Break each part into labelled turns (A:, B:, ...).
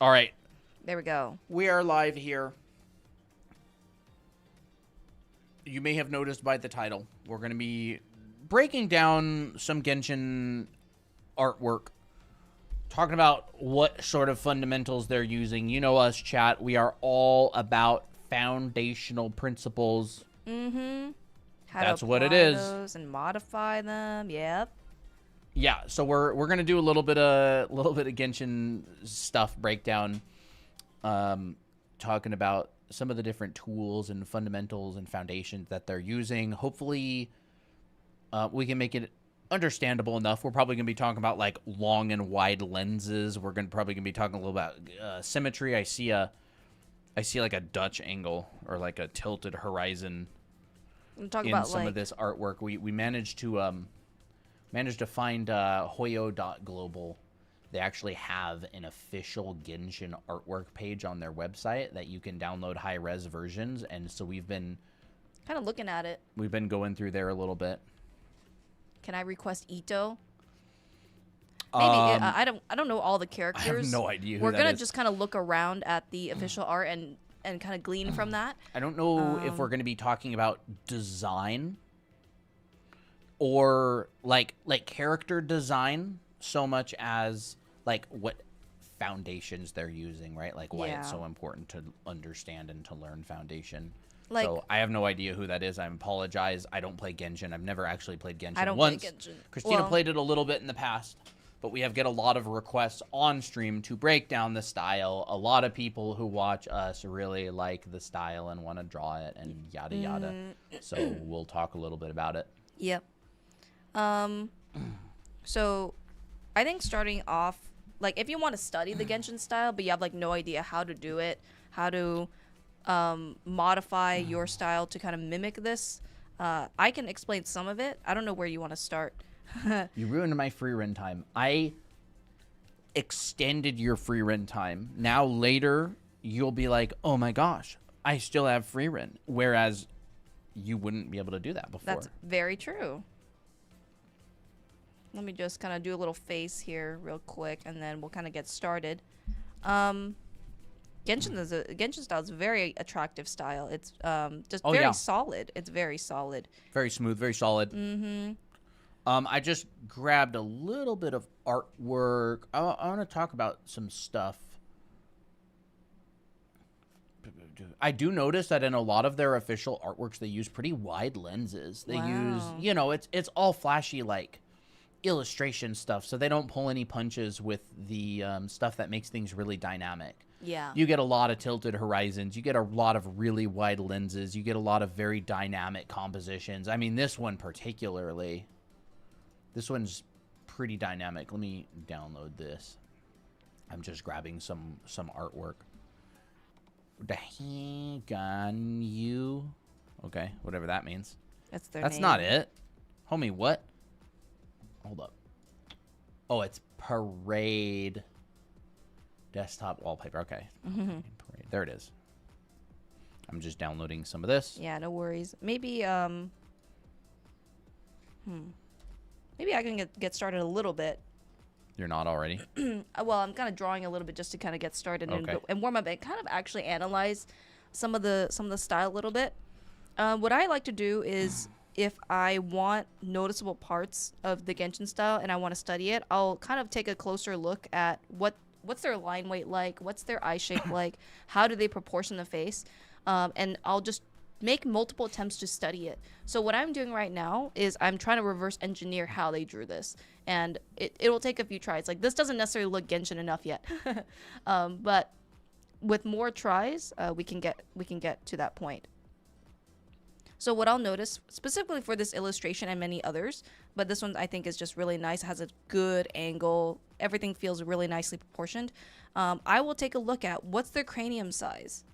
A: All right.
B: There we go.
A: We are live here. You may have noticed by the title, we're going to be breaking down some Genshin artwork, talking about what sort of fundamentals they're using. You know us, chat. We are all about foundational principles.
B: Mm-hmm.
A: That's what it is.
B: Those and modify them. Yep.
A: Yeah, so we're gonna do a little bit of Genshin stuff breakdown, talking about some of the different tools and fundamentals and foundations that they're using. Hopefully, we can make it understandable enough. We're probably gonna be talking about like long and wide lenses. We're probably gonna be talking a little about symmetry. I see like a Dutch angle or like a tilted horizon in some of this artwork. We managed to find Hoyo.global. They actually have an official Genshin artwork page on their website that you can download high-res versions, and so we've been
B: kind of looking at it.
A: We've been going through there a little bit.
B: Can I request Ito? Maybe I don't know all the characters.
A: I have no idea who
B: We're
A: that
B: gonna
A: is.
B: just kind of look around at the official art and kind of glean from that.
A: I don't know if we're going to be talking about design or like character design so much as like what foundations they're using, right? Like why it's so important to understand and to learn foundation.
B: Like,
A: so I have no idea who that is. I apologize. I don't play Genshin. I've never actually played Genshin.
B: I don't
A: once.
B: play Genshin.
A: Christina played it a little bit in the past, but we get a lot of requests on stream to break down the style. A lot of people who watch us really like the style and want to draw it and yada yada. So we'll talk a little bit about it.
B: Yep. So I think starting off, like if you want to study the Genshin style, but you have like no idea how to do it, how to modify your style to kind of mimic this, I can explain some of it. I don't know where you want to start.
A: You ruined my free run time. I extended your free run time. Now later you'll be like, oh my gosh, I still have free run. Whereas you wouldn't be able to do that before.
B: That's very true. Let me just kind of do a little face here real quick, and then we'll kind of get started. Genshin style is a very attractive style. It's just very solid. It's very solid.
A: Very smooth, very solid.
B: Mm-hmm.
A: I just grabbed a little bit of artwork. I want to talk about some stuff. I do notice that in a lot of their official artworks, they use pretty wide lenses. They use, you know, it's all flashy like illustration stuff, so they don't pull any punches with the stuff that makes things really dynamic.
B: Yeah.
A: You get a lot of tilted horizons. You get a lot of really wide lenses. You get a lot of very dynamic compositions. I mean, this one particularly. This one's pretty dynamic. Let me download this. I'm just grabbing some artwork. Dang you. Okay, whatever that means.
B: That's their
A: That's
B: name.
A: not it. Homie, what? Hold up. Oh, it's Parade. Desktop wallpaper. Okay. Parade. There it is. I'm just downloading some of this.
B: Yeah, no worries. Maybe maybe I can get started a little bit.
A: You're not already?
B: Well, I'm kind of drawing a little bit just to kind of get started
A: Okay.
B: and warm up and kind of actually analyze some of the style a little bit. What I like to do is if I want noticeable parts of the Genshin style and I want to study it, I'll kind of take a closer look at what's their line weight like, what's their eye shape like, how do they proportion the face, and I'll just make multiple attempts to study it. So what I'm doing right now is I'm trying to reverse engineer how they drew this, and it'll take a few tries. Like, this doesn't necessarily look Genshin enough yet, but with more tries, we can get to that point. So what I'll notice, specifically for this illustration and many others, but this one I think is just really nice, it has a good angle, everything feels really nicely proportioned. I will take a look at what's their cranium size.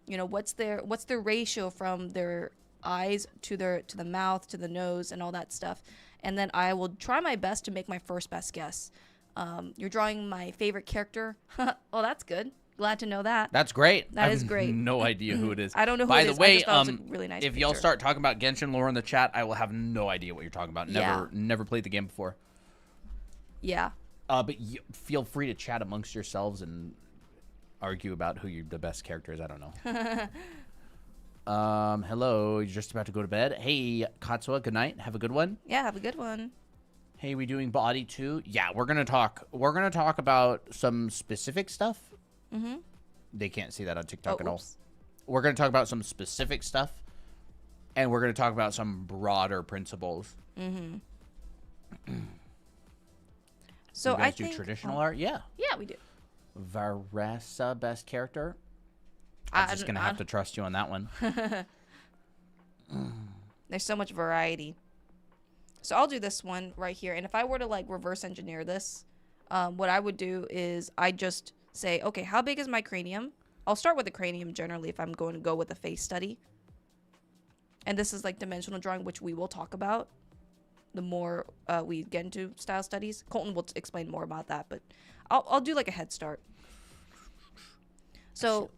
B: You know, what's their ratio from their eyes to the mouth to the nose and all that stuff, and then I will try my best to make my first best guess. You're drawing my favorite character. Oh, that's good. Glad to know that.
A: That's great.
B: That is great.
A: I have no idea who it is.
B: I don't know who
A: By
B: it
A: the
B: is.
A: way,
B: I just thought it was a really nice
A: if y'all
B: picture.
A: start talking about Genshin lore in the chat, I will have no idea what you're talking about. Never played the game before.
B: Yeah.
A: But feel free to chat amongst yourselves and argue about who the best character is. I don't know. Hello. You're just about to go to bed. Hey, Katsua. Good night. Have a good one.
B: Yeah, have a good one.
A: Hey, we doing body too? Yeah, we're gonna talk. We're gonna talk about some specific stuff.
B: Mm-hmm.
A: They can't see that on TikTok at all.
B: Oops.
A: We're gonna talk about some specific stuff, and we're gonna talk about some broader principles.
B: Mm-hmm. So
A: you guys
B: I
A: do
B: think
A: traditional art? Yeah.
B: Yeah, we do.
A: Varesa, best character. I'm just gonna have to trust you on that one.
B: There's so much variety. So I'll do this one right here. And if I were to like reverse engineer this, what I would do is I just say, okay, how big is my cranium? I'll start with the cranium generally if I'm going to go with a face study. And this is like dimensional drawing, which we will talk about the more we get into style studies. Colton will explain more about that, but I'll do like a head start. So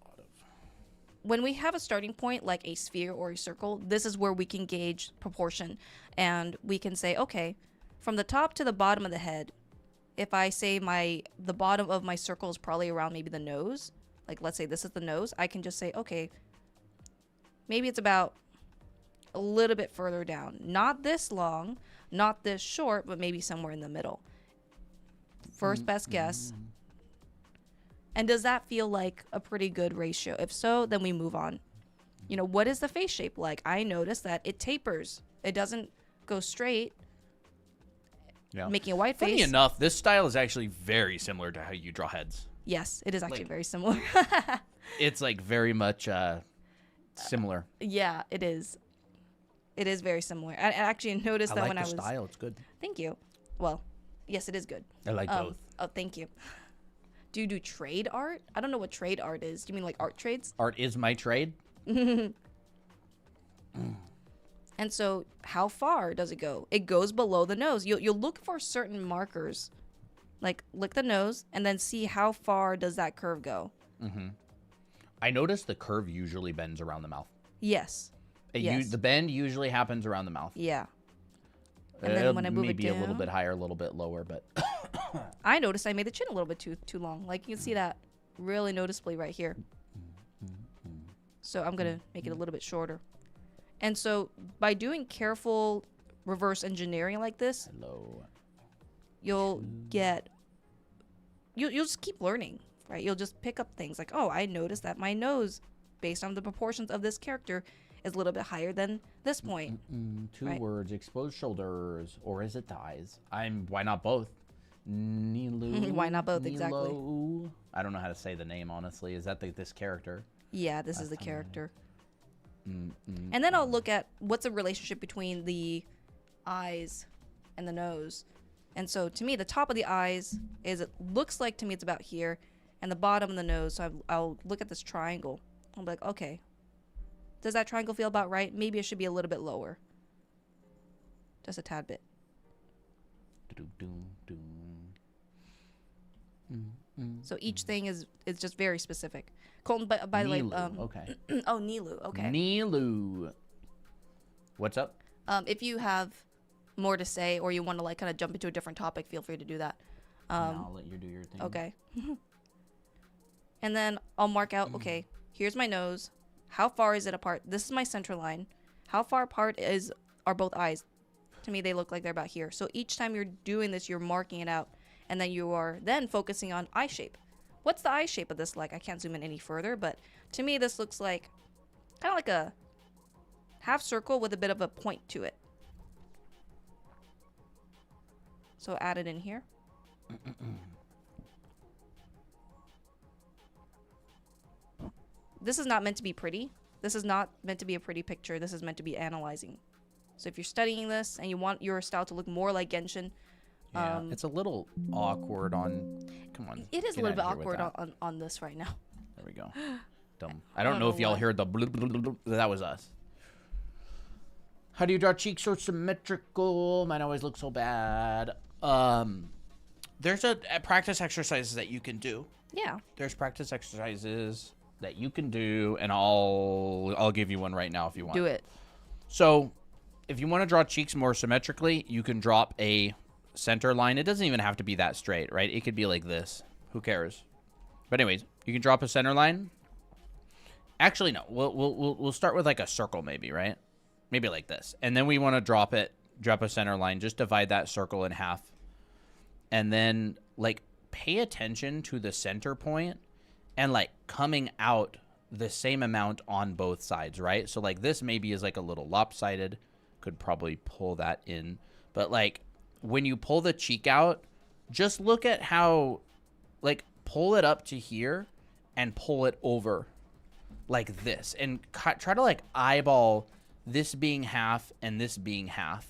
B: when we have a starting point like a sphere or a circle, this is where we can gauge proportion. And we can say, okay, from the top to the bottom of the head, if I say the bottom of my circle is probably around maybe the nose, like let's say this is the nose, I can just say, okay, maybe it's about a little bit further down. Not this long, not this short, but maybe somewhere in the middle. First best guess. And does that feel like a pretty good ratio? If so, then we move on. You know, what is the face shape like? I noticed that it tapers. It doesn't go straight, making a white face.
A: Funny enough, this style is actually very similar to how you draw heads.
B: Yes, it is actually very similar.
A: It's like very much similar.
B: Yeah, it is. It is very similar. I actually noticed that
A: like
B: when
A: the
B: I was...
A: style. It's good.
B: Thank you. Well, yes, it is good.
A: I like both.
B: Oh, thank you. Do you do trade art? I don't know what trade art is. Do you mean like art trades?
A: Art is my trade.
B: And so how far does it go? It goes below the nose. You'll look for certain markers. Like lick the nose and then see how far does that curve go.
A: I noticed the curve usually bends around the mouth.
B: Yes.
A: The bend usually happens around the mouth.
B: Yeah. And then when I move it
A: maybe
B: down,
A: a little bit higher, a little bit lower, but
B: I noticed I made the chin a little bit too long. Like you can see that really noticeably right here. So I'm gonna make it a little bit shorter. And so by doing careful reverse engineering like this, you'll just keep learning, right? You'll just pick up things like, oh, I noticed that my nose, based on the proportions of this character, is a little bit higher than this point.
A: Two words: exposed shoulders, or is it thighs? Why not both? Nilu.
B: Why not both?
A: Nilo.
B: Exactly.
A: I don't know how to say the name honestly. Is that this character?
B: Yeah, this is the character. And then I'll look at what's the relationship between the eyes and the nose. And so to me, the top of the eyes it looks like to me it's about here, and the bottom of the nose. So I'll look at this triangle. I'll be like, okay, does that triangle feel about right? Maybe it should be a little bit lower. Just a tad bit. So each thing is just very specific. Colton, by the way,
A: okay.
B: Oh, Nilu, okay.
A: Nilu. What's up?
B: If you have more to say or you want to like kind of jump into a different topic, feel free to do that.
A: I'll let you do your thing.
B: Okay. And then I'll mark out, okay, here's my nose. How far is it apart? This is my center line. How far apart are both eyes? To me, they look like they're about here. So each time you're doing this, you're marking it out. And then you are then focusing on eye shape. What's the eye shape of this like? I can't zoom in any further, but to me, this looks like kind of like a half circle with a bit of a point to it. So add it in here. This is not meant to be pretty. This is not meant to be a pretty picture. This is meant to be analyzing. So if you're studying this and you want your style to look more like Genshin,
A: yeah, it's a little awkward on. Come on.
B: It is a little bit awkward on this right now.
A: There we go. Dumb. I don't know if y'all heard the blue, blue, blue, blue. That was us. How do you draw cheeks so symmetrical? Mine always look so bad. There's a practice exercises that you can do.
B: Yeah.
A: There's practice exercises that you can do, and I'll give you one right now if you want.
B: Do it.
A: So, if you want to draw cheeks more symmetrically, you can drop a center line. It doesn't even have to be that straight, right? It could be like this. Who cares? But anyways, you can drop a center line. Actually, no. We'll start with like a circle maybe, right? Maybe like this. And then we want to drop a center line. Just divide that circle in half. And then like pay attention to the center point and like coming out the same amount on both sides, right? So like this maybe is like a little lopsided. Could probably pull that in. But like when you pull the cheek out, just look at how, like, pull it up to here and pull it over like this. And try to like eyeball this being half and this being half.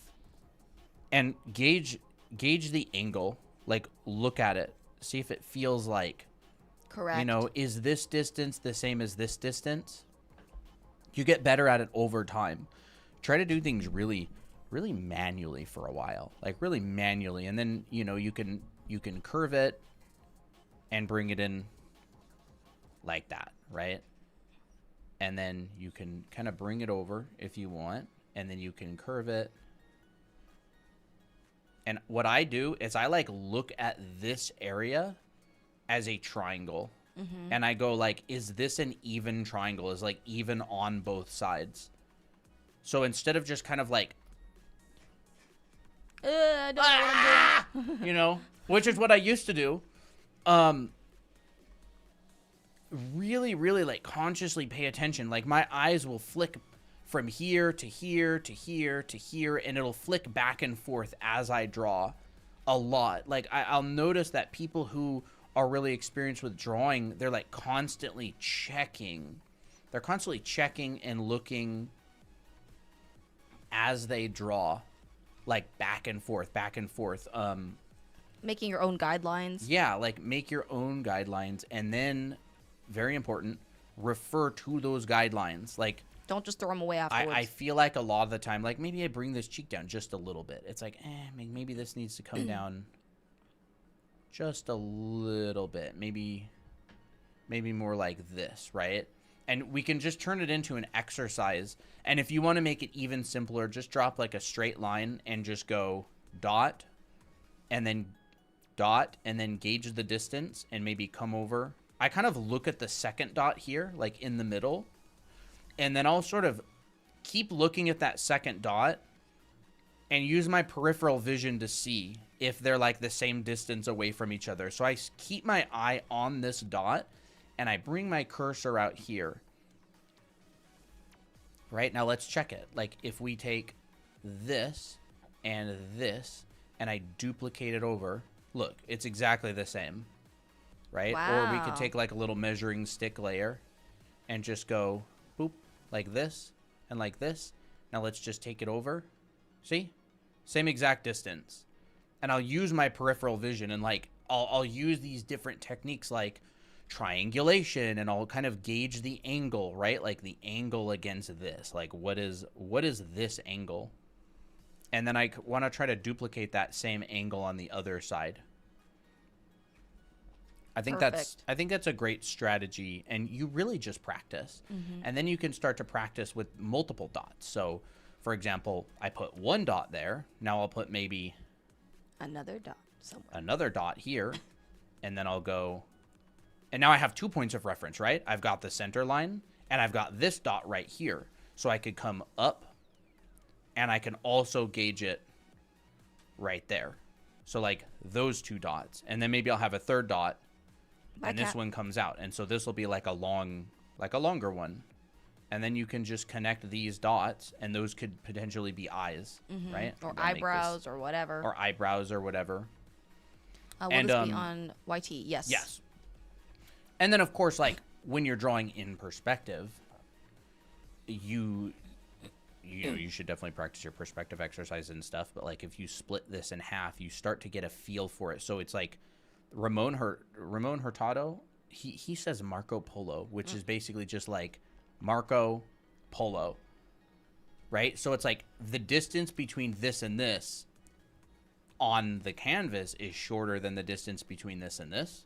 A: And gauge the angle. Like, look at it. See if it feels like,
B: correct.
A: You know, is this distance the same as this distance? You get better at it over time. Try to do things really manually for a while. Like, really manually. And then, you know, you can curve it and bring it in like that, right? And then you can kind of bring it over if you want. And then you can curve it. And what I do is I like look at this area as a triangle. Mm-hmm. And I go like, is this an even triangle? Is like even on both sides? So instead of just kind of like,
B: I don't know what I'm doing.
A: you know, which is what I used to do. Really like consciously pay attention. Like my eyes will flick from here to here to here to here, and it'll flick back and forth as I draw a lot. Like I'll notice that people who are really experienced with drawing, they're like constantly checking. They're constantly checking and looking as they draw, like back and forth.
B: Making your own guidelines.
A: Yeah, like make your own guidelines, and then, very important, refer to those guidelines. Like,
B: don't just throw them away afterwards.
A: I feel like a lot of the time, like maybe I bring this cheek down just a little bit. It's like, maybe this needs to come down just a little bit. Maybe more like this, right? And we can just turn it into an exercise. And if you want to make it even simpler, just drop like a straight line and just go dot, and then gauge the distance and maybe come over. I kind of look at the second dot here, like in the middle. And then I'll sort of keep looking at that second dot and use my peripheral vision to see if they're like the same distance away from each other. So I keep my eye on this dot and I bring my cursor out here. Right, now let's check it. Like if we take this and I duplicate it over, look, it's exactly the same. Right?
B: Wow.
A: Or we could take like a little measuring stick layer and just go boop, like this and like this. Now let's just take it over. See? Same exact distance. And I'll use my peripheral vision and like I'll use these different techniques like triangulation, and I'll kind of gauge the angle, right? Like the angle against this. Like what is this angle? And then I want to try to duplicate that same angle on the other side. I think that's a great strategy, and you really just practice. Mm-hmm. And then you can start to practice with multiple dots. So, for example, I put one dot there. Now I'll put maybe
B: another dot somewhere.
A: Another dot here, and then I'll go, and now I have 2 points of reference, right? I've got the center line, and I've got this dot right here. So I could come up, and I can also gauge it right there. So like those 2 dots, and then maybe I'll have a third dot. And this one comes out. And so this will be like a longer one. And then you can just connect these dots, and those could potentially be eyes, mm-hmm. right?
B: Or eyebrows or whatever.
A: Or eyebrows or whatever.
B: Will this be on YT? Yes.
A: Yes. And then, of course, like when you're drawing in perspective, you should definitely practice your perspective exercise and stuff. But like if you split this in half, you start to get a feel for it. So it's like Ramon Hurtado, he says Marco Polo, which is basically just like Marco Polo, right? So it's like the distance between this and this on the canvas is shorter than the distance between this and this,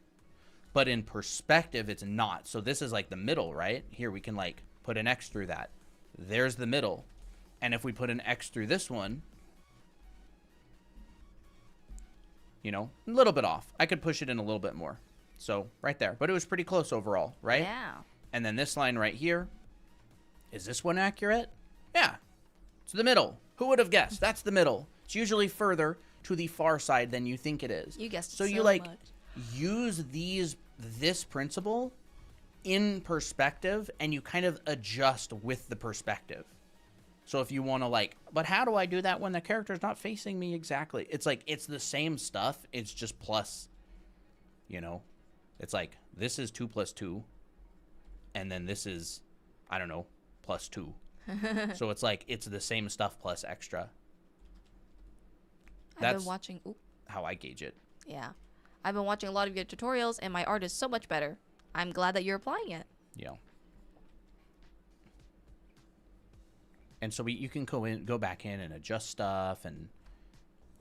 A: but in perspective it's not. So this is like the middle, right? Here we can like put an X through that. There's the middle. And if we put an X through this one, You know, a little bit off. I could push it in a little bit more. So right there. But it was pretty close overall, right?
B: Yeah.
A: And then this line right here. Is this one accurate? Yeah. It's the middle. Who would have guessed? That's the middle. It's usually further to the far side than you think it is.
B: You guessed
A: so
B: it so
A: you like
B: much.
A: use this principle in perspective, and you kind of adjust with the perspective. So if you want to like, but how do I do that when the character's not facing me exactly? It's like, it's the same stuff. It's just plus, you know, it's like, this is 2 plus 2. And then this is, I don't know, plus 2. So it's like, it's the same stuff plus extra.
B: I've been watching. Ooh.
A: How I gauge it.
B: Yeah. I've been watching a lot of your tutorials, and my art is so much better. I'm glad that you're applying it.
A: Yeah. And so you can go back in and adjust stuff and,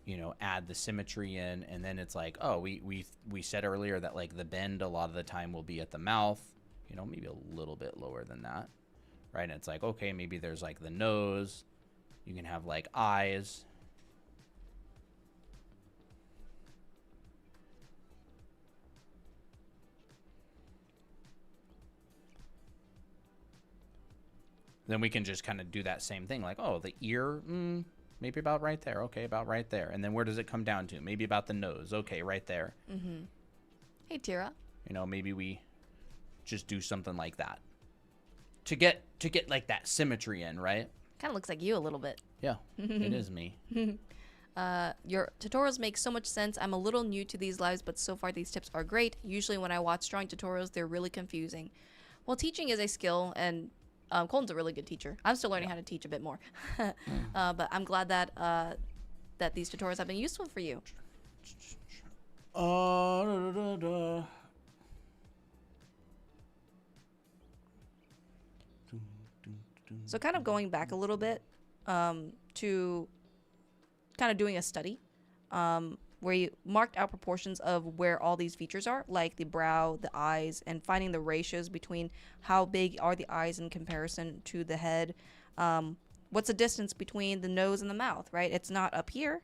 A: you know, add the symmetry in. And then it's like, oh, we said earlier that like the bend a lot of the time will be at the mouth, you know, maybe a little bit lower than that. Right. And it's like, okay, maybe there's like the nose. You can have like eyes. Then we can just kind of do that same thing. Like, oh, the ear, maybe about right there. Okay, about right there. And then where does it come down to? Maybe about the nose. Okay, right there.
B: Mm-hmm. Hey, Tira.
A: You know, maybe we just do something like that. To get like that symmetry in, right?
B: Kind of looks like you a little bit.
A: Yeah, it is me.
B: Your tutorials make so much sense. I'm a little new to these lives, but so far these tips are great. Usually when I watch drawing tutorials, they're really confusing. Well, teaching is a skill, and Colton's a really good teacher. I'm still learning how to teach a bit more. But I'm glad that that these tutorials have been useful for you. So kind of going back a little bit to kind of doing a study where you marked out proportions of where all these features are, like the brow, the eyes, and finding the ratios between how big are the eyes in comparison to the head. What's the distance between the nose and the mouth, right? It's not up here.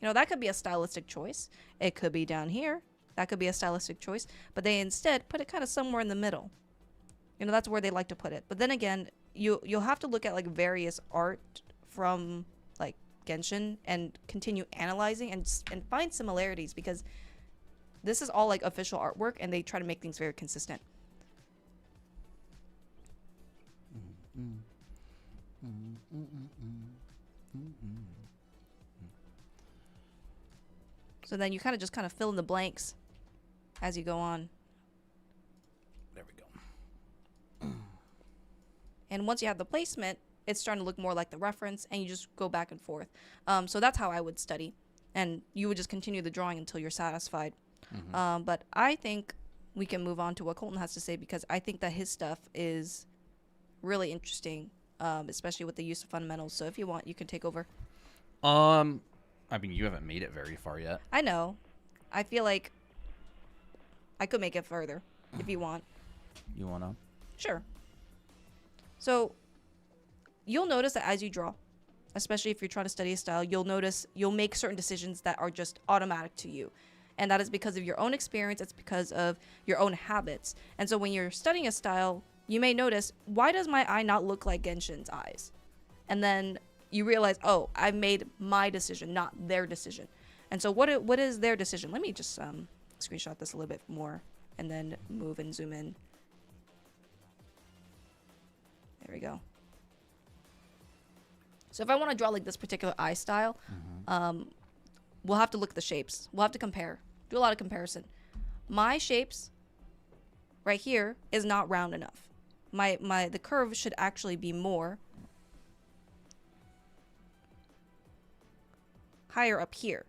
B: You know, that could be a stylistic choice. It could be down here. That could be a stylistic choice. But they instead put it kind of somewhere in the middle. You know, that's where they like to put it. But then again, you'll have to look at like various art from like Genshin and continue analyzing and find similarities, because this is all like official artwork and they try to make things very consistent. So then you kind of just fill in the blanks as you go on.
A: There we go.
B: And once you have the placement, it's starting to look more like the reference, and you just go back and forth. So that's how I would study. And you would just continue the drawing until you're satisfied. Mm-hmm. But I think we can move on to what Colton has to say, because I think that his stuff is really interesting, especially with the use of fundamentals. So if you want, you can take over.
A: I mean, you haven't made it very far yet.
B: I know. I feel like I could make it further if you want.
A: You want to?
B: Sure. So you'll notice that as you draw, especially if you're trying to study a style, you'll notice you'll make certain decisions that are just automatic to you. And that is because of your own experience. It's because of your own habits. And so when you're studying a style, you may notice, why does my eye not look like Genshin's eyes? And then you realize, oh, I've made my decision, not their decision. And so what is their decision? Let me just screenshot this a little bit more and then move and zoom in. There we go. So if I want to draw like this particular eye style, we'll have to look at the shapes. We'll have to compare. Do a lot of comparison. My shapes right here is not round enough. The curve should actually be more higher up here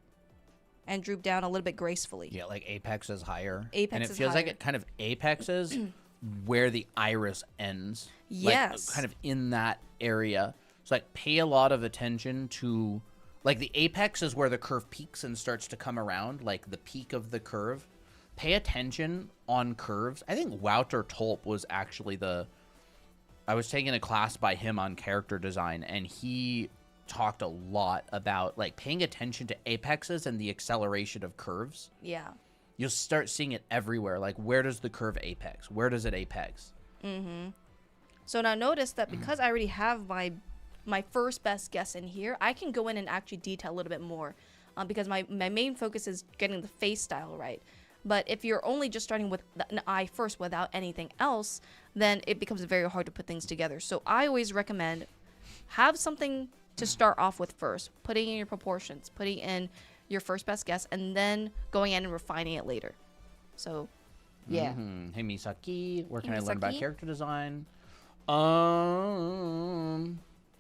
B: and droop down a little bit gracefully.
A: Yeah, like apex is higher.
B: Apex
A: and it
B: is
A: feels
B: higher.
A: like it kind of apexes where the iris ends.
B: Yes.
A: Like, kind of in that area. So like pay a lot of attention to, like, the apex is where the curve peaks and starts to come around, like the peak of the curve. Pay attention on curves. I think Wouter Tolp was actually I was taking a class by him on character design, and he talked a lot about like paying attention to apexes and the acceleration of curves.
B: Yeah.
A: You'll start seeing it everywhere. Like, where does the curve apex? Where does it apex?
B: So now notice that because I already have my first best guess in here, I can go in and actually detail a little bit more, because my main focus is getting the face style right. But if you're only just starting with an eye first without anything else, then it becomes very hard to put things together. So I always recommend have something to start off with first, putting in your proportions, putting in your first best guess, and then going in and refining it later. So, yeah.
A: Hey, Misaki, where can
B: Hey,
A: I learn about
B: Misaki.
A: character design?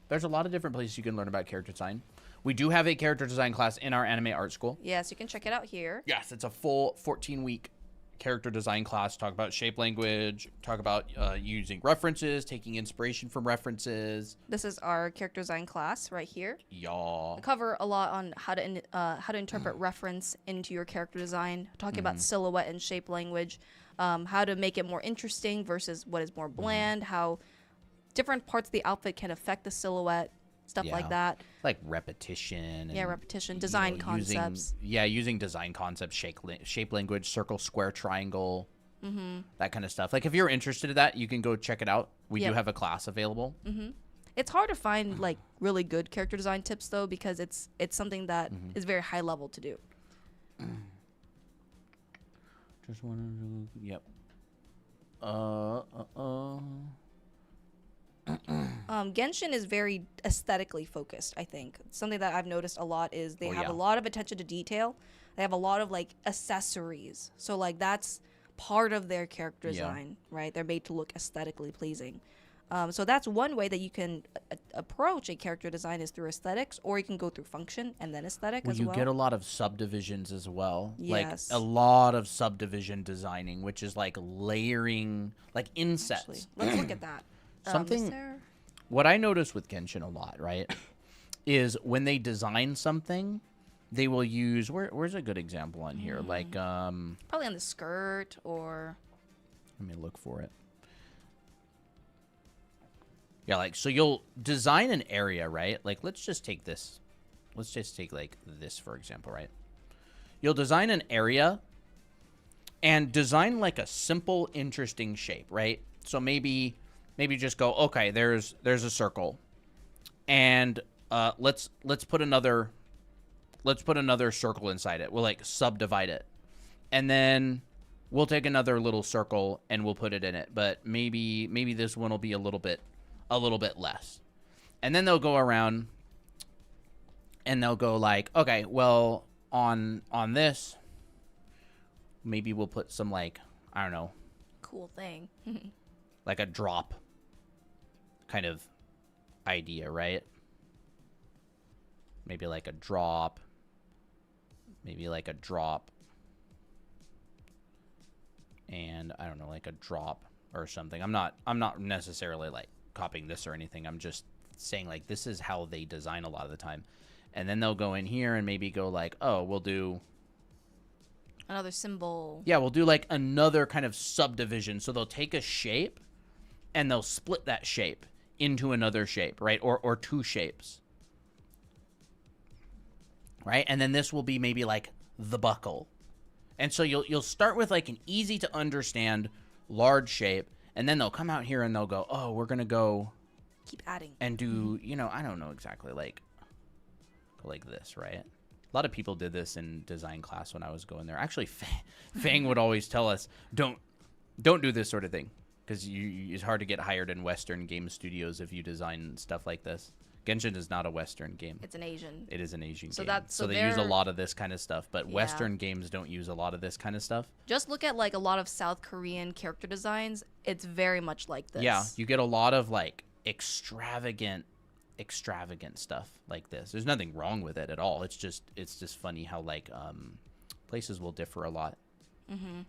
A: There's a lot of different places you can learn about character design. We do have a character design class in our anime art school.
B: Yes, you can check it out here.
A: Yes, it's a full 14-week character design class. Talk about shape language, talk about using references, taking inspiration from references.
B: This is our character design class right here.
A: Y'all.
B: I cover a lot on how to interpret reference into your character design, talking about silhouette and shape language, how to make it more interesting versus what is more bland, how different parts of the outfit can affect the silhouette, stuff like that.
A: Like repetition.
B: Yeah,
A: and,
B: repetition, design concepts.
A: Using design concepts, shape language, circle, square, triangle, that kind of stuff. Like, if you're interested in that, you can go check it out. We do have a class available.
B: It's hard to find like really good character design tips though, because it's something that is very high level to do.
A: Just want to. Yep.
B: Genshin is very aesthetically focused, I think. Something that I've noticed a lot is they have a lot of attention to detail. They have a lot of like accessories. So like that's part of their character design, right? They're made to look aesthetically pleasing. So that's one way that you can approach a character design is through aesthetics, or you can go through function and then aesthetic as well.
A: You get a lot of subdivisions as well.
B: Yes.
A: Like a lot of subdivision designing, which is like layering, like insets.
B: Actually, let's look at that.
A: Something. What I notice with Genshin a lot, right, is when they design something, they will use where's a good example on here? Like
B: probably on the skirt or.
A: Let me look for it. Yeah, like, so you'll design an area, right? Like, let's just take this. Let's just take, like, this, for example, right? You'll design an area and design, like, a simple, interesting shape, right? So maybe just go, okay, there's a circle. And let's put another circle inside it. We'll, like, subdivide it. And then we'll take another little circle and we'll put it in it. But maybe this one will be a little bit less. And then they'll go around and they'll go like, okay, well, on this, maybe we'll put some, like, I don't know,
B: cool thing.
A: like a drop kind of idea, right? Maybe like a drop. And I don't know, like a drop or something. I'm not necessarily like copying this or anything. I'm just saying, like, this is how they design a lot of the time. And then they'll go in here and maybe go like, oh, we'll do
B: Another symbol.
A: Yeah, we'll do like another kind of subdivision. So they'll take a shape and they'll split that shape into another shape, right? Or two shapes. Right? And then this will be maybe like the buckle. And so you'll start with like an easy to understand large shape, and then they'll come out here and they'll go, oh, we're going to go
B: Keep adding.
A: and do, I don't know exactly, like, go like this, right? A lot of people did this in design class when I was going there. Actually, Fang would always tell us, don't do this sort of thing, because it's hard to get hired in Western game studios if you design stuff like this. Genshin is not a Western game.
B: It's an Asian.
A: It is an Asian game.
B: So
A: they use a lot of this kind of stuff, but
B: Yeah.
A: Western games don't use a lot of this kind of stuff.
B: Just look at like a lot of South Korean character designs. It's very much like this.
A: Yeah, you get a lot of like extravagant stuff like this. There's nothing wrong with it at all. It's just funny how like places will differ a lot. Mm-hmm.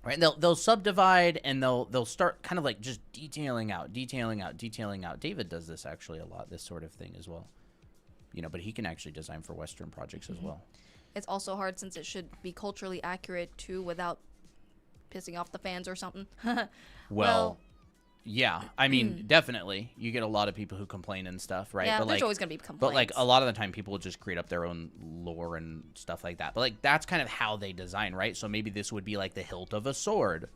A: Right, and they'll subdivide and they'll start kind of like just detailing out. David does this actually a lot, this sort of thing as well. But he can actually design for Western projects as well.
B: It's also hard since it should be culturally accurate too, without pissing off the fans or something.
A: Well, Yeah, I mean, definitely, you get a lot of people who complain and stuff, right?
B: Yeah,
A: but
B: there's
A: like,
B: always gonna be complaints.
A: but like a lot of the time, people will just create up their own lore and stuff like that. But like, that's kind of how they design, right? So maybe this would be like the hilt of a sword,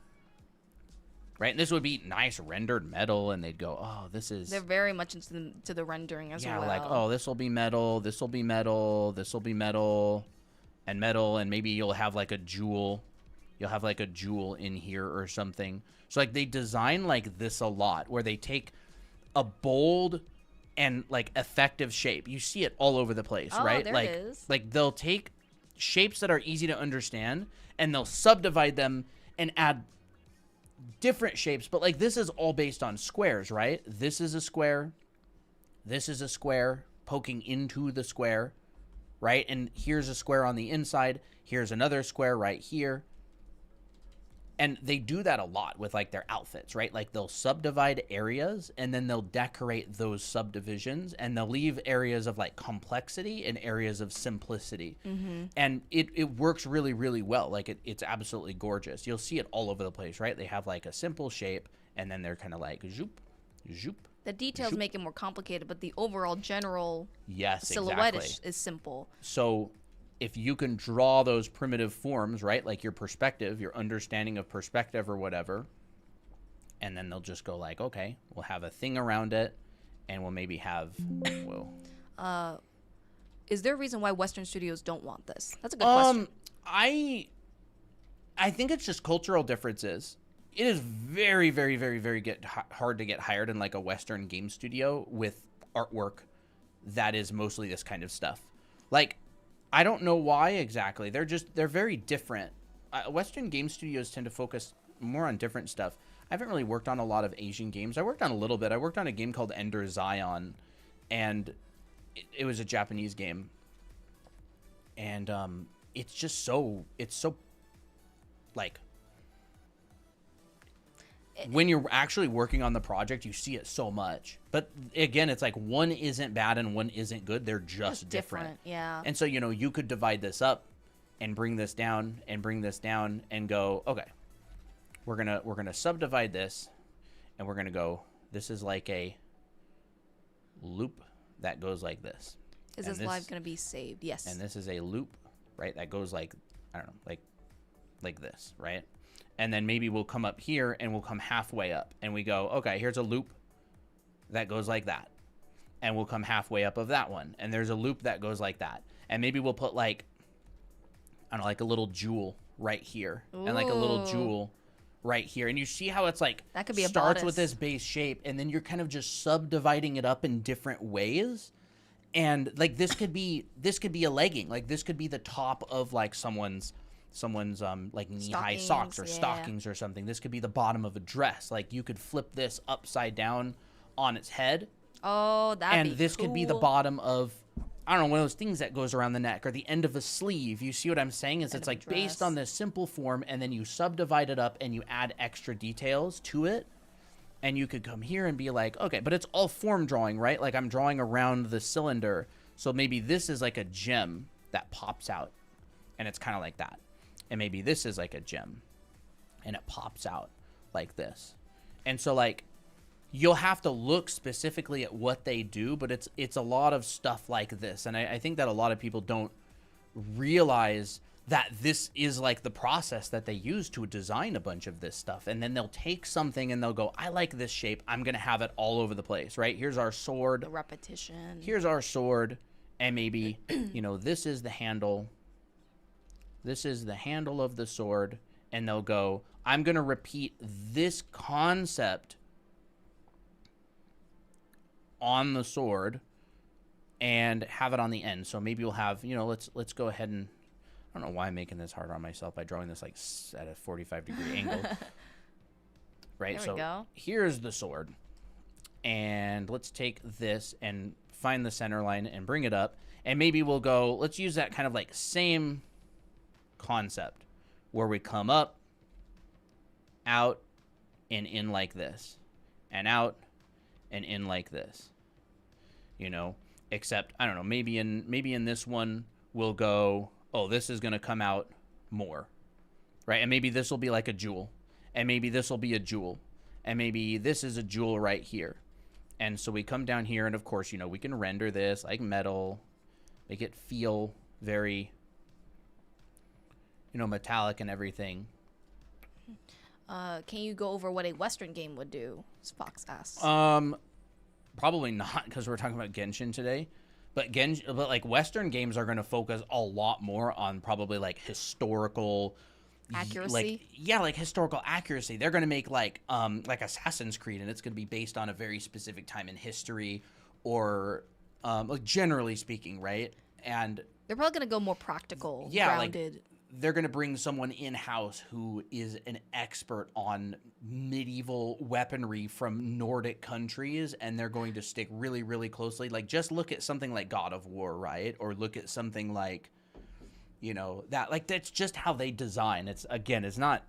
A: right? And this would be nice rendered metal, and they'd go, "Oh, this is."
B: They're very much into the rendering as
A: Yeah,
B: well.
A: like, oh, this will be metal, this will be metal, this will be metal, and maybe you'll have like a jewel. You'll have like a jewel in here or something. So like they design like this a lot, where they take a bold and like effective shape. You see it all over the place,
B: Oh,
A: right?
B: there
A: like,
B: it is.
A: like they'll take shapes that are easy to understand and they'll subdivide them and add different shapes. But like this is all based on squares, right? This is a square. This is a square poking into the square, right? And here's a square on the inside. Here's another square right here. And they do that a lot with like their outfits, right? Like they'll subdivide areas and then they'll decorate those subdivisions and they'll leave areas of like complexity and areas of simplicity. And it works really, really well. Like it's absolutely gorgeous. You'll see it all over the place, right? They have like a simple shape and then they're kind of like zoop, zoop.
B: The details
A: zoop.
B: make it more complicated, but the overall general
A: Yes,
B: silhouette
A: exactly.
B: is simple.
A: So if you can draw those primitive forms, right, like your perspective, your understanding of perspective or whatever, and then they'll just go like, okay, we'll have a thing around it, and we'll maybe have, whoa.
B: Is there a reason why Western studios don't want this? That's a good question.
A: I think it's just cultural differences. It is very, very, very, very hard to get hired in like a Western game studio with artwork that is mostly this kind of stuff. Like, I don't know why exactly. They're very different. Western game studios tend to focus more on different stuff. I haven't really worked on a lot of Asian games. I worked on a little bit. I worked on a game called Ender Zion, and it was a Japanese game. And it's so like, when you're actually working on the project, you see it so much. But again, it's like one isn't bad and one isn't good. They're just different.
B: Yeah.
A: And so, you could divide this up and bring this down and bring this down and go, okay, we're going to subdivide this and we're going to go, this is like a loop that goes like this.
B: Is
A: And
B: this live going to be saved? Yes.
A: And this is a loop, right? That goes like, I don't know, like this, right? And then maybe we'll come up here and we'll come halfway up and we go, okay, here's a loop that goes like that. And we'll come halfway up of that one. And there's a loop that goes like that. And maybe we'll put like, I don't know, like a little jewel right here.
B: Ooh.
A: And like a little jewel right here. And you see how it's like,
B: That could be a
A: starts with
B: bodice.
A: this base shape and then you're kind of just subdividing it up in different ways. And like this could be a legging. Like this could be the top of like someone's like knee-high socks or
B: Stockings, yeah.
A: stockings or something. This could be the bottom of a dress. Like you could flip this upside down on its head.
B: Oh, that'd be
A: And this could be the
B: cool.
A: bottom of, I don't know, one of those things that goes around the neck or the end of a sleeve. You see what I'm saying? It's
B: End of a
A: like based
B: dress.
A: on this simple form and then you subdivide it up and you add extra details to it. And you could come here and be like, okay, but it's all form drawing, right? Like I'm drawing around the cylinder. So maybe this is like a gem that pops out and it's kind of like that. And maybe this is like a gem and it pops out like this. And so like you'll have to look specifically at what they do, but it's a lot of stuff like this. And I think that a lot of people don't realize that this is like the process that they use to design a bunch of this stuff. And then they'll take something and they'll go, I like this shape. I'm going to have it all over the place, right? Here's our sword.
B: The repetition.
A: Here's our sword. And maybe, this is the handle. This is the handle of the sword. And they'll go, I'm going to repeat this concept on the sword and have it on the end. So maybe we'll have, let's go ahead and, I don't know why I'm making this hard on myself by drawing this like at a 45-degree angle. Right?
B: There we go.
A: Here's the sword. And let's take this and find the center line and bring it up. And maybe we'll go, let's use that kind of like same concept where we come up, out, and in like this. And out, and in like this. Except, I don't know, maybe in this one we'll go, oh, this is going to come out more. Right? And maybe this will be like a jewel. And maybe this will be a jewel. and maybe this is a jewel right here. And so we come down here, and of course, you know, we can render this like metal, make it feel very, you know, metallic and everything.
B: Can you go over what a Western game would do? Fox asks.
A: Probably not, because we're talking about Genshin today. But like Western games are going to focus a lot more on probably like historical
B: Accuracy.
A: like historical accuracy. They're going to make like Assassin's Creed, and it's going to be based on a very specific time in history, or like generally speaking, right? And
B: They're probably gonna go more practical,
A: like
B: grounded.
A: they're going to bring someone in-house who is an expert on medieval weaponry from Nordic countries, and they're going to stick really, really closely. Like, just look at something like God of War, right? Or look at something like, you know, that, like, that's just how they design. It's, again, it's not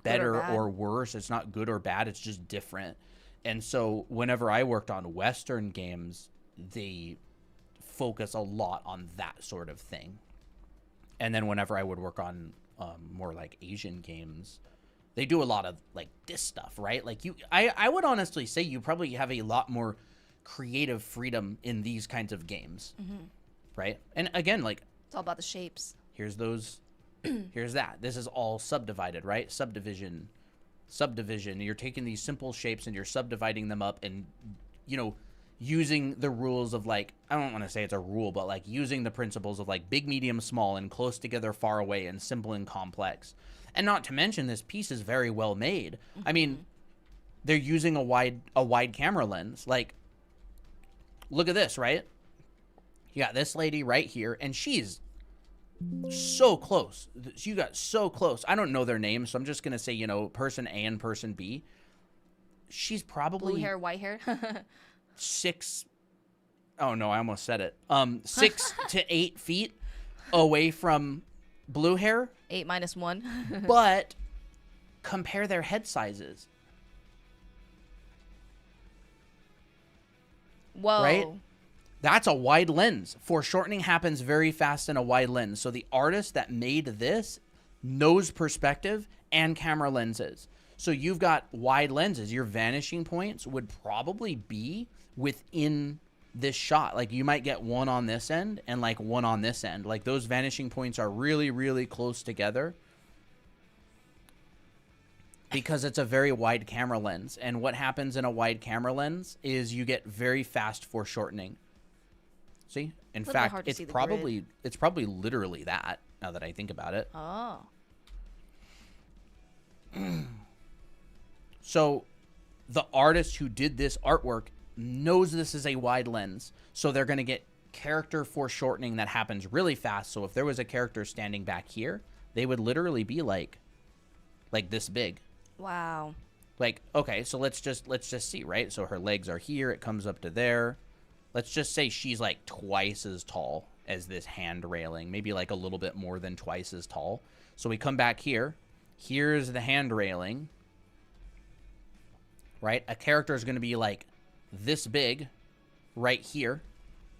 A: better or worse. It's not good or bad. It's just different. And so whenever I worked on Western games, they focus a lot on that sort of thing. And then whenever I would work on more like Asian games, they do a lot of like this stuff, right? Like I would honestly say you probably have a lot more creative freedom in these kinds of games, right? And again, like
B: It's all about the shapes.
A: here's those, here's that. This is all subdivided, right? Subdivision. You're taking these simple shapes and you're subdividing them up, and you know, using the rules of like, I don't want to say it's a rule, but like using the principles of like big, medium, small, and close together, far away, and simple and complex. And not to mention, this piece is very well made. I mean, they're using a wide camera lens. Like, look at this, right? You got this lady right here, and she's so close. You got so close. I don't know their names, so I'm just gonna say, you know, person A and person B. She's probably
B: Blue hair, white hair.
A: 6 oh no, I almost said it. 6 to 8 feet away from blue hair.
B: 8 minus 1.
A: But compare their head sizes.
B: Whoa.
A: Right? That's a wide lens. Foreshortening happens very fast in a wide lens. So the artist that made this knows perspective and camera lenses. So you've got wide lenses. Your vanishing points would probably be within this shot. Like, you might get one on this end and like one on this end. Like, those vanishing points are really, really close together because it's a very wide camera lens. And what happens in a wide camera lens is you get very fast foreshortening. See? In fact, it's probably literally that, now that I think about it.
B: Oh.
A: So the artist who did this artwork knows this is a wide lens. So they're going to get character foreshortening that happens really fast. So if there was a character standing back here, they would literally be like this big.
B: Wow.
A: Like, okay, so let's just see, right? So her legs are here, it comes up to there. Let's just say she's like twice as tall as this hand railing, maybe like a little bit more than twice as tall. So we come back here. Here's the hand railing, right? A character is going to be like this big right here,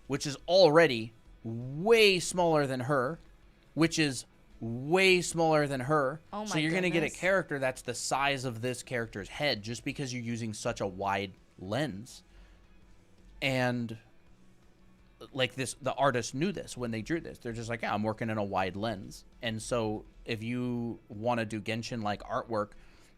A: which is already way smaller than her, which is way smaller than her.
B: Oh my
A: So you're going to get a
B: goodness.
A: character that's the size of this character's head just because you're using such a wide lens. And like this, the artist knew this when they drew this. They're just like, yeah, I'm working in a wide lens. And so if you want to do Genshin like artwork,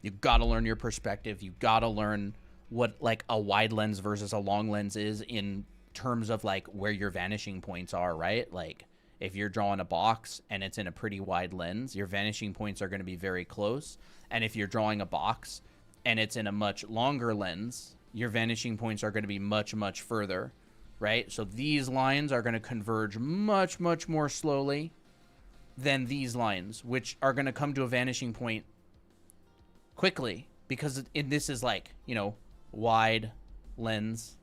A: you've got to learn your perspective. You've got to learn what like a wide lens versus a long lens is in terms of like where your vanishing points are, right? Like if you're drawing a box and it's in a pretty wide lens, your vanishing points are going to be very close. And if you're drawing a box and it's in a much longer lens, your vanishing points are going to be much, much further, right? So these lines are going to converge much, much more slowly than these lines, which are going to come to a vanishing point quickly because this is like, you know, wide lens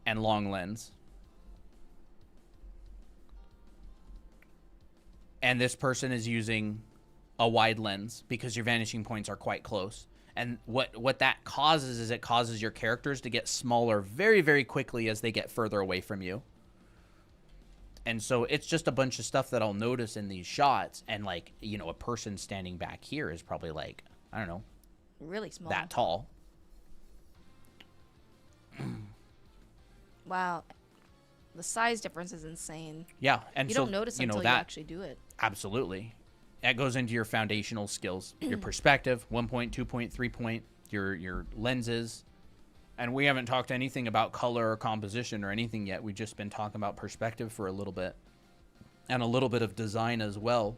A: and long lens. And this person is using a wide lens because your vanishing points are quite close. And what that causes is it causes your characters to get smaller very, very quickly as they get further away from you. And so it's just a bunch of stuff that I'll notice in these shots. And like, you know, a person standing back here is probably like, I don't know,
B: Really small.
A: that tall.
B: Wow. The size difference is insane.
A: Yeah, and
B: You
A: so
B: don't notice
A: you know
B: until
A: that
B: you actually do it.
A: absolutely. That goes into your foundational skills, your perspective, 1 point, 2 point, 3 point, your lenses. And we haven't talked anything about color or composition or anything yet. We've just been talking about perspective for a little bit. And a little bit of design as well.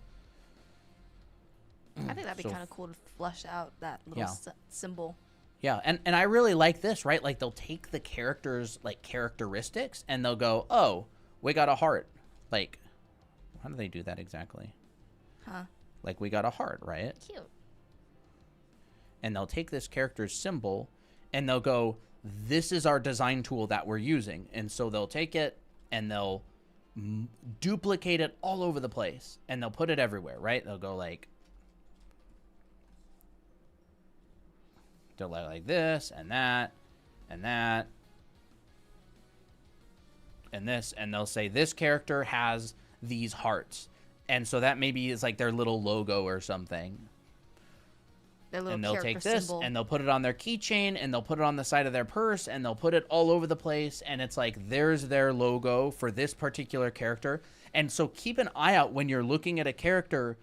B: I think that'd be kind of cool to flesh out that little symbol.
A: Yeah, and I really like this, right? Like, they'll take the characters' like characteristics and they'll go, oh, we got a heart. Like, how do they do that exactly?
B: Huh.
A: Like, we got a heart, right?
B: Cute.
A: And they'll take this character's symbol and they'll go, this is our design tool that we're using. And so they'll take it and they'll duplicate it all over the place and they'll put it everywhere, right? They'll go like this and that and that and this, and they'll say this character has these hearts, and so that maybe is like their little logo or something. And they'll take this symbol, and they'll put it on their keychain, and they'll put it on the side of their purse, and they'll put it all over the place, and it's like there's their logo for this particular character. And so keep an eye out when you're looking at a character.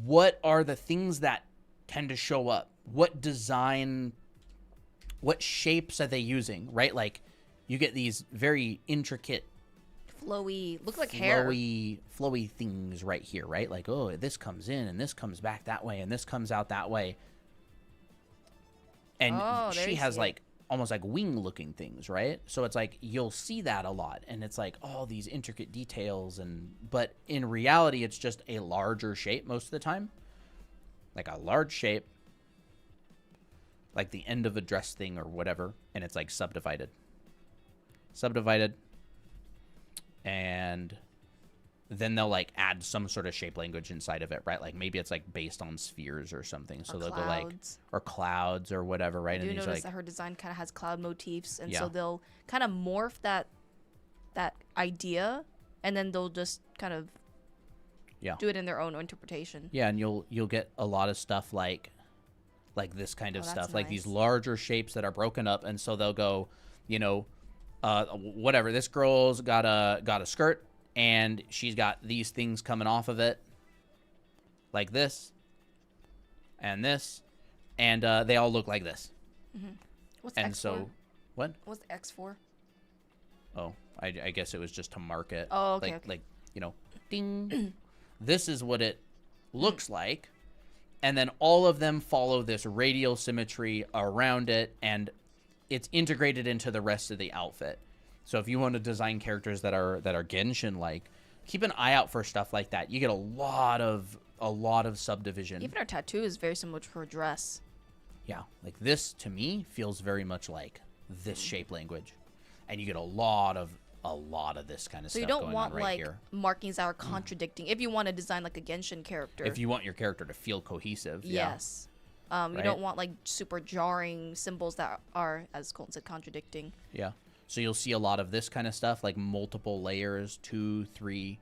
A: What are the things that tend to show up? What design, what shapes are they using, right? Like, you get these very intricate,
B: flowy, look like hair,
A: flowy things right here, right? Like, oh, this comes in, and this comes back that way, and this comes out that way. And she has like almost like wing looking things, right? So it's like you'll see that a lot, and it's like all these intricate details, but in reality it's just a larger shape most of the time. Like a large shape, like the end of a dress thing or whatever, and it's like subdivided. And then they'll like add some sort of shape language inside of it, right? Like maybe it's like based on spheres or something. So they'll go like, or clouds or whatever, right?
B: I do notice that her design kind of has cloud motifs, and so they'll kind of morph that idea, and then they'll just kind of do it in their own interpretation.
A: Yeah, and you'll get a lot of stuff like this kind of stuff, like these larger shapes that are broken up, and so they'll go, whatever. This girl's got a skirt, and she's got these things coming off of it, like this, and they all look like this.
B: Mm-hmm. What's X for?
A: What?
B: What's the X for?
A: Oh, I guess it was just to mark it.
B: Oh, okay.
A: Like ding. This is what it looks like, and then all of them follow this radial symmetry around it, and it's integrated into the rest of the outfit. So if you want to design characters that are Genshin like, keep an eye out for stuff like that. You get a lot of subdivision.
B: Even her tattoo is very similar to her dress.
A: Yeah, like this to me feels very much like this shape language, and you get a lot of this kind of stuff.
B: So you don't
A: going
B: want
A: on right
B: like
A: here.
B: Markings that are contradicting. If you want to design like a Genshin character,
A: if you want your character to feel cohesive,
B: yes.
A: Right?
B: You don't want like super jarring symbols that are, as Colton said, contradicting.
A: Yeah. So you'll see a lot of this kind of stuff, like multiple layers, 2, 3.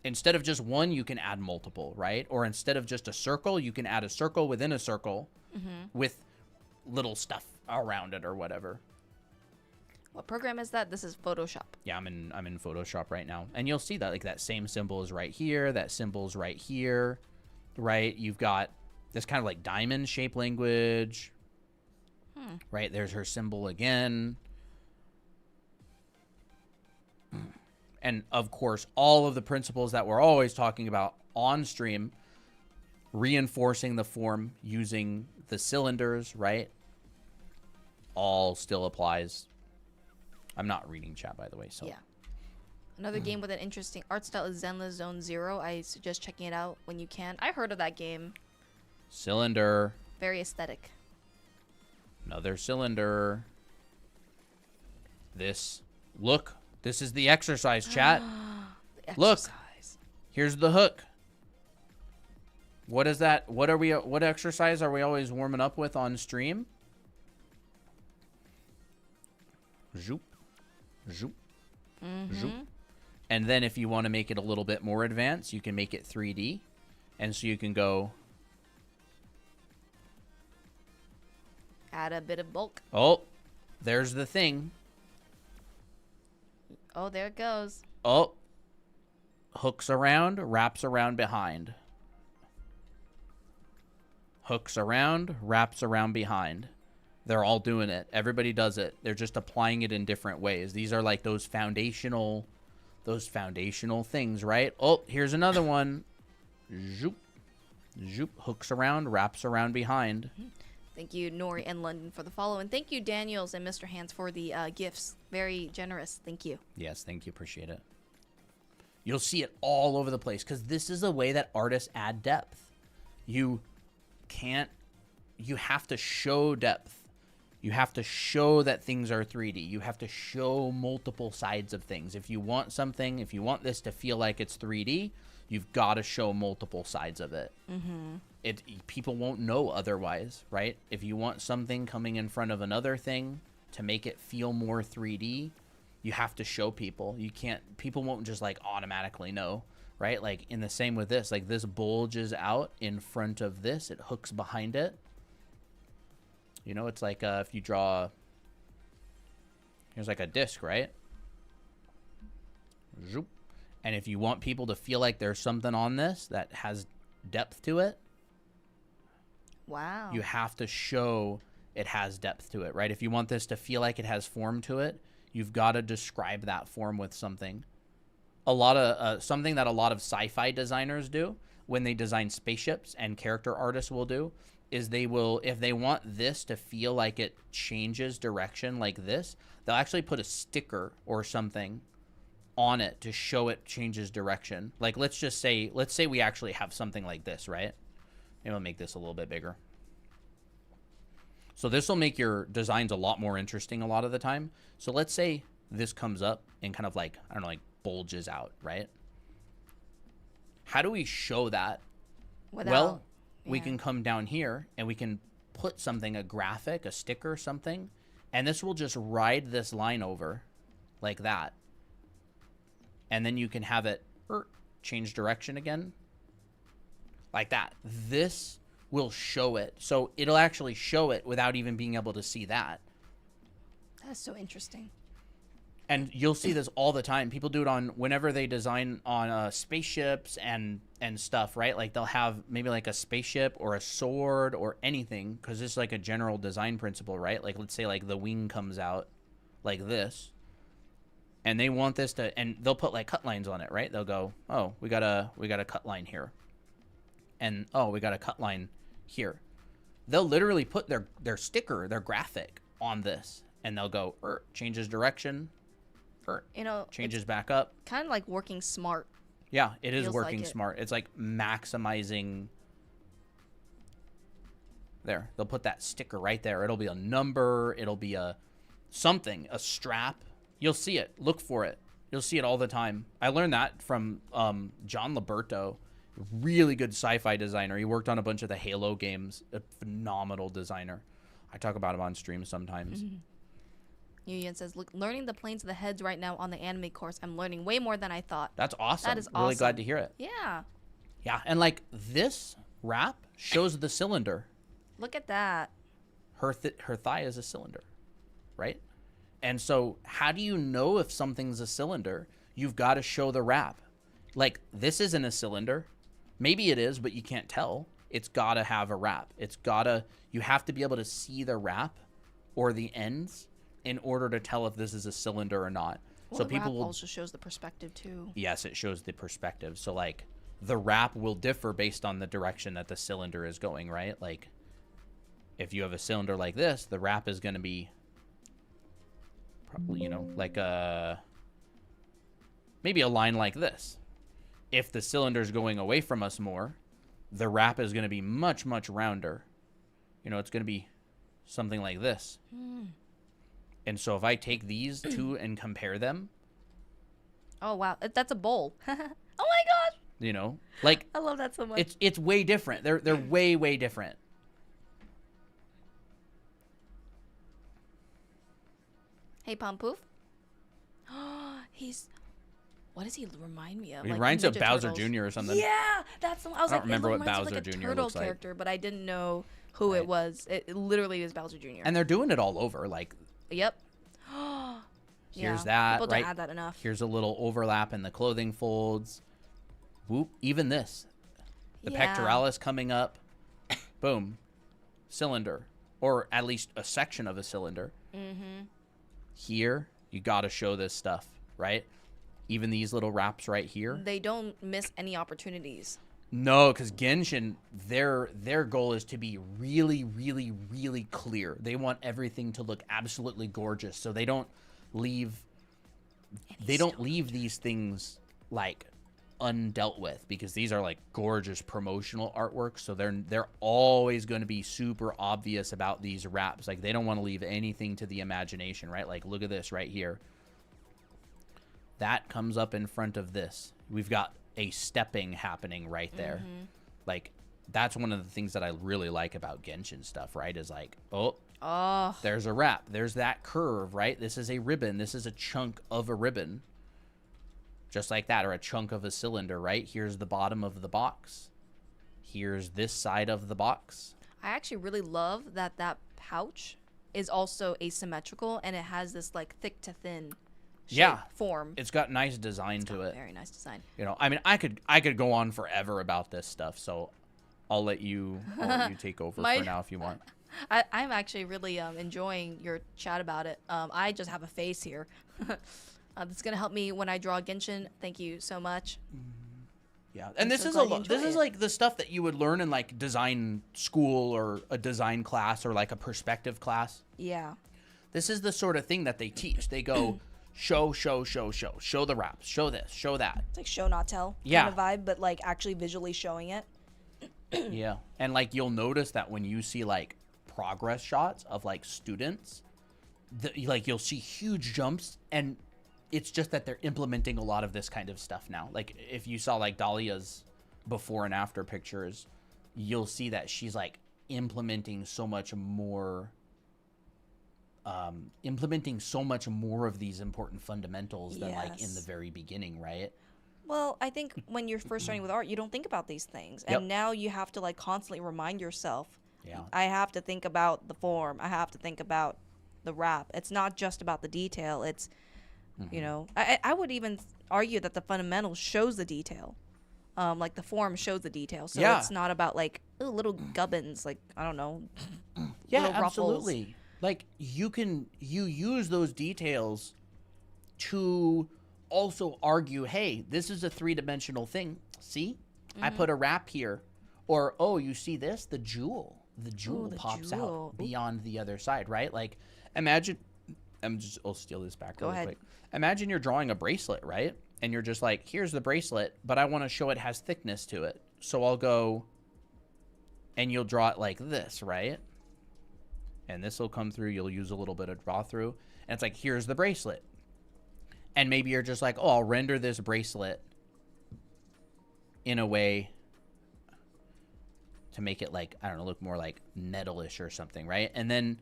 A: Instead of just one, you can add multiple, right? Or instead of just a circle, you can add a circle within a circle with little stuff around it or whatever.
B: What program is that? This is Photoshop.
A: Yeah, I'm in Photoshop right now. And you'll see that like that same symbol is right here, that symbol's right here, right? You've got this kind of like diamond shape language. Right? There's her symbol again. And of course, all of the principles that we're always talking about on stream, reinforcing the form using the cylinders, right? All still applies. I'm not reading chat, by the way. So
B: yeah. Another game with an interesting art style is Zenless Zone Zero. I suggest checking it out when you can. I heard of that game.
A: Cylinder.
B: Very aesthetic.
A: Another cylinder. This. Look. This is the exercise, chat.
B: The
A: Look.
B: exercise.
A: Here's the hook. What is that? What exercise are we always warming up with on stream? Zoop. Zoop. Zoop. And then if you want to make it a little bit more advanced, you can make it 3D. And so you can go
B: Add a bit of bulk.
A: Oh, there's the thing.
B: Oh, there it goes.
A: Oh, hooks around, wraps around behind. Hooks around, wraps around behind. They're all doing it. Everybody does it. They're just applying it in different ways. These are like those foundational things, right? Oh, here's another one. Zoop. Zoop. Hooks around, wraps around behind.
B: Thank you, Nori and London, for the follow. And thank you, Daniels and Mr. Hands, for the gifts. Very generous. Thank you.
A: Yes, thank you. Appreciate it. You'll see it all over the place because this is a way that artists add depth. You have to show depth. You have to show that things are 3D. You have to show multiple sides of things. If you want something, if you want this to feel like it's 3D, you've got to show multiple sides of it. People won't know otherwise, right? If you want something coming in front of another thing to make it feel more 3D, you have to show people. People won't just like automatically know, right? Like in the same with this, like this bulges out in front of this, it hooks behind it. You know, it's like if you draw, here's like a disc, right? Zoop. And if you want people to feel like there's something on this that has depth to it,
B: wow,
A: you have to show it has depth to it, right? If you want this to feel like it has form to it, you've got to describe that form with something. Something that a lot of sci-fi designers do when they design spaceships, and character artists will do, is they will, if they want this to feel like it changes direction like this, they'll actually put a sticker or something on it to show it changes direction. Like let's say we actually have something like this, right? Maybe I'll make this a little bit bigger. So this will make your designs a lot more interesting a lot of the time. So let's say this comes up and kind of like, I don't know, like bulges out, right? How do we show that? Well, we can come down here and we can put something, a graphic, a sticker, something, and this will just ride this line over like that. And then you can have it change direction again like that. This will show it. So it'll actually show it without even being able to see that.
B: That's so interesting.
A: And you'll see this all the time. People do it on whenever they design on spaceships and stuff, right? Like they'll have maybe like a spaceship or a sword or anything, because it's like a general design principle, right? Like let's say like the wing comes out like this, and they want this to, and they'll put like cut lines on it, right? They'll go, oh, we got a cut line here, and oh, we got a cut line here. They'll literally put their sticker, their graphic on this, and they'll go changes direction. Changes back up.
B: Kind of like working smart.
A: Yeah, it is working
B: like
A: smart. It's like maximizing. There, they'll put that sticker right there. It'll be a number. It'll be a something, a strap. You'll see it. Look for it. You'll see it all the time. I learned that from John Liberto, really good sci-fi designer. He worked on a bunch of the Halo games. A phenomenal designer. I talk about him on stream sometimes.
B: Yuyan says, "Look, learning the planes of the heads right now on the anime course. I'm learning way more than I thought."
A: That's awesome.
B: That is awesome.
A: Really glad to hear it.
B: Yeah.
A: Yeah, and like this wrap shows the cylinder.
B: Look at that.
A: Her thigh is a cylinder, right? And so how do you know if something's a cylinder? You've got to show the wrap. Like this isn't a cylinder. Maybe it is, but you can't tell. It's got to have a wrap. You have to be able to see the wrap or the ends in order to tell if this is a cylinder or not.
B: Well,
A: so
B: the
A: people
B: wrap also shows the perspective too.
A: Yes, it shows the perspective. So like the wrap will differ based on the direction that the cylinder is going, right? Like if you have a cylinder like this, the wrap is going to be probably, like maybe a line like this. If the cylinder's going away from us more, the wrap is going to be much, much rounder. It's going to be something like this. And so if I take these two and compare them.
B: Oh, wow. That's a bowl. Oh, my gosh.
A: Like.
B: I love that so much.
A: It's way different. They're way, way different.
B: Hey, Pompoof. What does he remind me of?
A: He
B: like
A: reminds of
B: Ninja
A: Bowser
B: Turtles.
A: Jr. or something.
B: Yeah, that's. I was
A: I don't remember what
B: reminds me
A: Bowser
B: of like a
A: Jr.
B: turtle
A: looks like.
B: character, but I didn't know who
A: right?
B: it was. It literally is Bowser Jr.
A: And they're doing it all over. Like,
B: Yep.
A: here's
B: yeah,
A: that,
B: people
A: right?
B: don't add that enough.
A: Here's a little overlap in the clothing folds. Whoop. Even this. The
B: Yeah.
A: pectoralis coming up. Boom. Cylinder. Or at least a section of a cylinder.
B: Mm-hmm.
A: Here, you got to show this stuff, right? Even these little wraps right here.
B: They don't miss any opportunities.
A: No, because Genshin, their goal is to be really, really, really clear. They want everything to look absolutely gorgeous, so they don't leave these things like undealt with, because these are like gorgeous promotional artworks. So they're always going to be super obvious about these wraps. Like, they don't want to leave anything to the imagination, right? Like, look at this right here. That comes up in front of this. We've got a stepping happening right there.
B: Mm-hmm.
A: Like, that's one of the things that I really like about Genshin stuff, right? Is like,
B: Oh,
A: there's a wrap. There's that curve, right? This is a ribbon. This is a chunk of a ribbon. Just like that, or a chunk of a cylinder, right? Here's the bottom of the box. Here's this side of the box.
B: I actually really love that pouch is also asymmetrical, and it has this like thick to thin shape form.
A: It's got nice design to it.
B: Very nice design.
A: You know, I mean, I could go on forever about this stuff, so I'll let you take over for now if you want.
B: I'm actually really enjoying your chat about it. I just have a face here. That's gonna help me when I draw Genshin. Thank you so much.
A: Yeah, and this is like the stuff that you would learn in like design school or a design class or like a perspective class.
B: Yeah.
A: This is the sort of thing that they teach. They go show the wraps, show this, show that.
B: It's like show not tell kind of vibe, but like actually visually showing it.
A: Yeah, and like you'll notice that when you see like progress shots of like students, like you'll see huge jumps, and it's just that they're implementing a lot of this kind of stuff now. Like if you saw like Dahlia's before and after pictures, you'll see that she's like implementing so much more of these important fundamentals than like in the very beginning, right?
B: Well, I think when you're first starting with art, you don't think about these things. And now you have to like constantly remind yourself, I have to think about the form. I have to think about the wrap. It's not just about the detail. It's, you know, I would even argue that the fundamentals shows the detail. Like the form shows the detail. So it's not about like little gubbins, like, I don't know.
A: Yeah, absolutely. Like you use those details to also argue, hey, this is a three-dimensional thing. See? I put a wrap here. Or, oh, you see this? The jewel pops out beyond the other side, right? Like, imagine, I'll steal this back really quick. Imagine you're drawing a bracelet, right? And you're just like, here's the bracelet, but I want to show it has thickness to it. So I'll go, and you'll draw it like this, right? And this will come through. You'll use a little bit of draw through. And it's like, here's the bracelet. And maybe you're just like, oh, I'll render this bracelet in a way to make it like, I don't know, look more like metal-ish or something, right? And then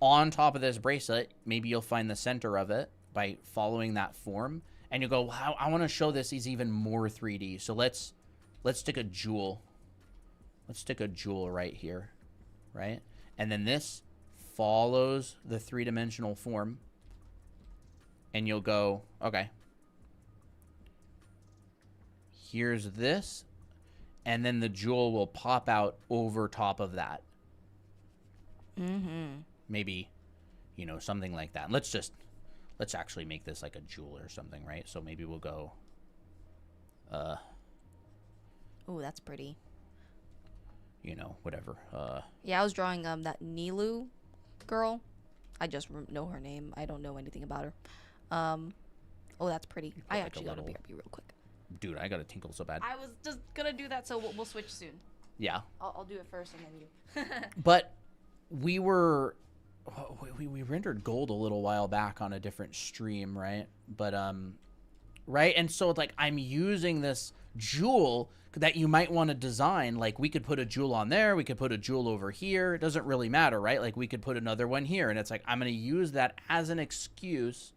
A: on top of this bracelet, maybe you'll find the center of it by following that form. And you'll go, wow, I want to show this is even more 3D. So let's stick a jewel. Let's stick a jewel right here, right? And then this follows the three-dimensional form. And you'll go, okay, here's this, and then the jewel will pop out over top of that. Maybe, you know, something like that. Let's actually make this like a jewel or something, right? So maybe we'll go,
B: oh, that's pretty.
A: You know, whatever.
B: Yeah, I was drawing that Nilu girl. I just know her name. I don't know anything about her. Oh, that's pretty. I actually got to BRB real quick.
A: Dude, I got to tinkle so bad.
B: I was just gonna do that, so we'll switch soon.
A: Yeah.
B: I'll do it first and then you.
A: But we rendered gold a little while back on a different stream, right? But right, and so it's like I'm using this jewel that you might want to design. Like we could put a jewel on there, we could put a jewel over here. It doesn't really matter, right? Like we could put another one here, and it's like I'm gonna use that as an excuse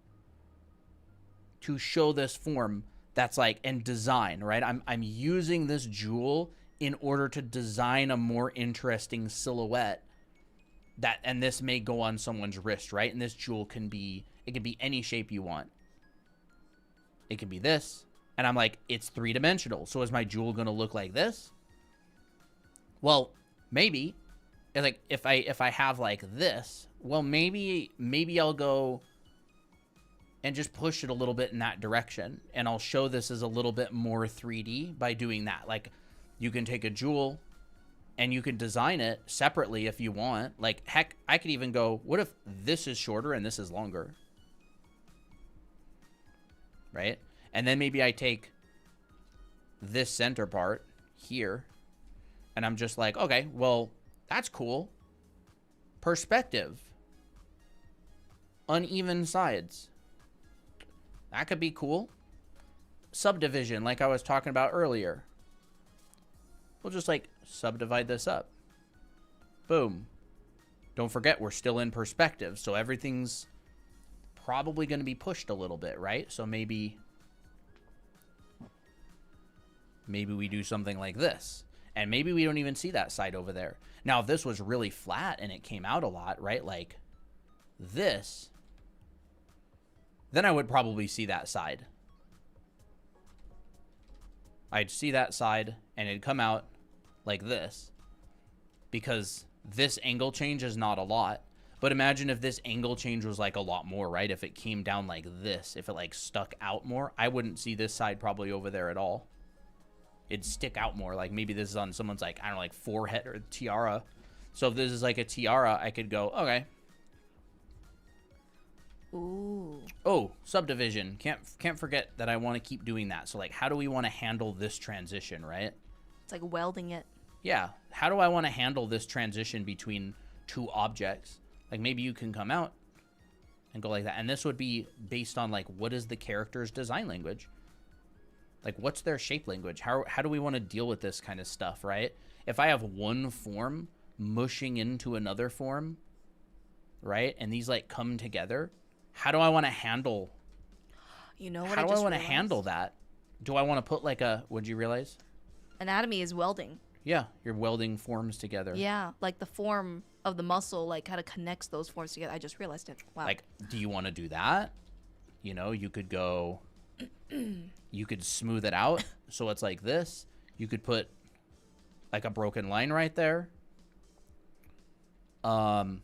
A: to show this form that's like, and design, right? I'm using this jewel in order to design a more interesting silhouette. And this may go on someone's wrist, right? And this jewel can be any shape you want. It can be this. And I'm like, it's 3-dimensional. So is my jewel going to look like this? Well, maybe. Like if I have like this, well, maybe I'll go and just push it a little bit in that direction. And I'll show this as a little bit more 3D by doing that. Like you can take a jewel and you can design it separately if you want. Like, heck, I could even go, what if this is shorter and this is longer? Right? And then maybe I take this center part here, and I'm just like, okay, well, that's cool. Perspective. Uneven sides. That could be cool. Subdivision, like I was talking about earlier. We'll just, like, subdivide this up. Boom. Don't forget, we're still in perspective, so everything's probably going to be pushed a little bit, right? So maybe we do something like this. And maybe we don't even see that side over there. Now, if this was really flat and it came out a lot, right? Like this, then I would probably see that side. I'd see that side and it'd come out like this because this angle change is not a lot. But imagine if this angle change was like a lot more, right? If it came down like this, if it like stuck out more, I wouldn't see this side probably over there at all. It'd stick out more. Like maybe this is on someone's like, I don't know, like forehead or tiara. So if this is like a tiara, I could go, okay.
B: Ooh.
A: Oh, subdivision. Can't forget that I want to keep doing that. So like, how do we want to handle this transition, right?
B: It's like welding it.
A: Yeah. How do I want to handle this transition between two objects? Like maybe you can come out and go like that. And this would be based on like, what is the character's design language? Like, what's their shape language? How do we want to deal with this kind of stuff, right? If I have one form mushing into another form, right? And these like come together, how do I want to handle?
B: You know what?
A: How do I want to handle that? Do I want to put like a? What'd you realize?
B: Anatomy is welding.
A: Yeah, you're welding forms together.
B: Yeah, like the form of the muscle, like kind of connects those forms together. I just realized it. Wow.
A: Like, do you want to do that? You know, you could go. You could smooth it out so it's like this. You could put like a broken line right there. I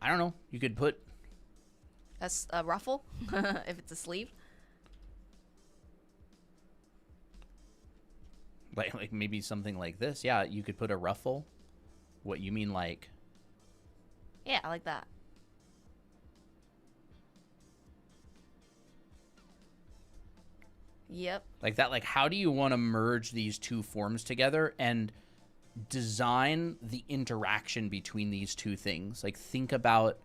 A: don't know. You could put.
B: That's a ruffle if it's a sleeve.
A: Like maybe something like this. Yeah, you could put a ruffle. What you mean, like?
B: Yeah, I like that. Yep.
A: Like that. Like, how do you want to merge these two forms together and design the interaction between these two things? Like, think about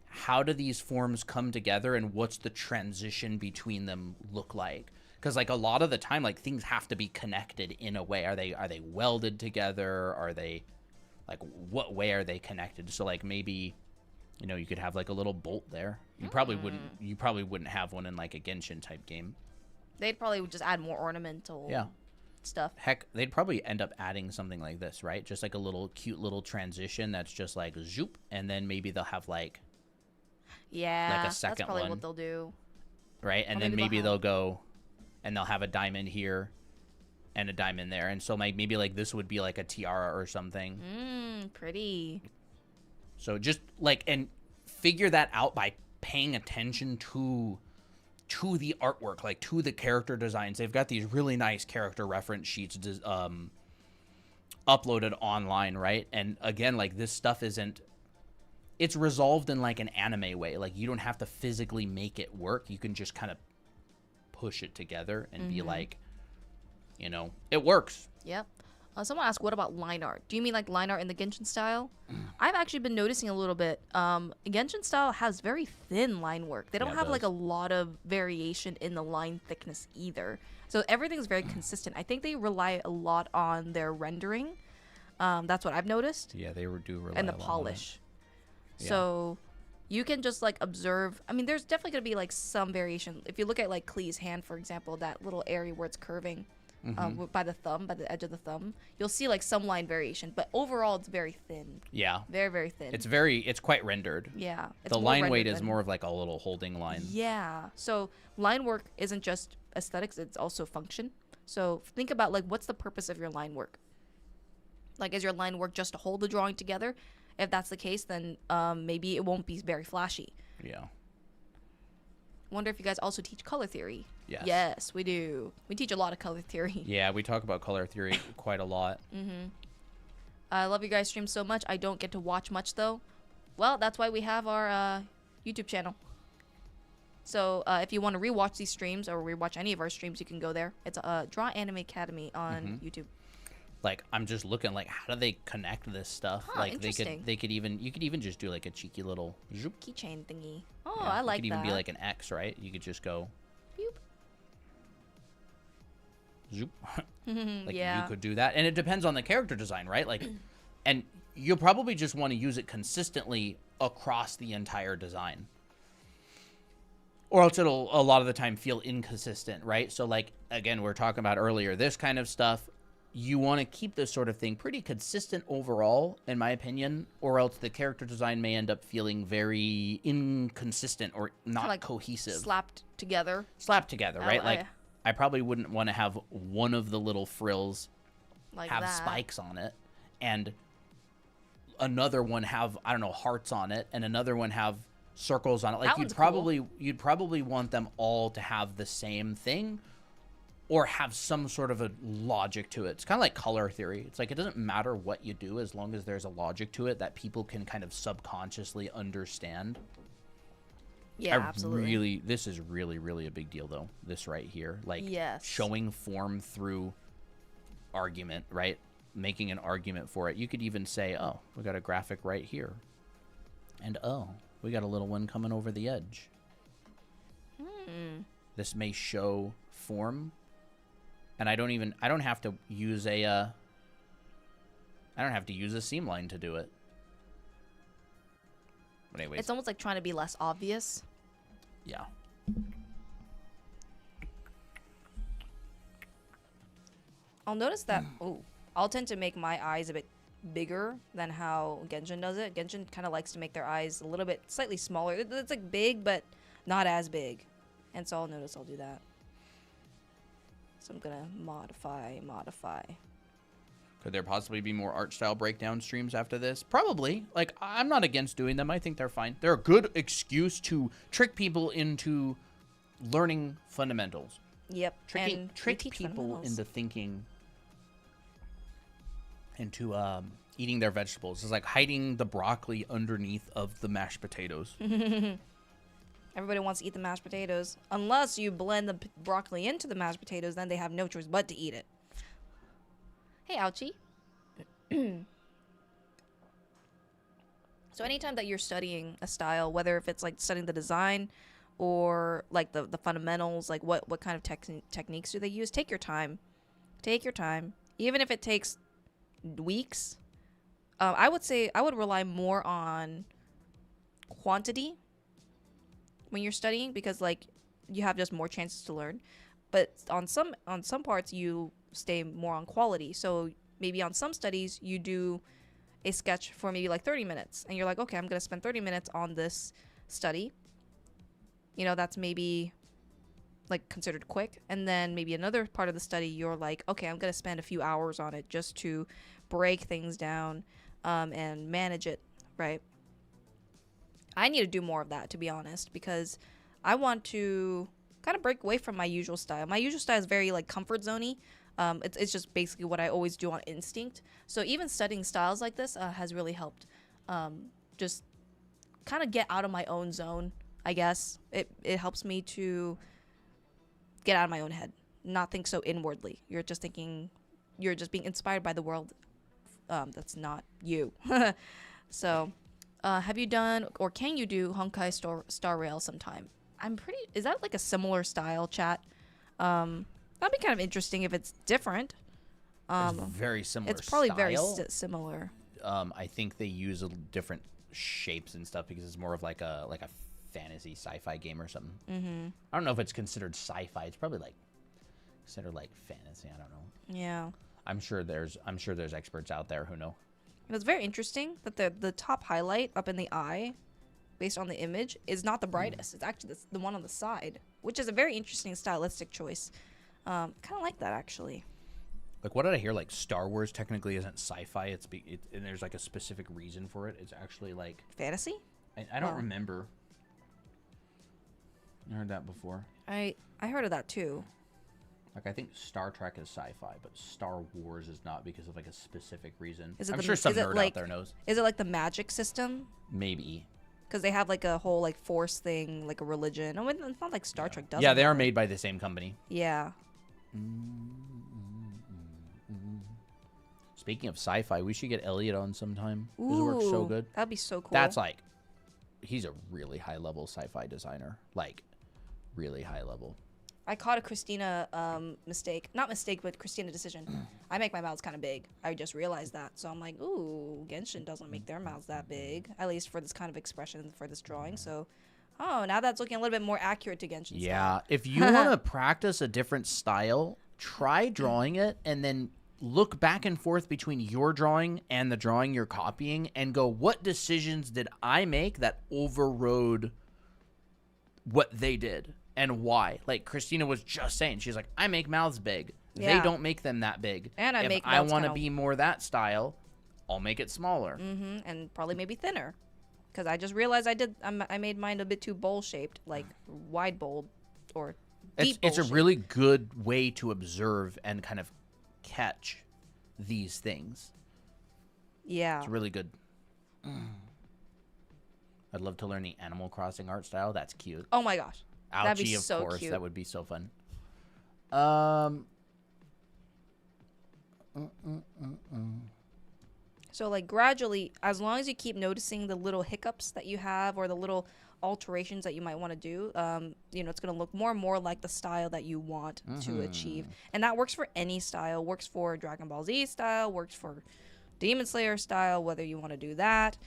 A: how do these forms come together and what's the transition between them look like? Because like a lot of the time, like things have to be connected in a way. Are they welded together? Are they like what way are they connected? So like maybe, you know, you could have like a little bolt there. You probably wouldn't have one in like a Genshin type game.
B: They'd probably just add more ornamental stuff.
A: Heck, they'd probably end up adding something like this, right? Just like a little cute little transition that's just like zoop, and then maybe they'll have like a second
B: that's probably
A: one.
B: what they'll do.
A: Right, and then maybe they'll go and they'll have a diamond here and a diamond there, and so maybe like this would be like a tiara or something.
B: Pretty.
A: So just like, and figure that out by paying attention to the artwork, like to the character designs. They've got these really nice character reference sheets uploaded online, right? And again, like this stuff it's resolved in like an anime way. Like you don't have to physically make it work. You can just kind of push it together and be like, you know, it works.
B: Yep. Someone asked, what about line art? Do you mean like line art in the Genshin style? I've actually been noticing a little bit. Genshin style has very thin line work. They don't have like a lot of variation in the line thickness either. So everything's very consistent. I think they rely a lot on their rendering. That's what I've noticed.
A: Yeah, they do rely
B: and the
A: a lot
B: polish.
A: Yeah.
B: So you can just like observe. I mean, there's definitely going to be like some variation. If you look at like Klee's hand, for example, that little area where it's curving, by the thumb, by the edge of the thumb, you'll see like some line variation, but overall it's very thin.
A: Yeah.
B: Very, very thin.
A: It's quite rendered.
B: Yeah. It's
A: The
B: more
A: line weight
B: rendered
A: is
B: than-
A: more of like a little holding line.
B: Yeah. So line work isn't just aesthetics, it's also function. So think about like what's the purpose of your line work? Like is your line work just to hold the drawing together? If that's the case, then maybe it won't be very flashy.
A: Yeah.
B: Wonder if you guys also teach color theory.
A: Yes.
B: Yes, we do. We teach a lot of color theory.
A: Yeah, we talk about color theory quite a lot.
B: I love you guys' stream so much. I don't get to watch much though. Well, that's why we have our YouTube channel. So if you want to rewatch these streams or rewatch any of our streams, you can go there. It's Draw Anime Academy on YouTube.
A: Like I'm just looking like how do they connect this stuff?
B: Huh,
A: like
B: interesting.
A: they could even you could even just do like a cheeky little zoop.
B: Keychain thingy. Oh,
A: Yeah,
B: I like
A: it could
B: that.
A: even be like an X, right? You could just go
B: Boop.
A: zoop. Like
B: Yeah.
A: you could do that. And it depends on the character design, right? Like and you'll probably just want to use it consistently across the entire design. Or else it'll a lot of the time feel inconsistent, right? So like again, we are talking about earlier, this kind of stuff, you want to keep this sort of thing pretty consistent overall, in my opinion, or else the character design may end up feeling very inconsistent or not
B: like
A: cohesive.
B: Slapped together.
A: Slapped together, right? Like
B: I-
A: I probably wouldn't want to have one of the little frills
B: Like
A: have
B: that.
A: spikes on it and another one have, I don't know, hearts on it and another one have circles on it. Like
B: That one's cool.
A: you'd probably want them all to have the same thing or have some sort of a logic to it. It's kind of like color theory. It's like it doesn't matter what you do as long as there's a logic to it that people can kind of subconsciously understand.
B: Yeah, absolutely.
A: This is really a big deal though. This right here, like
B: Yes.
A: showing form through argument, right? Making an argument for it. You could even say, oh, we got a graphic right here. And oh, we got a little one coming over the edge. This may show form. And I don't have to use a seam line to do it. But anyways,
B: It's almost like trying to be less obvious.
A: yeah.
B: I'll notice that. Oh, I'll tend to make my eyes a bit bigger than how Genshin does it. Genshin kind of likes to make their eyes a little bit slightly smaller. It's like big, but not as big. And so I'll notice I'll do that. So I'm gonna modify.
A: Could there possibly be more art style breakdown streams after this? Probably. Like, I'm not against doing them. I think they're fine. They're a good excuse to trick people into learning fundamentals.
B: Yep.
A: Trick
B: and we teach
A: people
B: fundamentals.
A: into thinking, into eating their vegetables. It's like hiding the broccoli underneath of the mashed potatoes.
B: Everybody wants to eat the mashed potatoes. Unless you blend the broccoli into the mashed potatoes, then they have no choice but to eat it. Hey, Ouchie. So anytime that you're studying a style, whether if it's like studying the design or like the fundamentals, like what kind of techniques do they use, take your time. Take your time. Even if it takes weeks, I would say I would rely more on quantity when you're studying, because like you have just more chances to learn. But on some parts you stay more on quality. So maybe on some studies you do a sketch for maybe like 30 minutes and you're like, okay, I'm going to spend 30 minutes on this study. You know, that's maybe like considered quick. And then maybe another part of the study you're like, okay, I'm going to spend a few hours on it just to break things down and manage it, right? I need to do more of that, to be honest, because I want to kind of break away from my usual style. My usual style is very like comfort zone-y. It's just basically what I always do on instinct. So even studying styles like this has really helped. Just kind of get out of my own zone, I guess. It helps me to get out of my own head, not think so inwardly. You're just thinking, you're just being inspired by the world. That's not you. So, have you done or can you do Honkai Star Rail sometime? Is that like a similar style, chat? That'd be kind of interesting if it's different.
A: It's very similar.
B: It's probably
A: style.
B: very similar.
A: I think they use different shapes and stuff because it's more of like a fantasy sci-fi game or something. I don't know if it's considered sci-fi. It's probably like considered like fantasy. I don't know.
B: Yeah.
A: I'm sure there's experts out there who know.
B: And it's very interesting that the top highlight up in the eye, based on the image, is not the brightest. It's actually the one on the side, which is a very interesting stylistic choice. Kind of like that, actually.
A: Like, what did I hear? Like, Star Wars technically isn't sci-fi. And there's like a specific reason for it. It's actually like
B: Fantasy?
A: I don't remember. I heard that before.
B: I heard of that too.
A: Like, I think Star Trek is sci-fi, but Star Wars is not because of like a specific reason.
B: Is it
A: I'm sure some nerd
B: like,
A: out there knows.
B: Is it like the magic system?
A: Maybe.
B: Because they have like a whole like force thing, like a religion. Oh, it's not like Star Trek does.
A: Yeah, they are made by the same company.
B: Yeah.
A: Speaking of sci-fi, we should get Elliot on sometime. His work's so good.
B: That'd be so cool.
A: That's like, he's a really high-level sci-fi designer. Like, really high level.
B: I caught a Christina mistake. Not mistake, but Christina decision. I make my mouths kind of big. I just realized that. So I'm like, ooh, Genshin doesn't make their mouths that big, at least for this kind of expression for this drawing. So, oh, now that's looking a little bit more accurate to Genshin style.
A: Yeah, if you want to practice a different style, try drawing it and then look back and forth between your drawing and the drawing you're copying and go, what decisions did I make that overrode what they did? And why? Like Christina was just saying, she's like, I make mouths big.
B: Yeah.
A: They don't make them that big.
B: And I
A: if
B: make
A: I
B: mouths
A: want to
B: kinda-
A: be more that style, I'll make it smaller.
B: And probably maybe thinner. Because I just realized I made mine a bit too bowl shaped, like wide bowl or deep
A: It's a
B: bowl
A: really good way to observe and kind of catch these things.
B: Yeah.
A: It's really good. I'd love to learn the Animal Crossing art style. That's cute.
B: Oh my gosh. That'd be
A: Ouchie, of
B: so
A: course.
B: cute.
A: That would be so fun.
B: So like gradually, as long as you keep noticing the little hiccups that you have or the little alterations that you might want to do, it's going to look more and more like the style that you want to achieve. And that works for any style. Works for Dragon Ball Z style. Works for Demon Slayer style, whether you want to do that.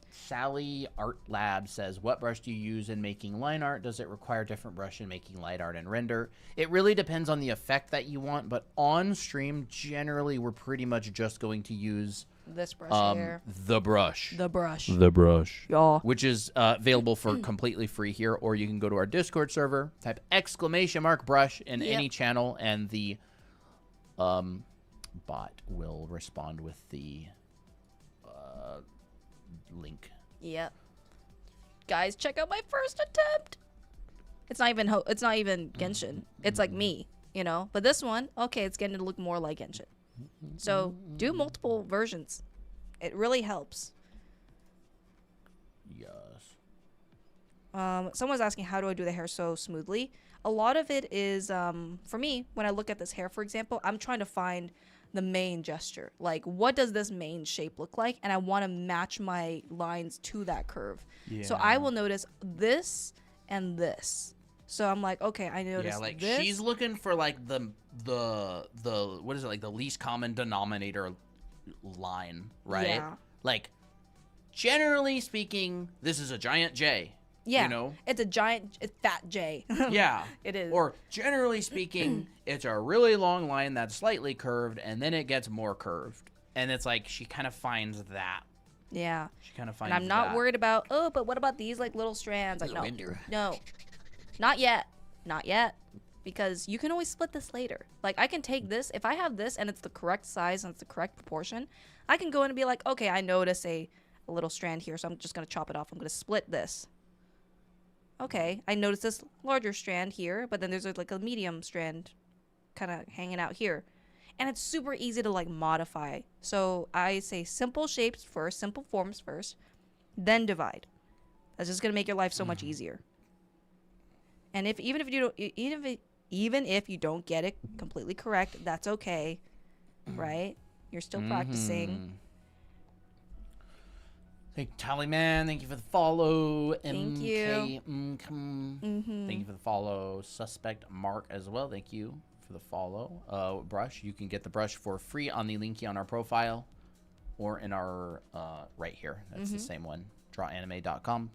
A: Sally Art Lab says, what brush do you use in making line art? Does it require different brush in making light art and render? It really depends on the effect that you want, but on stream, generally, we're pretty much just going to use
B: This brush here.
A: the brush.
B: The brush.
A: The brush.
B: Y'all.
A: Which is available for completely free here, or you can go to our Discord server, type !brush in any channel, and the bot will respond with the link.
B: Yep. Guys, check out my first attempt. It's not even Genshin. It's like me, But this one, okay, it's getting to look more like Genshin. So do multiple versions. It really helps.
A: Yes.
B: Someone's asking, how do I do the hair so smoothly? A lot of it is, for me, when I look at this hair, for example, I'm trying to find the main gesture. Like, what does this main shape look like? And I want to match my lines to that curve. Yeah. So I will notice this and this. So I'm like, okay, I noticed this.
A: She's looking for like the what is it, like the least common denominator line, right?
B: Yeah.
A: Like, generally speaking, this is a giant J.
B: Yeah, it's a giant, fat J.
A: Yeah.
B: It is.
A: Or generally speaking, it's a really long line that's slightly curved, and then it gets more curved. And it's like she kind of finds that.
B: Yeah.
A: She kind of finds
B: And I'm not
A: that.
B: worried about, but what about these like little strands? Like, no, not yet. Not yet. Because you can always split this later. Like, I can take this. If I have this and it's the correct size and it's the correct proportion, I can go in and be like, okay, I notice a little strand here, so I'm just going to chop it off. I'm going to split this. Okay, I noticed this larger strand here, but then there's like a medium strand kind of hanging out here. And it's super easy to like modify. So I say simple shapes first, simple forms first, then divide. That's just going to make your life so much easier. And even if you don't get it completely correct, that's okay. Right? You're still practicing.
A: Hey, Tallyman, thank you for the follow.
B: Thank you.
A: Thank you for the follow. Suspect Mark as well. Thank you for the follow. Brush. You can get the brush for free on the link on our profile or in our right here. That's the same one. Drawanime.com.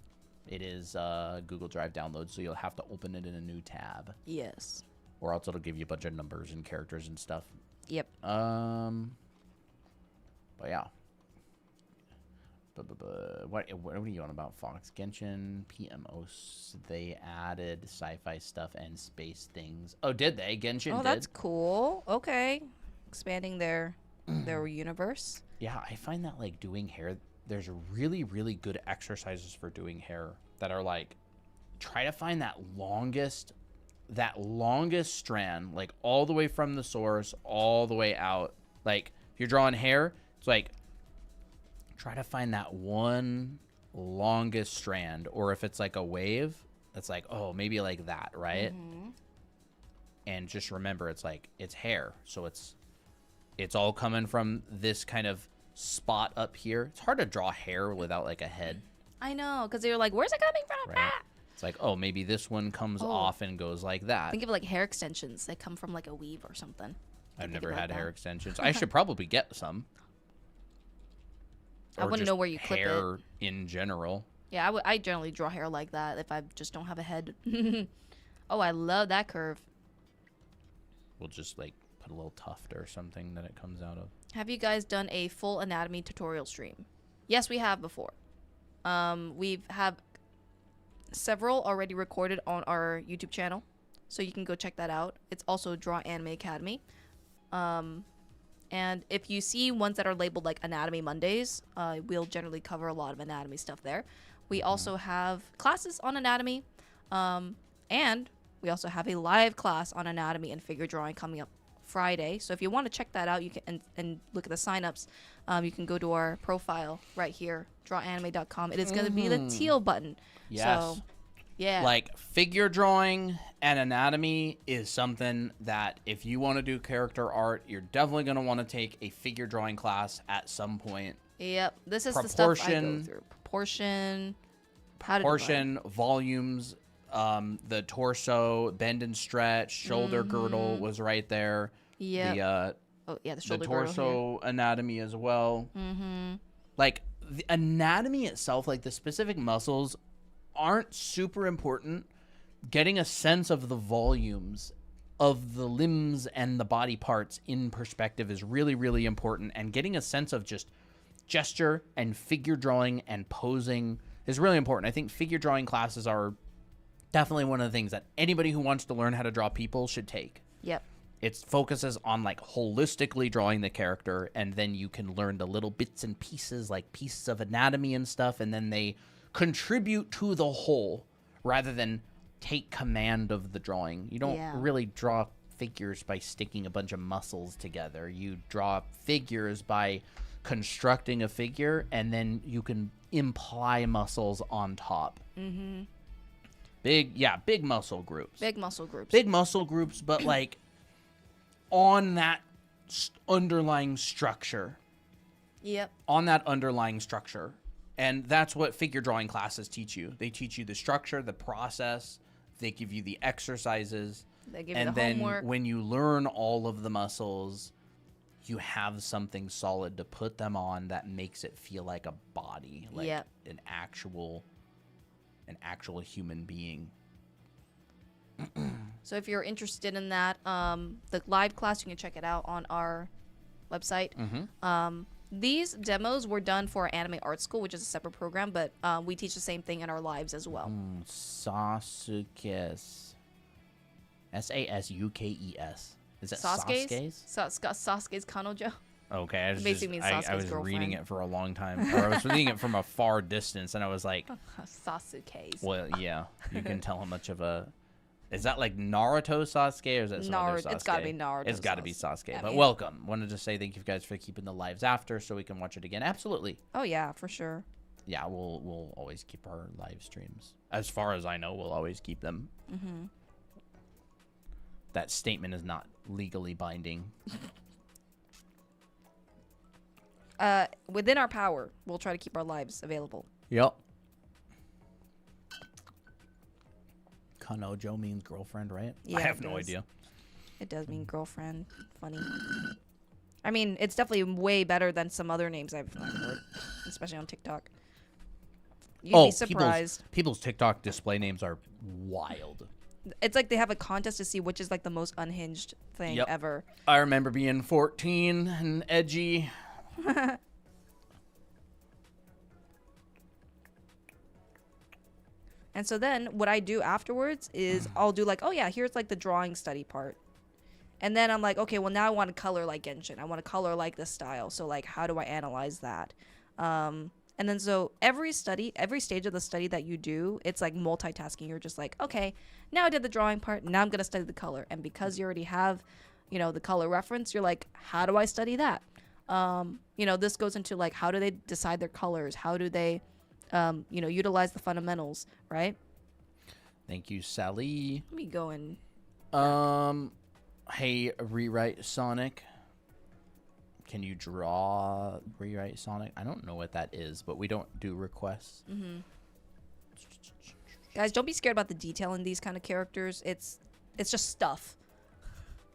A: It is Google Drive download, so you'll have to open it in a new tab,
B: Yes.
A: or else it'll give you a bunch of numbers and characters and stuff.
B: Yep.
A: But yeah. What are you on about, Fox? Genshin, PMOs, they added sci-fi stuff and space things. Oh, did they? Genshin did?
B: That's cool. Okay. Expanding their universe.
A: Yeah, I find that, like, doing hair, there's really, really good exercises for doing hair that are, like, try to find that longest strand, like, all the way from the source, all the way out. Like, if you're drawing hair, it's like, try to find that one longest strand, or if it's like a wave, it's like, oh, maybe like that, right? And just remember, it's like, it's hair, so it's all coming from this kind of spot up here. It's hard to draw hair without like a head.
B: I know, because you're like, where's it coming from?
A: Right? It's like, oh, maybe this one comes off and goes like that.
B: Think of like hair extensions. They come from like a weave or something.
A: I've never had hair extensions. I should probably get some.
B: I wouldn't know where you clip
A: hair in general.
B: Yeah, I generally draw hair like that if I just don't have a head. Oh, I love that curve. We'll
A: just like put a little tuft or something that it comes out of.
B: Have you guys done a full anatomy tutorial stream? Yes, we have before. We've have several already recorded on our YouTube channel, so you can go check that out. It's also Draw Anime Academy. And if you see ones that are labeled like Anatomy Mondays, we'll generally cover a lot of anatomy stuff there. We also have classes on anatomy, and we also have a live class on anatomy and figure drawing coming up Friday. So if you want to check that out, you can and look at the signups. You can go to our profile right here, drawanime.com. It is going to be the teal button.
A: Yes.
B: So, yeah.
A: Like, figure drawing and anatomy is something that if you want to do character art, you're definitely going to want to take a figure drawing class at some point.
B: Yep. This is the stuff I go through. Proportion,
A: volumes, the torso, bend and stretch, shoulder girdle was right there.
B: Yeah. The shoulder
A: the torso anatomy as well. Like, the anatomy itself, like the specific muscles, aren't super important. Getting a sense of the volumes of the limbs and the body parts in perspective is really, really important. And getting a sense of just gesture and figure drawing and posing is really important. I think figure drawing classes are definitely one of the things that anybody who wants to learn how to draw people should take.
B: Yep.
A: It focuses on like holistically drawing the character, and then you can learn the little bits and pieces, like pieces of anatomy and stuff, and then they contribute to the whole rather than take command of the drawing. You don't really draw figures by sticking a bunch of muscles together. You draw figures by constructing a figure, and then you can imply muscles on top. Big muscle groups.
B: Big muscle groups,
A: but like on that underlying structure.
B: Yep.
A: On that underlying structure. And that's what figure drawing classes teach you. They teach you the structure, the process. They give you the exercises.
B: They give you the homework.
A: And then when you learn all of the muscles, you have something solid to put them on that makes it feel like a body, like an actual human being.
B: So if you're interested in that, the live class, you can check it out on our website. These demos were done for Anime Art School, which is a separate program, but we teach the same thing in our lives as well.
A: Sasukes. Sasukes. Is it
B: Sasuke's? Sasuke's Kanojo.
A: Okay,
B: I
A: was reading it for a long time. Or I was reading it from a far distance, and I was like...
B: Sasuke's.
A: Well, yeah. You can tell how much of a... Is that like Naruto Sasuke, or is that some other Sasuke?
B: It's got to be Naruto.
A: It's got to be Sasuke. But welcome. Wanted to say thank you guys for keeping the lives after so we can watch it again. Absolutely.
B: Oh, yeah, for sure.
A: Yeah, we'll always keep our live streams. As far as I know, we'll always keep them. That statement is not legally binding.
B: Within our power, we'll try to keep our lives available.
A: Yep. Kanojo means girlfriend, right?
B: Yeah,
A: I have no idea.
B: It does mean girlfriend. Funny. I mean, it's definitely way better than some other names I've heard, especially on TikTok. You'd
A: Oh,
B: be surprised.
A: people's TikTok display names are wild.
B: It's like they have a contest to see which is like the most unhinged thing
A: Yep.
B: ever.
A: I remember being 14 and edgy.
B: And so then what I do afterwards is I'll do like, oh yeah, here's like the drawing study part. And then I'm like, okay, well now I want to color like Genshin. I want to color like this style. So like, how do I analyze that? And then so every stage of the study that you do, it's like multitasking. You're just like, okay, now I did the drawing part. Now I'm going to study the color. And because you already have, the color reference, you're like, how do I study that? This goes into like, how do they decide their colors? How do they, utilize the fundamentals, right?
A: Thank you, Sally.
B: Let me go and
A: Hey, Rewrite Sonic. Can you draw Rewrite Sonic? I don't know what that is, but we don't do requests.
B: Guys, don't be scared about the detail in these kind of characters. It's just stuff.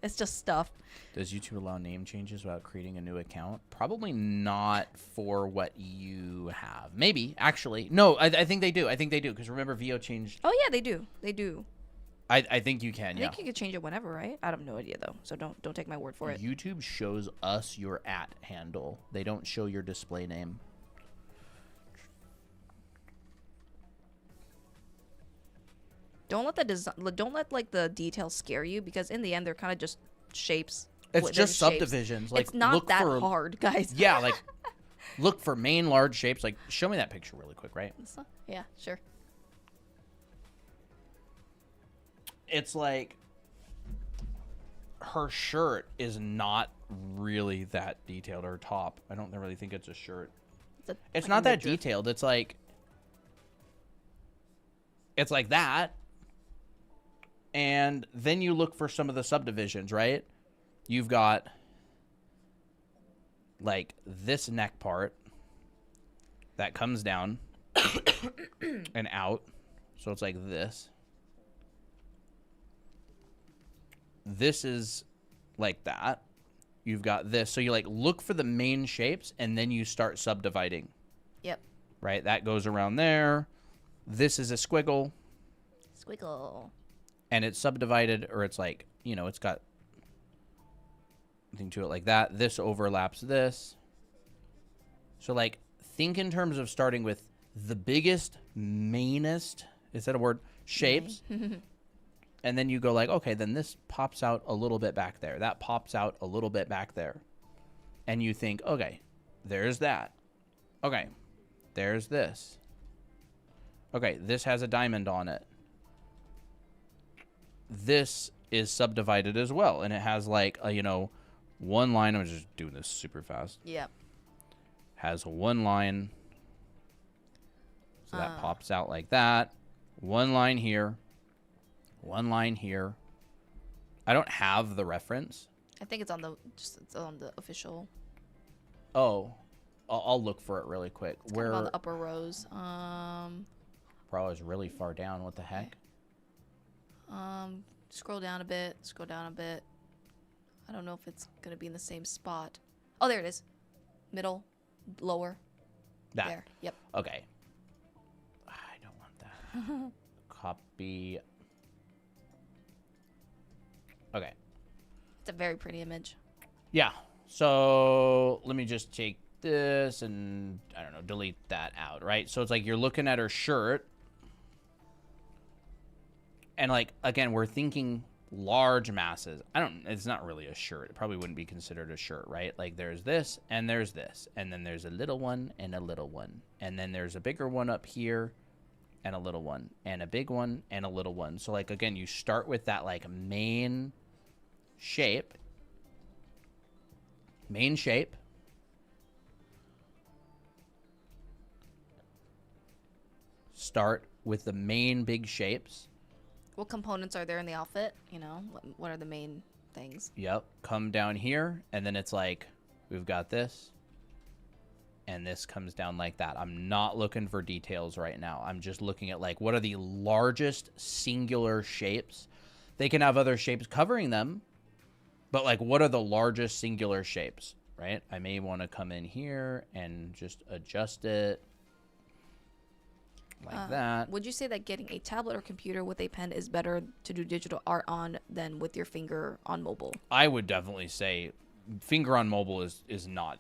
B: It's just stuff.
A: Does YouTube allow name changes without creating a new account? Probably not for what you have. Maybe, actually. No, I think they do. I think they do, because remember, VO changed.
B: Oh, yeah, they do. They do.
A: I think you can, yeah.
B: I think you can change it whenever, right? I have no idea, though, so don't take my word for it.
A: YouTube shows us your @ handle. They don't show your display name.
B: Don't let like the details scare you, because in the end they're kind of just shapes.
A: It's
B: They're
A: just
B: shapes.
A: subdivisions. Like,
B: it's not
A: look
B: that
A: for,
B: hard, guys.
A: Yeah, like look for main large shapes. Like, show me that picture really quick, right?
B: Yeah, sure.
A: It's like her shirt is not really that detailed. Her top, I don't really think it's a shirt. It's not that detailed. It's like that. And then you look for some of the subdivisions, right? You've got like this neck part that comes down and out. So it's like this. This is like that. You've got this. So you like look for the main shapes and then you start subdividing.
B: Yep.
A: Right? That goes around there. This is a squiggle.
B: Squiggle.
A: And it's subdivided, or it's like, it's got thing to it like that. This overlaps this. So like think in terms of starting with the biggest, mainest, is that a word? Shapes. And then you go like, okay, then this pops out a little bit back there. That pops out a little bit back there. And you think, okay, there's that. Okay, there's this. Okay, this has a diamond on it. This is subdivided as well. And it has like, one line. I'm just doing this super fast.
B: Yep.
A: Has one line. So that pops out like that. One line here. One line here. I don't have the reference.
B: I think it's on the official.
A: Oh, I'll look for it really quick.
B: It's kind of on the upper rows.
A: Probably is really far down. What the heck?
B: Scroll down a bit. Scroll down a bit. I don't know if it's gonna be in the same spot. Oh, there it is. Middle, lower.
A: That.
B: There. Yep.
A: Okay. I don't want that. Copy. Okay.
B: It's a very pretty image.
A: Yeah. So let me just take this and, I don't know, delete that out, right? So it's like you're looking at her shirt. And like, again, we're thinking large masses. It's not really a shirt. It probably wouldn't be considered a shirt, right? Like there's this and there's this. And then there's a little one and a little one. And then there's a bigger one up here and a little one. And a big one and a little one. So like, again, you start with that like main shape. Main shape. Start with the main big shapes.
B: What components are there in the outfit? What are the main things?
A: Yep. Come down here, and then it's like, we've got this, and this comes down like that. I'm not looking for details right now. I'm just looking at, like, what are the largest singular shapes? They can have other shapes covering them, but, like, what are the largest singular shapes, right? I may want to come in here and just adjust it. like that.
B: Would you say that getting a tablet or computer with a pen is better to do digital art on than with your finger on mobile?
A: I would definitely say finger on mobile is not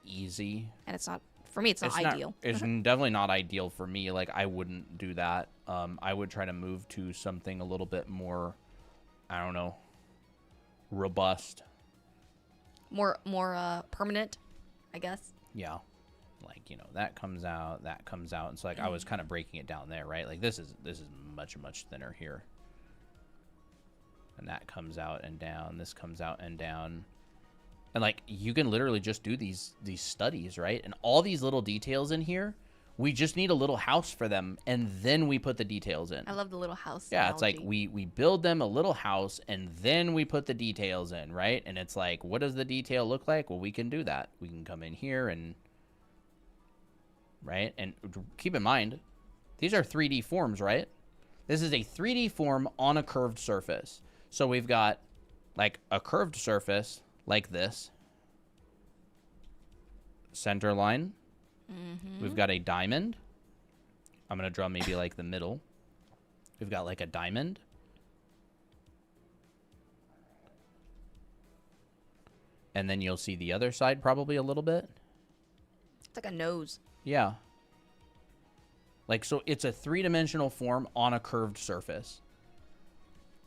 A: easy.
B: And it's not, for me, it's not ideal.
A: It's definitely not ideal for me. Like, I wouldn't do that. I would try to move to something a little bit more, I don't know, robust.
B: More permanent, I guess.
A: Yeah. Like, you know, that comes out. And so, like, I was kind of breaking it down there, right? Like, this is much, much thinner here. And that comes out and down. This comes out and down. And, like, you can literally just do these studies, right? And all these little details in here, we just need a little house for them, and then we put the details in.
B: I love the little house
A: Yeah,
B: analogy.
A: it's like we build them a little house, and then we put the details in, right? And it's like, what does the detail look like? Well, we can do that. We can come in here and... right? And keep in mind, these are 3D forms, right? This is a 3D form on a curved surface. So we've got, like, a curved surface... like this. Center line. We've got a diamond. I'm going to draw maybe like the middle. We've got like a diamond. And then you'll see the other side probably a little bit.
B: It's like a nose.
A: Yeah. Like, so it's a three-dimensional form on a curved surface.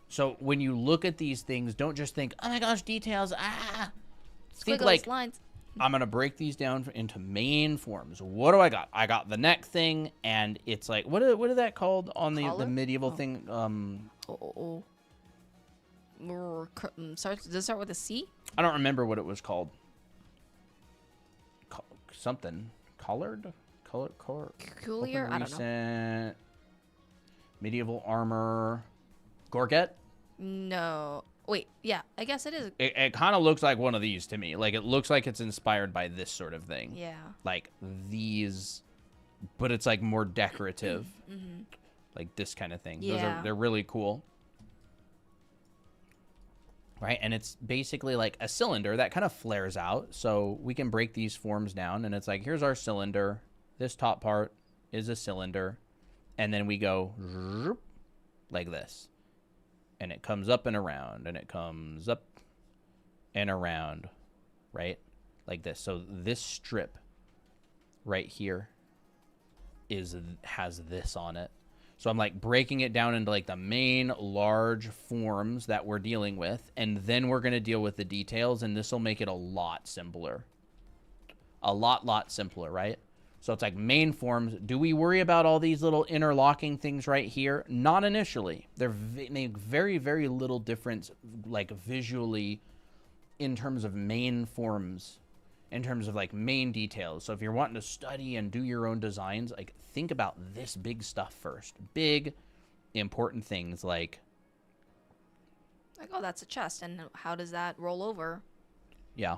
A: So when you look at these things, don't just think, oh my gosh, details, Think like,
B: lines.
A: I'm going to break these down into main forms. What do I got? I got the neck thing, and it's like, what is that called on the medieval thing?
B: Does it start with a C?
A: I don't remember what it was called. Something. Collared?
B: Peculiar? I don't know.
A: Medieval armor. Gorget?
B: No. Wait, yeah, I guess it is.
A: It kind of looks like one of these to me. Like, it looks like it's inspired by this sort of thing.
B: Yeah.
A: Like, these, but it's, like, more decorative. Like, this kind of thing.
B: Yeah.
A: They're really cool. Right? And it's basically, like, a cylinder that kind of flares out. So we can break these forms down, and it's like, here's our cylinder. This top part is a cylinder. And then we go like this. And it comes up and around, and it comes up and around, right? Like this. So this strip right here has this on it. So I'm like breaking it down into like the main large forms that we're dealing with, and then we're going to deal with the details, and this will make it a lot simpler. A lot simpler, right? So it's like main forms. Do we worry about all these little interlocking things right here? Not initially. They make very, very little difference, like visually, in terms of main forms, in terms of like main details. So if you're wanting to study and do your own designs, like think about this big stuff first. Big, important things like,
B: oh, that's a chest, and how does that roll over?
A: Yeah,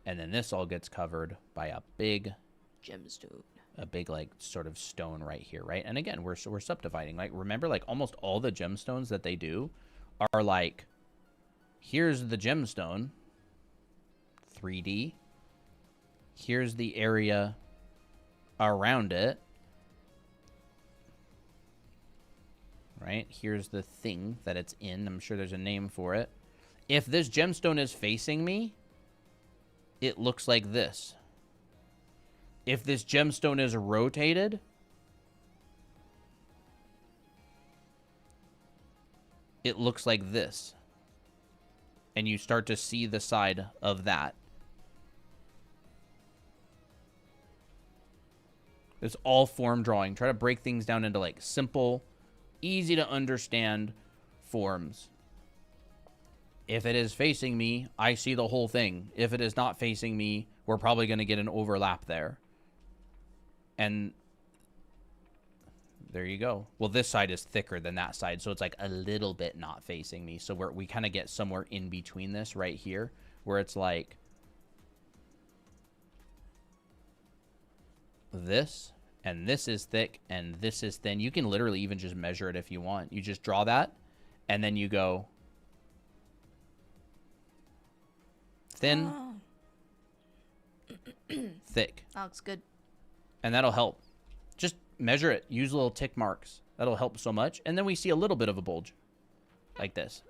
A: and then this all gets covered by a big
B: gemstone.
A: A big like sort of stone right here, right? And again, we're subdividing. Like, remember, like almost all the gemstones that they do are like, here's the gemstone, 3D. Here's the area around it, right? Here's the thing that it's in. I'm sure there's a name for it. If this gemstone is facing me, it looks like this. If this gemstone is rotated, it looks like this. And you start to see the side of that. It's all form drawing. Try to break things down into like simple, easy to understand forms. If it is facing me, I see the whole thing. If it is not facing me, we're probably going to get an overlap there. And there you go. Well, this side is thicker than that side, so it's like a little bit not facing me. So we kind of get somewhere in between this right here, where it's like this, and this is thick, and this is thin. You can literally even just measure it if you want. You just draw that, and then you go thin, thick.
B: That looks good.
A: And that'll help. Just measure it. Use little tick marks. That'll help so much. And then we see a little bit of a bulge. Like this.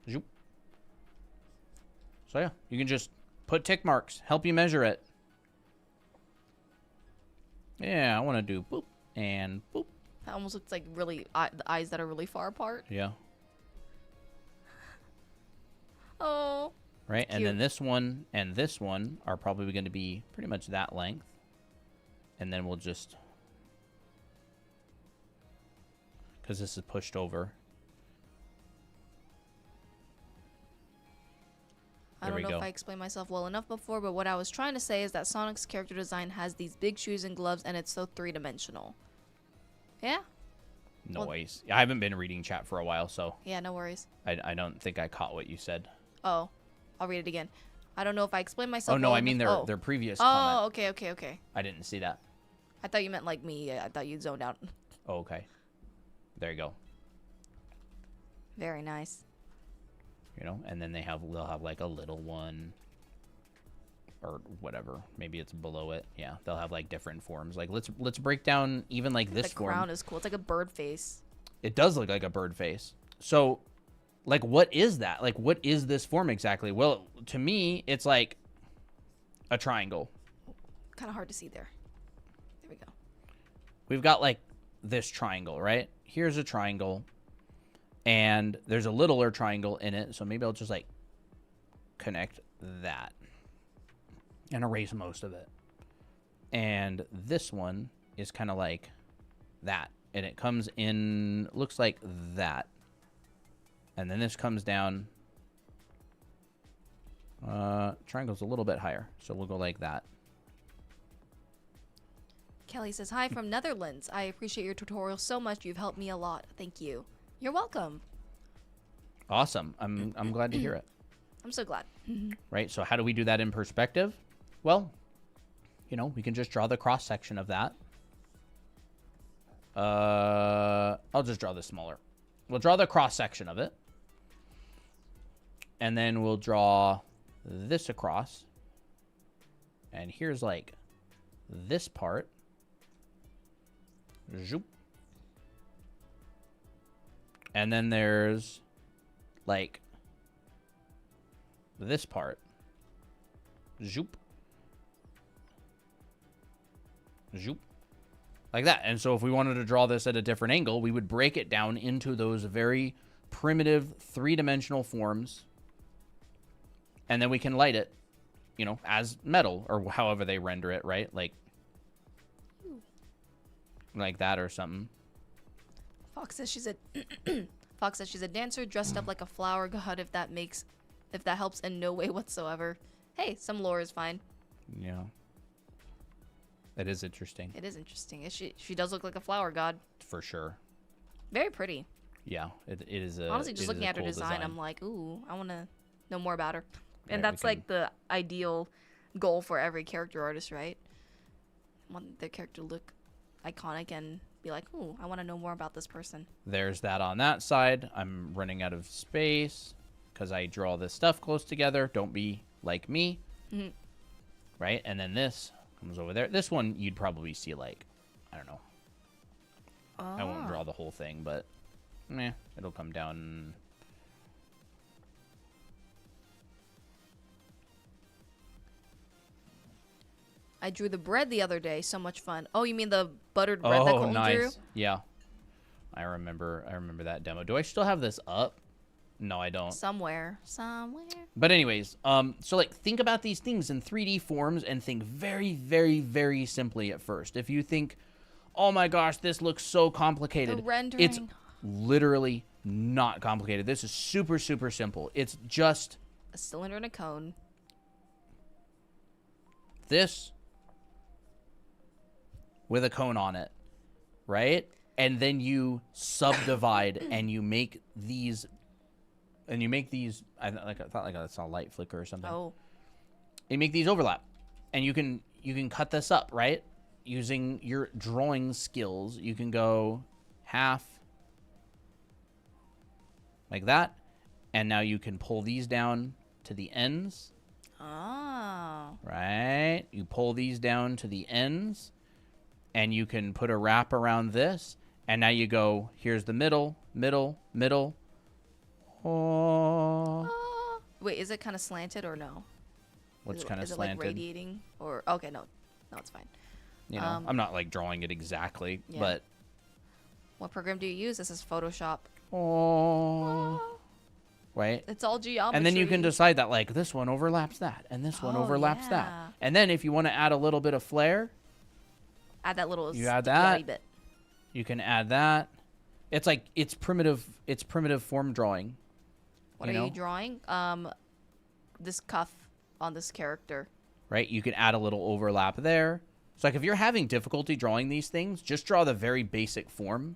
A: Zoop. So yeah, you can just put tick marks. Help you measure it. Yeah, I want to do boop and boop.
B: That almost looks like really the eyes that are really far apart.
A: Yeah.
B: Oh.
A: Right,
B: Cute.
A: and then this one and this one are probably going to be pretty much that length. And then we'll just... because this is pushed over.
B: I don't know if I explained myself well enough before, but what I was trying to say is that Sonic's character design has these big shoes and gloves, and it's so three-dimensional. Yeah?
A: Noise. I haven't been reading chat for a while, so...
B: yeah, no worries.
A: I don't think I caught what you said.
B: Oh, I'll read it again. I don't know if I explained myself
A: Oh, no,
B: well
A: I mean
B: enough.
A: their previous
B: Oh,
A: comment.
B: okay.
A: I didn't see that.
B: I thought you meant like me. I thought you zoned out.
A: Oh, okay. There you go.
B: Very nice.
A: You know, and then they'll have like a little one or whatever. Maybe it's below it. Yeah, they'll have like different forms. Like let's break down even like this form.
B: The crown is cool. It's like a bird face.
A: It does look like a bird face. So, like, what is that? Like, what is this form exactly? Well, to me, it's like a triangle.
B: Kind of hard to see there. There we go.
A: We've got like this triangle, right? Here's a triangle. And there's a littler triangle in it. So maybe I'll just like connect that and erase most of it. And this one is kind of like that. And it comes in, looks like that. And then this comes down. Triangle's a little bit higher. So we'll go like that.
B: Kelly says, hi from Netherlands. I appreciate your tutorial so much. You've helped me a lot. Thank you. You're welcome.
A: Awesome. I'm glad to hear it.
B: I'm so glad.
A: Right? So how do we do that in perspective? Well, you know, we can just draw the cross section of that. I'll just draw this smaller. We'll draw the cross section of it. And then we'll draw this across. And here's like this part. Zoop. And then there's like this part. Zoop. Zoop. Like that. And so if we wanted to draw this at a different angle, we would break it down into those very primitive three-dimensional forms. And then we can light it, you know, as metal or however they render it, right? Like that or something.
B: Fox says she's a dancer dressed up like a flower god. If that helps in no way whatsoever. Hey, some lore is fine.
A: Yeah. That is interesting.
B: It is interesting. She does look like a flower god.
A: For sure.
B: Very pretty.
A: Yeah, it is a...
B: honestly, just looking at her
A: cool
B: design, I'm like, ooh, I want to know more about her. And
A: Right,
B: that's like the ideal goal for every character artist, right? Want their character to look iconic and be like, ooh, I want to know more about this person.
A: There's that on that side. I'm running out of space because I draw this stuff close together. Don't be like me.
B: Mm-hmm.
A: Right? And then this comes over there. This one you'd probably see like, I don't know. I won't draw the whole thing, but it'll come down.
B: I drew the bread the other day. So much fun. Oh, you mean the buttered bread that Colton drew?
A: Yeah. I remember that demo. Do I still have this up? No, I don't.
B: Somewhere.
A: But anyways, so like think about these things in 3D forms and think very, very, very simply at first. If you think, oh my gosh, this looks so complicated.
B: The rendering.
A: It's literally not complicated. This is super, super simple. It's just
B: a cylinder and a cone.
A: This with a cone on it, right? And then you subdivide and you make these, I thought I saw a light flicker or something.
B: Oh.
A: You make these overlap, and you can cut this up, right? Using your drawing skills, you can go half like that, and now you can pull these down to the ends.
B: Oh.
A: Right? You pull these down to the ends, and you can put a wrap around this, and now you go, here's the middle, middle, middle. Oh.
B: Wait, is it kind of slanted or no?
A: What's kind of
B: Is it
A: slanted?
B: like radiating or okay, no, it's fine.
A: You know, I'm not like drawing it exactly,
B: Yeah.
A: but.
B: What program do you use? This is Photoshop.
A: Oh. Right?
B: It's all geometry.
A: And then you can decide that like this one overlaps that, and this one overlaps that.
B: yeah.
A: And then if you want to add a little bit of flair,
B: add that little
A: you add
B: sticky
A: that.
B: bit.
A: You can add that. It's like it's primitive form drawing.
B: What are you drawing? This cuff on this character.
A: Right? You can add a little overlap there. So like if you're having difficulty drawing these things, just draw the very basic form.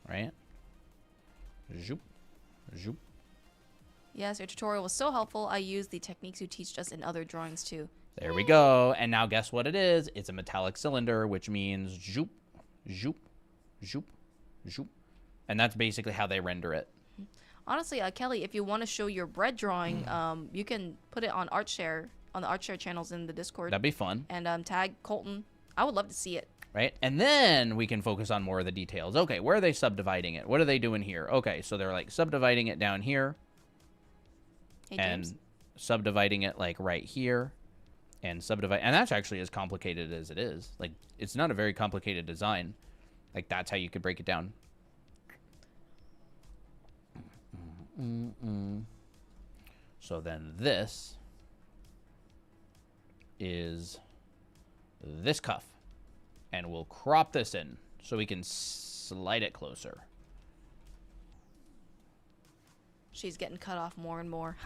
A: Right? Zoop. Zoop.
B: Yes, your tutorial was so helpful. I used the techniques you teach us in other drawings too.
A: There we go. And now guess what it is? It's a metallic cylinder, which means zoop, zoop, zoop, zoop. And that's basically how they render it.
B: Honestly, Kelly, if you want to show your bread drawing, you can put it on ArtShare, on the ArtShare channels in the Discord.
A: That'd be fun.
B: And tag Colton. I would love to see it.
A: Right? And then we can focus on more of the details. Okay, where are they subdividing it? What are they doing here? Okay, so they're like subdividing it down here.
B: Hey,
A: and
B: James.
A: subdividing it like right here. And subdivide. And that's actually as complicated as it is. Like, it's not a very complicated design. Like, that's how you could break it down. So then this is this cuff. And we'll crop this in so we can slide it closer.
B: She's getting cut off more and more.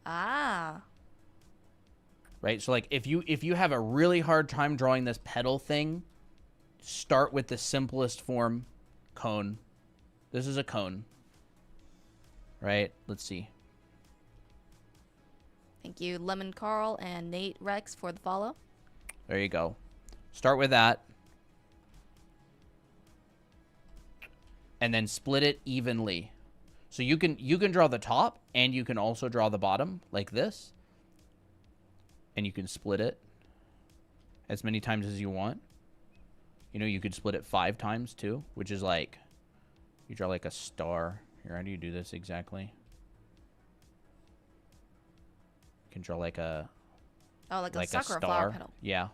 B: Ah.
A: Right? So like if you have a really hard time drawing this pedal thing, start with the simplest form, cone. This is a cone. Right? Let's see.
B: Thank you, Lemon Carl and Nate Rex for the follow.
A: There you go. Start with that. And then split it evenly. So you can draw the top and you can also draw the bottom like this. And you can split it as many times as you want. You know, you could split it 5 times too, which is like you draw like a star. Here, how do you do this exactly? You can draw like a
B: like a sucker
A: star.
B: or flower petal.
A: Yeah.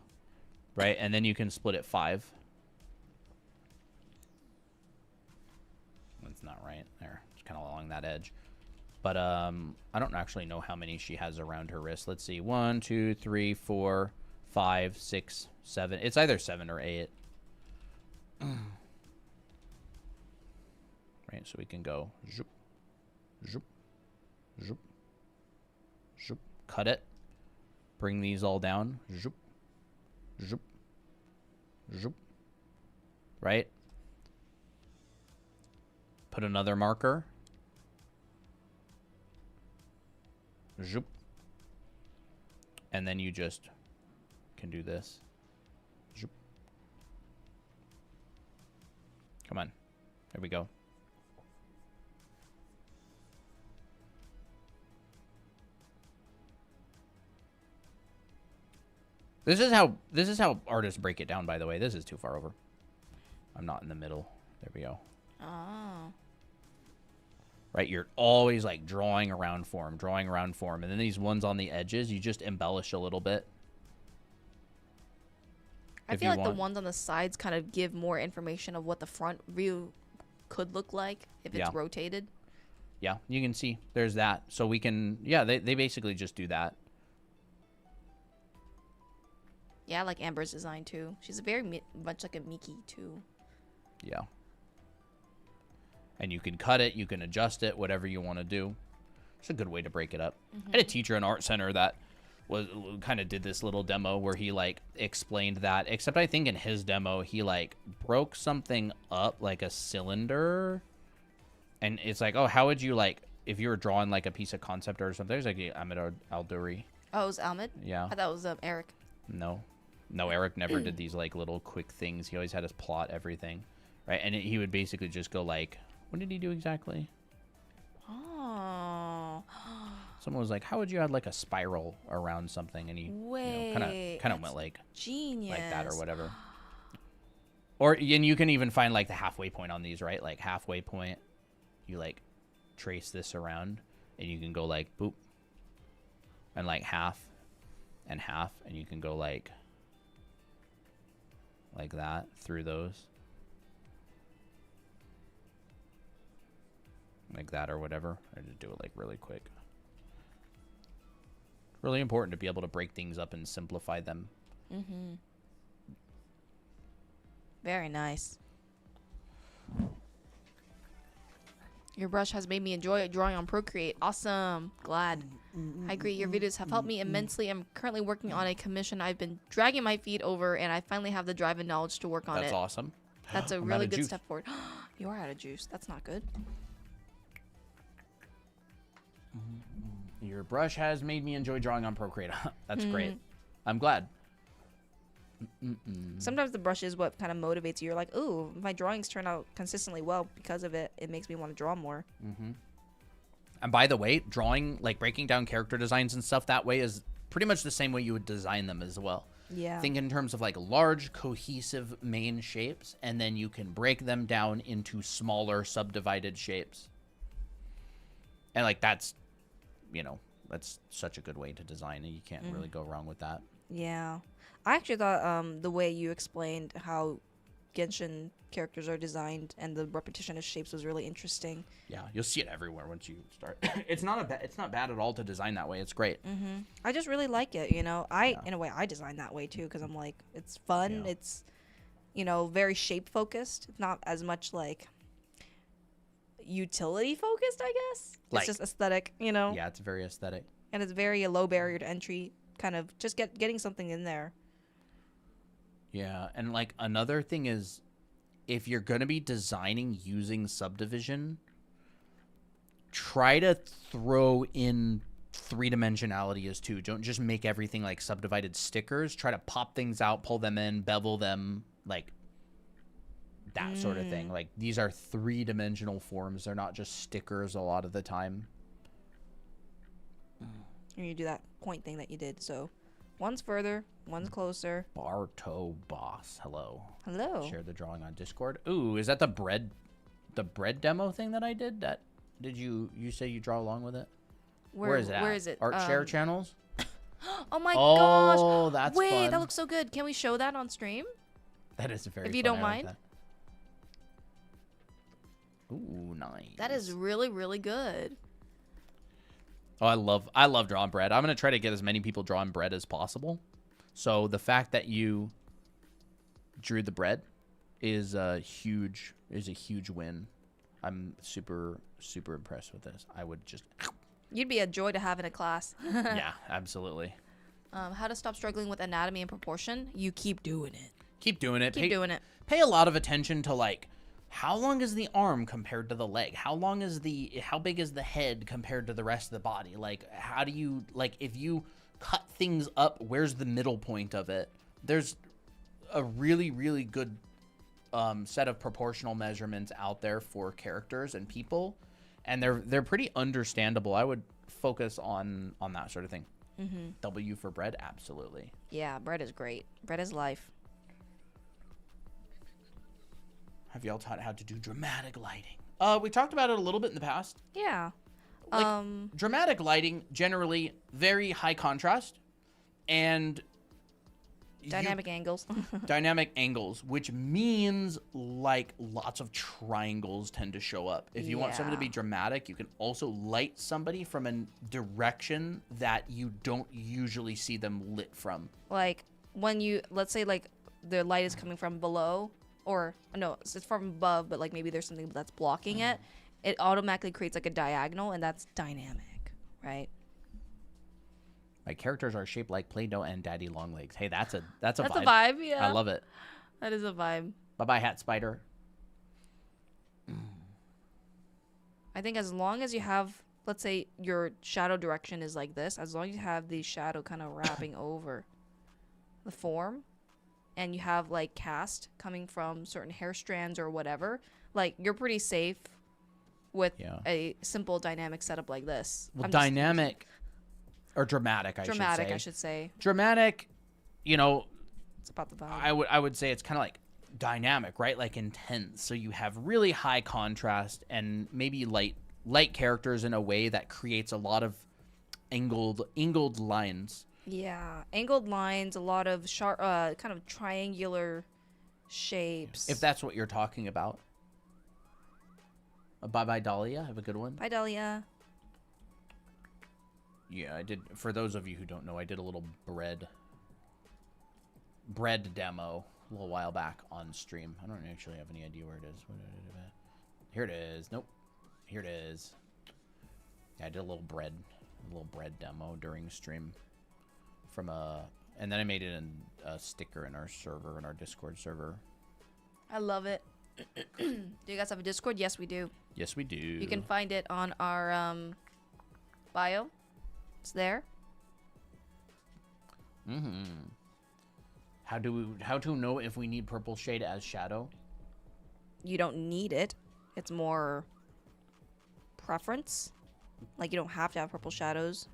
A: Right? And then you can split it 5. That's not right. There. It's kind of along that edge. But I don't actually know how many she has around her wrist. Let's see. 1, 2, 3, 4, 5, 6, 7. It's either 7 or 8. Right? So we can go zoop, zoop, zoop, zoop. Cut it. Bring these all down. Zoop, zoop, zoop. Right? Put another marker. Zoop. And then you just can do this. Zoop. Come on. There we go. This is how artists break it down, by the way. This is too far over. I'm not in the middle. There we go.
B: Oh.
A: Right? You're always like drawing around form. And then these ones on the edges, you just embellish a little bit.
B: I feel like the ones on the sides kind of give more information of what the front view could look like if it's rotated.
A: Yeah, you can see there's that. So we can, yeah, they basically just do that.
B: Yeah, I like Amber's design too. She's very much like a Mickey too.
A: Yeah. And you can cut it, you can adjust it, whatever you want to do. It's a good way to break it up. I had a teacher in art center that was kind of did this little demo where he like explained that, except I think in his demo he like broke something up like a cylinder. And it's like, oh, how would you like if you were drawing like a piece of concept or something? There's like Ahmed Al-Duri.
B: Oh, it was Ahmed?
A: Yeah.
B: I thought it was Eric.
A: No, Eric never did these like little quick things. He always had us plot everything, right? And he would basically just go like, what did he do exactly?
B: Oh.
A: Someone was like, "How would you add like a spiral around something?" And he,
B: Wait,
A: kind of went like
B: genius.
A: that or whatever. Or and you can even find like the halfway point on these, right? Like halfway point, you like trace this around, and you can go like boop, and like half, and half, and you can go like that through those, like that or whatever. I just do it like really quick. Really important to be able to break things up and simplify them.
B: Mm-hmm. Very nice. Your brush has made me enjoy drawing on Procreate. Awesome. Glad. I agree. Your videos have helped me immensely. I'm currently working on a commission I've been dragging my feet over, and I finally have the drive and knowledge to work on it.
A: That's awesome.
B: That's a
A: I'm
B: really
A: out of
B: good
A: juice.
B: step forward. You are out of juice. That's not good.
A: Your brush has made me enjoy drawing on Procreate. That's great. I'm glad.
B: Sometimes the brush is what kind of motivates you. You're like, ooh, my drawings turn out consistently well because of it. It makes me want to draw more.
A: And by the way, drawing, like breaking down character designs and stuff that way is pretty much the same way you would design them as well.
B: Yeah.
A: Think in terms of like large, cohesive main shapes, and then you can break them down into smaller, subdivided shapes. And like that's, that's such a good way to design, and you can't really go wrong with that.
B: Yeah. I actually thought the way you explained how Genshin characters are designed and the repetition of shapes was really interesting.
A: Yeah, you'll see it everywhere once you start. It's not bad at all to design that way. It's great.
B: I just really like it, in a way I design that way too, because I'm like, it's fun.
A: Yeah.
B: It's, very shape focused. It's not as much like utility focused, I guess.
A: Like-
B: It's just aesthetic,
A: Yeah, it's very aesthetic.
B: and it's very a low barrier to entry, kind of just getting something in there.
A: Yeah, and like another thing is, if you're going to be designing using Subdivision, try to throw in three-dimensionality as too. Don't just make everything like subdivided stickers. Try to pop things out, pull them in, bevel them, like that sort of thing. Like these are three-dimensional forms. They're not just stickers a lot of the time.
B: And you do that point thing that you did. So one's further, one's closer.
A: Barto Boss, hello.
B: Hello.
A: Share the drawing on Discord. Ooh, is that the bread demo thing that I did? Did you say you draw along with it? Where is it at?
B: Where is it?
A: Art share channels?
B: Oh my gosh.
A: Oh, that's
B: Wait,
A: fun.
B: that looks so good. Can we show that on stream?
A: That is very
B: If you
A: fun.
B: don't
A: I like
B: mind.
A: that. Ooh, nice.
B: That is really, really good.
A: Oh, I love drawing bread. I'm gonna try to get as many people drawing bread as possible. So the fact that you drew the bread is a huge win. I'm super impressed with this. I would just
B: You'd be a joy to have in a class.
A: yeah, absolutely.
B: How to stop struggling with anatomy and proportion? You keep doing it.
A: Keep doing it.
B: Keep doing it.
A: Pay a lot of attention to like how long is the arm compared to the leg? How big is the head compared to the rest of the body? Like how do you if you cut things up, where's the middle point of it? There's a really, really good set of proportional measurements out there for characters and people, and they're pretty understandable. I would focus on that sort of thing. W for bread, absolutely.
B: Yeah, bread is great. Bread is life.
A: Have y'all taught how to do dramatic lighting? We talked about it a little bit in the past.
B: Yeah.
A: Dramatic lighting, generally very high contrast, and
B: Dynamic angles.
A: dynamic angles, which means like lots of triangles tend to show up. If you want something to be
B: Yeah.
A: dramatic, you can also light somebody from a direction that you don't usually see them lit from.
B: Like when let's say like the light is coming from below, or no, it's from above, but like maybe there's something that's blocking it. It automatically creates like a diagonal, and that's dynamic, right?
A: My characters are shaped like Play-Doh and Daddy Long Legs. Hey, that's a
B: That's
A: vibe.
B: a vibe, yeah.
A: I love it.
B: That is a vibe.
A: Bye-bye, Hat Spider.
B: I think as long as you have, let's say your shadow direction is like this, as long as you have the shadow kind of wrapping over the form, and you have like cast coming from certain hair strands or whatever, like you're pretty safe with
A: Yeah.
B: a simple dynamic setup like this.
A: Well,
B: I'm just-
A: dynamic or dramatic,
B: dramatic, I should say.
A: Dramatic, you know,
B: It's about the vibe.
A: I would say it's kind of like dynamic, right? Like intense. So you have really high contrast and maybe light characters in a way that creates a lot of angled lines.
B: Yeah, angled lines, a lot of sharp, kind of triangular shapes.
A: If that's what you're talking about. Bye bye Dahlia, have a good one.
B: Bye, Dahlia.
A: Yeah, I did. For those of you who don't know, I did a little bread demo a little while back on stream. I don't actually have any idea where it is. Here it is. Nope. Here it is. Yeah, I did a little bread demo during stream and then I made it in a sticker in our server, in our Discord server.
B: I love it. Do you guys have a Discord? Yes, we do.
A: Yes, we do.
B: You can find it on our bio. It's there.
A: Mm-hmm. How to know if we need purple shade as shadow?
B: You don't need it. It's more preference. Like, you don't have to have purple shadows.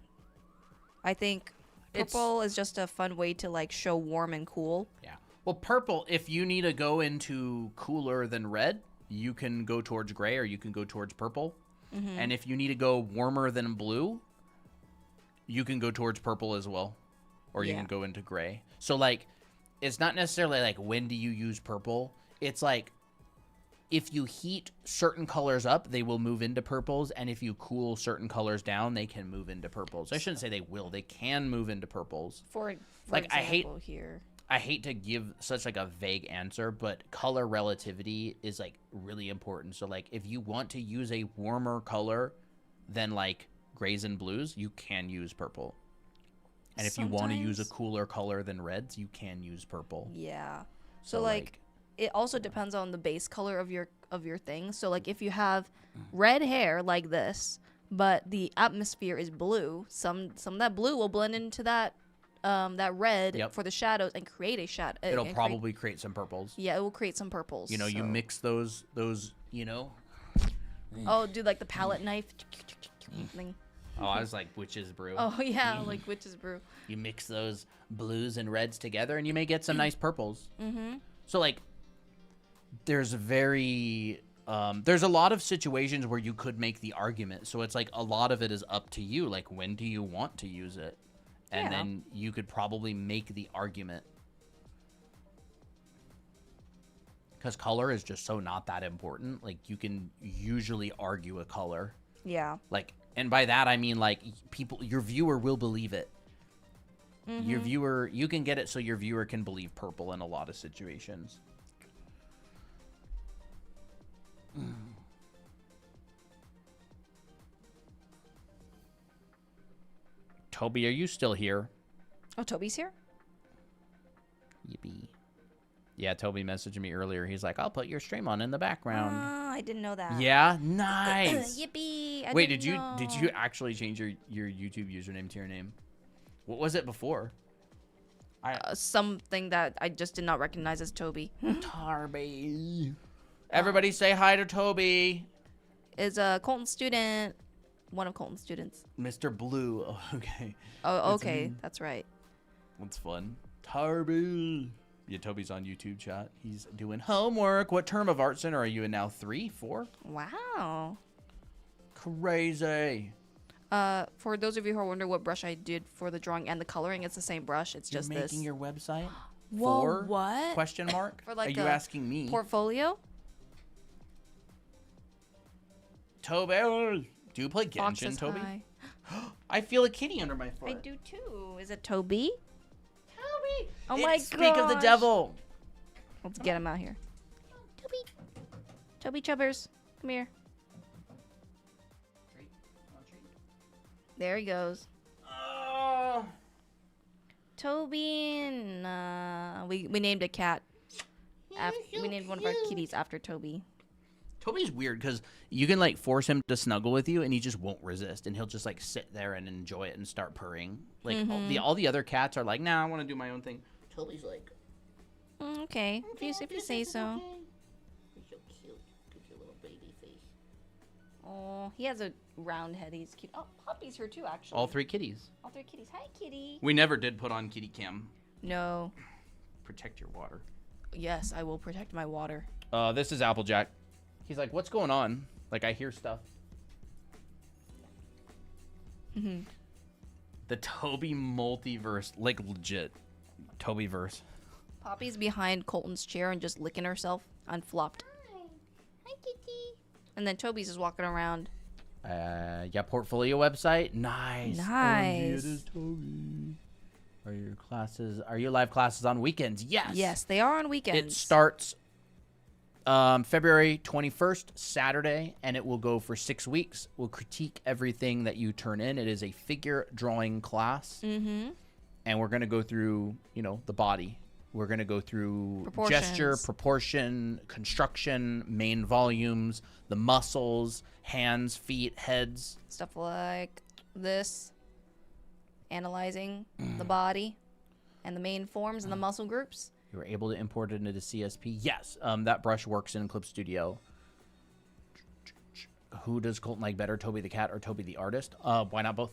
B: I think purple is just a fun way to like show warm and cool.
A: Yeah. Well, purple, if you need to go into cooler than red, you can go towards gray or you can go towards purple.
B: Mm-hmm.
A: And if you need to go warmer than blue, you can go towards purple as well. Or you can go into gray. So, like, it's not necessarily like when do you use purple. It's like if you heat certain colors up, they will move into purples. And if you cool certain colors down, they can move into purples. I shouldn't say they will. They can move into purples.
B: For
A: like,
B: example, here.
A: I hate to give such like a vague answer, but color relativity is like really important. So like if you want to use a warmer color than like grays and blues, you can use purple. And if you want to use a cooler color than reds, you can use purple.
B: Yeah. So like it also depends on the base color of your thing. So like if you have red hair like this, but the atmosphere is blue, some of that blue will blend into that red for the shadows and create a shadow.
A: It'll probably create some purples.
B: Yeah, it will create some purples.
A: You know, you mix those, you know.
B: Oh, do like the palette knife thing.
A: Oh, I was like witch's brew.
B: Oh yeah, like witch's brew.
A: You mix those blues and reds together, and you may get some nice purples.
B: Mm-hmm.
A: So like, there's a lot of situations where you could make the argument. So it's like a lot of it is up to you. Like, when do you want to use it? And then you could probably make the argument. Because color is just so not that important. Like, you can usually argue a color.
B: Yeah.
A: Like, and by that I mean like your viewer will believe it. Mm-hmm. Your viewer, you can get it so your viewer can believe purple in a lot of situations. Toby, are you still here?
B: Oh, Toby's here?
A: Yippee. Yeah, Toby messaged me earlier. He's like, I'll put your stream on in the background.
B: I didn't know that.
A: Yeah, nice.
B: Yippee.
A: Wait, did you actually change your YouTube username to your name? What was it before?
B: Something that I just did not recognize as Toby.
A: Tarby. Everybody say hi to Toby.
B: Is a Colton student. One of Colton's students.
A: Mr. Blue. Oh, okay.
B: Oh, okay. That's right.
A: That's fun. Tarby. Yeah, Toby's on YouTube chat. He's doing homework. What term of Art Center are you in now? 3, 4?
B: Wow.
A: Crazy.
B: For those of you who are wondering what brush I did for the drawing and the coloring, it's the same brush. It's just
A: You're
B: this.
A: making your website?
B: Whoa,
A: for?
B: what?
A: Question mark?
B: For like
A: are you asking me?
B: Portfolio?
A: Toby. Do you play Genshin, Toby?
B: Hi.
A: I feel a kitty under my foot.
B: I do too. Is it Toby?
A: Toby.
B: Oh my god.
A: Speak of the devil.
B: Let's get him out here. Toby. Toby Chubbers. Come here. There he goes.
A: Oh.
B: Toby and we named a cat. We named one of our kitties after Toby.
A: Toby's weird because you can like force him to snuggle with you and he just won't resist and he'll just like sit there and enjoy it and start purring. Like all the other cats are like, nah, I want to do my own thing. Toby's like,
B: okay, if you say so.
A: You're so cute. Look at your little baby face.
B: Oh, he has a round head. He's cute. Oh, Poppy's here too, actually.
A: All 3 kitties.
B: All 3 kitties. Hi, kitty.
A: We never did put on kitty cam.
B: No.
A: Protect your water.
B: Yes, I will protect my water.
A: This is Applejack. He's like, what's going on? Like, I hear stuff. The Toby multiverse. Like, legit. Tobyverse.
B: Poppy's behind Colton's chair and just licking herself unflopped. Hi, kitty. And then Toby's just walking around.
A: Yeah, portfolio website. Nice.
B: Nice.
A: Oh, it is Toby. Are your live classes on weekends? Yes.
B: Yes, they are on weekends.
A: It starts February 21st, Saturday, and it will go for 6 weeks. We'll critique everything that you turn in. It is a figure drawing class.
B: Mm-hmm.
A: And we're going to go through, the body. We're going to go through gesture, proportion, construction, main volumes, the muscles, hands, feet, heads.
B: Stuff like this. Analyzing the body and the main forms and the muscle groups.
A: You were able to import it into the CSP. Yes, that brush works in Clip Studio. Who does Colton like better, Toby the cat or Toby the artist? Why not both?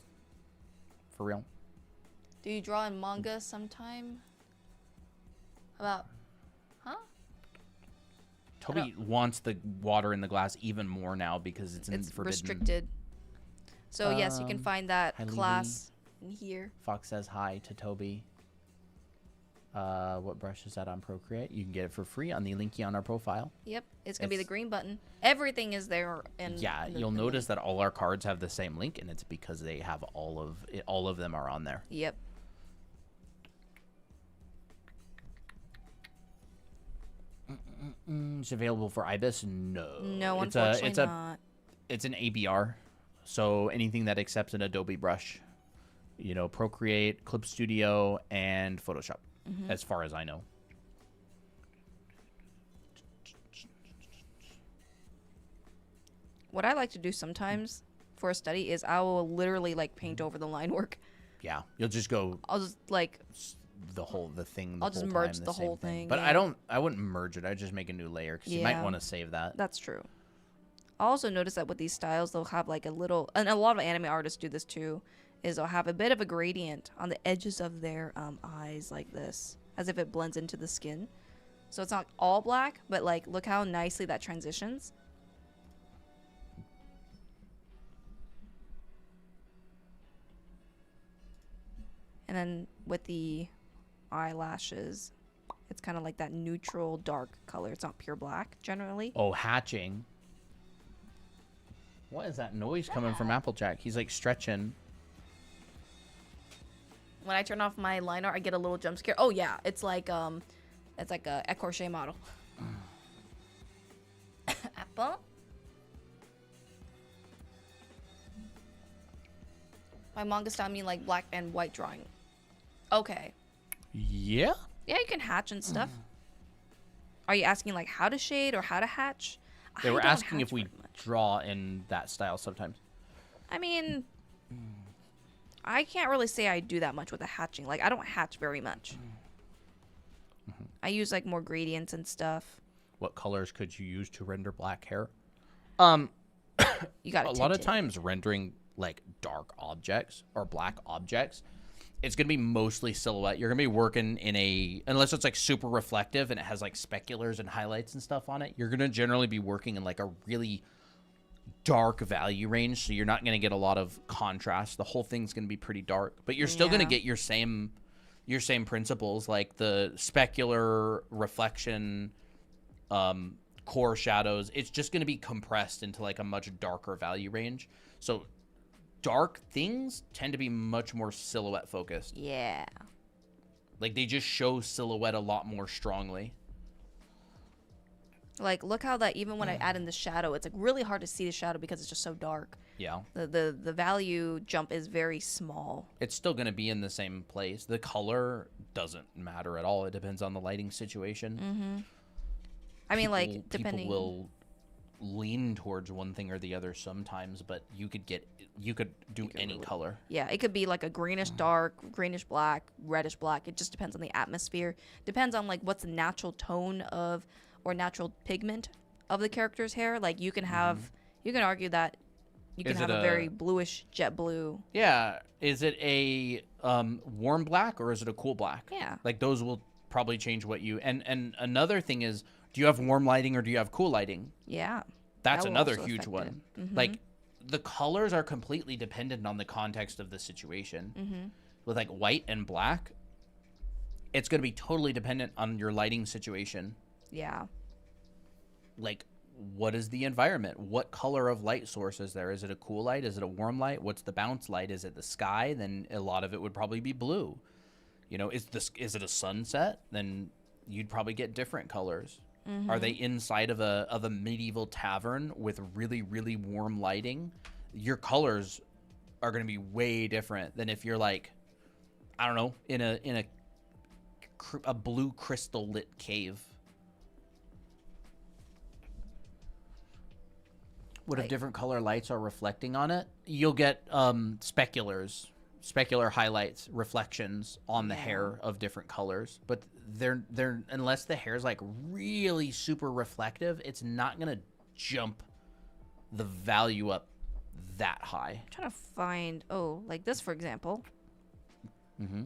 A: For real.
B: Do you draw in manga sometime? Huh?
A: Toby wants the water in the glass even more now because it's forbidden.
B: Restricted. So yes, you can find that
A: hi,
B: class in here.
A: Fox says hi to Toby. What brush is that on Procreate? You can get it for free on the linky on our profile.
B: Yep, it's gonna be the green button. Everything is there.
A: You'll notice that all our cards have the same link, and it's because they have all of them are on there.
B: Yep.
A: It's available for IBIS? No,
B: unfortunately not.
A: It's an ABR, so anything that accepts an Adobe brush, Procreate, Clip Studio, and Photoshop, as far as I know.
B: What I like to do sometimes for a study is I will literally paint over the line work.
A: Yeah, you'll just go.
B: I'll just
A: the thing.
B: I'll just merge the whole thing.
A: But
B: yeah.
A: I wouldn't merge it. I'd just make a new layer because you might want to save that.
B: That's true. I also noticed that with these styles, they'll have a little, and a lot of anime artists do this too, is they'll have a bit of a gradient on the edges of their eyes like this, as if it blends into the skin. So it's not all black, but look how nicely that transitions. And then with the eyelashes, it's kind of like that neutral dark color. It's not pure black generally.
A: Oh, hatching. What is that noise coming from Applejack? He's stretching.
B: When I turn off my line art, I get a little jump scare. Oh yeah, it's like a écorché model. Apple. By manga style, I mean black and white drawing. Okay.
A: Yeah.
B: Yeah, you can hatch and stuff. Are you asking how to shade or how to hatch?
A: They were asking if we draw in that style sometimes.
B: I mean, I can't really say I do that much with the hatching. I don't hatch very much. I use more gradients and stuff.
A: What colors could you use to render black hair?
B: You got
A: a lot of times rendering dark objects or black objects, it's gonna be mostly silhouette. You're gonna be working unless it's super reflective and it has speculars and highlights and stuff on it. You're gonna generally be working in a really dark value range, so you're not gonna get a lot of contrast. The whole thing's gonna be pretty dark, but you're still gonna get your same principles, like the specular reflection, core shadows. It's just gonna be compressed into a much darker value range. So dark things tend to be much more silhouette focused.
B: Yeah.
A: They just show silhouette a lot more strongly.
B: Look how that even when I add in the shadow, it's really hard to see the shadow because it's just so dark.
A: Yeah.
B: The value jump is very small.
A: It's still going to be in the same place. The color doesn't matter at all. It depends on the lighting situation.
B: Mm-hmm. I mean, depending.
A: People will lean towards one thing or the other sometimes, but you could do any color.
B: Yeah, it could be a greenish dark, greenish black, reddish black. It just depends on the atmosphere. Depends on what's the natural tone of or natural pigment of the character's hair. You can have You can argue that you can
A: Is
B: have
A: it
B: a very bluish jet blue.
A: Yeah. Is it a warm black or is it a cool black?
B: Yeah.
A: Like those will probably change what you and another thing is, do you have warm lighting or do you have cool lighting?
B: Yeah.
A: That's
B: That will
A: another
B: also
A: huge
B: affect
A: one.
B: it. Mhm.
A: Like the colors are completely dependent on the context of the situation.
B: Mhm.
A: With like white and black, it's going to be totally dependent on your lighting situation.
B: Yeah.
A: Like, what is the environment? What color of light source is there? Is it a cool light? Is it a warm light? What's the bounce light? Is it the sky? Then a lot of it would probably be blue. You know, is it a sunset? Then you'd probably get different colors. Are they inside of a medieval tavern with really, really warm lighting? Your colors are going to be way different than if you're like, I don't know, in a blue crystal lit cave. What if different color lights are reflecting on it? You'll get speculars, specular highlights, reflections on the hair of different colors. But they're unless the hair's like really super reflective, it's not gonna jump the value up that high.
B: I'm trying to find like this for example.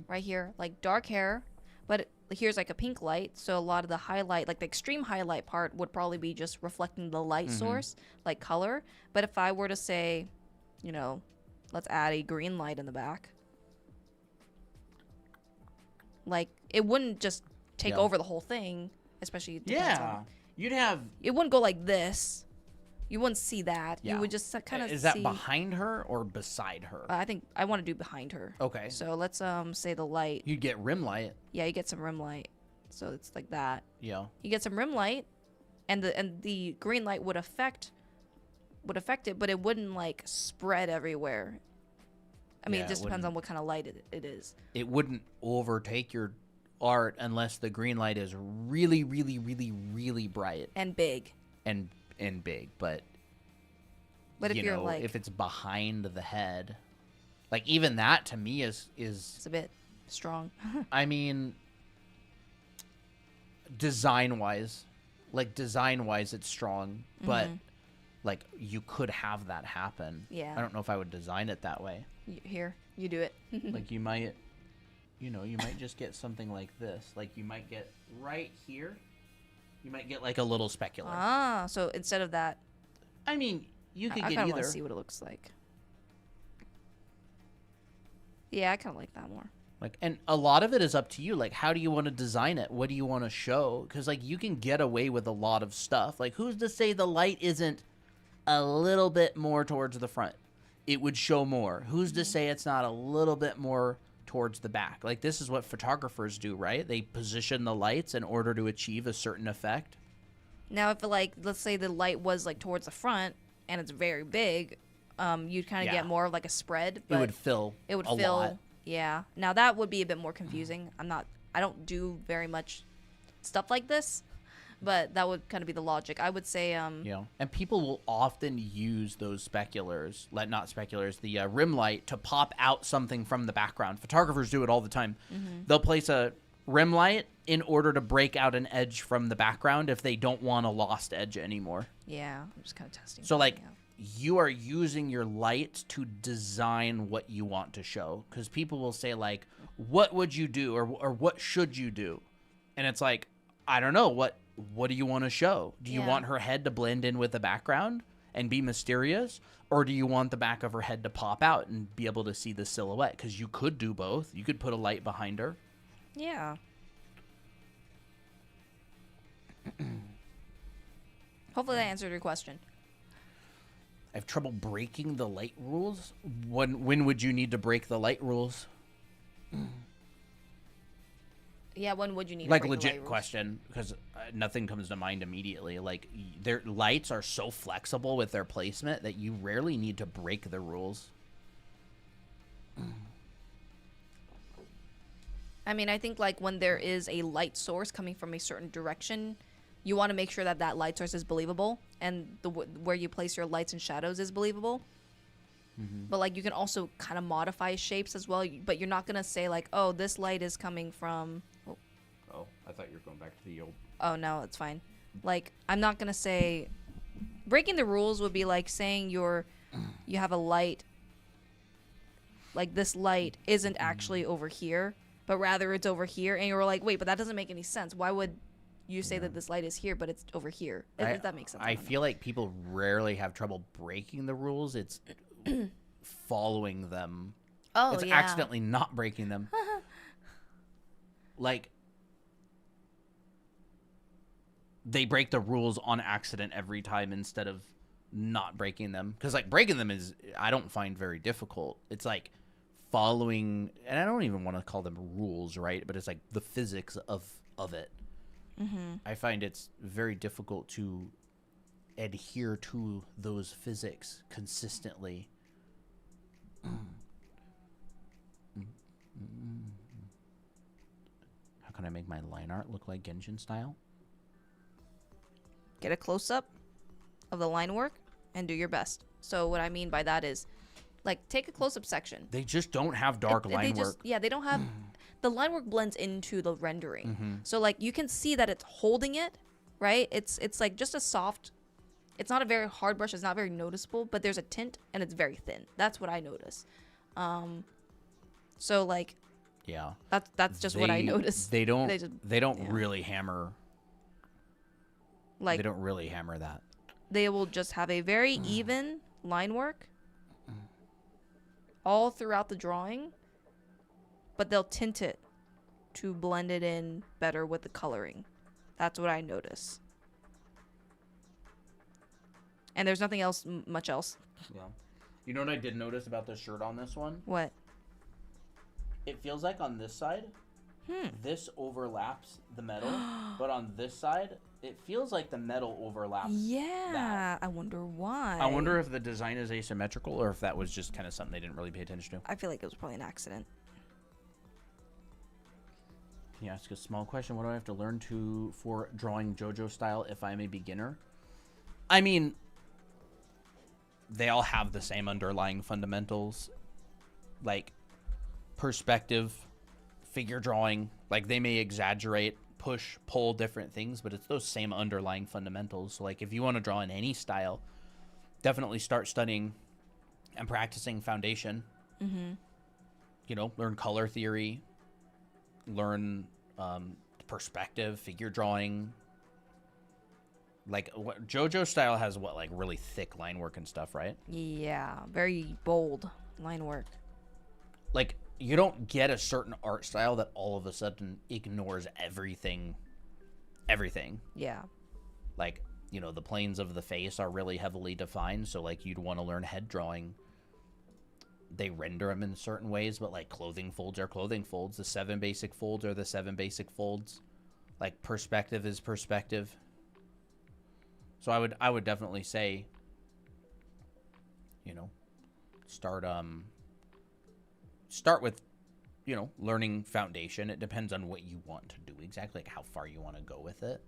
B: Right here, like dark hair, but here's like a pink light, so a lot of the highlight, like the extreme highlight part, would probably be just reflecting the light source, like color. But if I were to say, you know, let's add a green light in the back, like it wouldn't just take over the whole thing, especially
A: You'd have.
B: it wouldn't go like this. You wouldn't see that.
A: Yeah.
B: You would just kind of
A: Is that behind her or beside her?
B: I think I want to do behind her.
A: Okay.
B: So let's say the light.
A: You'd get rim light.
B: Yeah, you get some rim light. So it's like that.
A: Yeah.
B: You get some rim light, and the green light would affect it, but it wouldn't like spread everywhere. I mean,
A: Yeah,
B: it just
A: it
B: depends on
A: wouldn't.
B: what kind of light it is.
A: It wouldn't overtake your art unless the green light is really, really, really, really bright
B: And big.
A: and big. But
B: But if
A: you
B: you're
A: know,
B: like,
A: if it's behind the head, like even that to me is
B: it's a bit strong.
A: I mean, design wise it's strong, but like you could have that happen.
B: Yeah.
A: I don't know if I would design it that way.
B: Here, you do it.
A: Like you might just get something like this. Like you might get right here, you might get like a little specular.
B: So instead of that,
A: I mean, you could
B: I
A: get
B: kind of
A: either.
B: want to see what it looks like. Yeah, I kind of like that more.
A: Like, and a lot of it is up to you. Like, how do you want to design it? What do you want to show? Because, like, you can get away with a lot of stuff. Like, who's to say the light isn't a little bit more towards the front? It would show more. Who's to say it's not a little bit more towards the back? Like, this is what photographers do, right? They position the lights in order to achieve a certain effect.
B: Now, if like, let's say the light was like towards the front and it's very big, you'd kind of
A: Yeah.
B: get more of like a spread. But
A: It would fill.
B: It would
A: a
B: fill.
A: lot.
B: Yeah. Now that would be a bit more confusing. I don't do very much stuff like this, but that would kind of be the logic. I would say,
A: Yeah, and people will often use those speculars, not speculars, the rim light to pop out something from the background. Photographers do it all the time. They'll place a rim light in order to break out an edge from the background if they don't want a lost edge anymore.
B: yeah, I'm just kind of testing.
A: So, like,
B: something out.
A: you are using your light to design what you want to show. Because people will say, like, what would you do? Or what should you do? And it's like, I don't know. What do you want to show? Do you
B: Yeah.
A: want her head to blend in with the background and be mysterious? Or do you want the back of her head to pop out and be able to see the silhouette? Because you could do both. You could put a light behind her.
B: Yeah. Hopefully that answered your question.
A: I have trouble breaking the light rules. When would you need to break the light rules?
B: Yeah, when would you need
A: Like
B: to break the light
A: legit
B: rules?
A: question, because nothing comes to mind immediately. Like their lights are so flexible with their placement that you rarely need to break the rules.
B: I mean, I think like when there is a light source coming from a certain direction, you want to make sure that that light source is believable, and where you place your lights and shadows is believable. But like you can also kind of modify shapes as well, but you're not gonna say like, oh, this light is coming from.
A: Oh, I thought you were going back to the old.
B: Oh no, it's fine. Like I'm not gonna say breaking the rules would be like saying you have a light, like this light isn't actually over here, but rather it's over here, and you're like, wait, but that doesn't make any sense. Why would you say that this light is here, but it's over here? If that makes sense.
A: I feel like people rarely have trouble breaking the rules. It's following them.
B: Oh,
A: it's
B: yeah.
A: accidentally not breaking them. Like, they break the rules on accident every time instead of not breaking them. Because, like, breaking them is, I don't find very difficult. It's like following, and I don't even want to call them rules, right? But it's like the physics of it.
B: Mm-hmm.
A: I find it's very difficult to adhere to those physics consistently. How can I make my line art look like Genshin style?
B: Get a close-up of the line work and do your best. So what I mean by that is, like, take a close-up section.
A: They just don't have dark line work.
B: Yeah, they don't have... The line work blends into the rendering.
A: Mm-hmm.
B: So, like, you can see that it's holding it, right? It's like just a soft... It's not a very hard brush. It's not very noticeable, but there's a tint, and it's very thin. That's what I notice. So, like...
A: Yeah.
B: That's just what I noticed.
A: They don't
B: yeah.
A: really hammer...
B: Like,
A: they don't really hammer that.
B: They will just have a very even line work all throughout the drawing, but they'll tint it to blend it in better with the coloring. That's what I notice. And there's nothing else, much else.
A: Yeah. You know what I did notice about the shirt on this one?
B: What?
A: It feels like on this side, this overlaps the metal, but on this side, it feels like the metal overlaps that.
B: I wonder why.
A: I wonder if the design is asymmetrical or if that was just kind of something they didn't really pay attention to.
B: I feel like it was probably an accident.
A: Can you ask a small question? What do I have to learn for drawing JoJo style if I'm a beginner? I mean, they all have the same underlying fundamentals, like perspective, figure drawing. Like, they may exaggerate, push, pull different things, but it's those same underlying fundamentals. So, like, if you want to draw in any style, definitely start studying and practicing foundation.
B: Mm-hmm.
A: You know, learn color theory, learn perspective, figure drawing. Like, what JoJo style has like really thick line work and stuff, right?
B: Yeah, very bold line work.
A: Like, you don't get a certain art style that all of a sudden ignores everything.
B: Yeah.
A: Like, you know, the planes of the face are really heavily defined, so, like, you'd want to learn head drawing. They render them in certain ways, but, like, clothing folds are clothing folds. The 7 basic folds are the 7 basic folds. Like, perspective is perspective. So I would definitely say, you know, start with, you know, learning foundation. It depends on what you want to do exactly, like how far you want to go with it.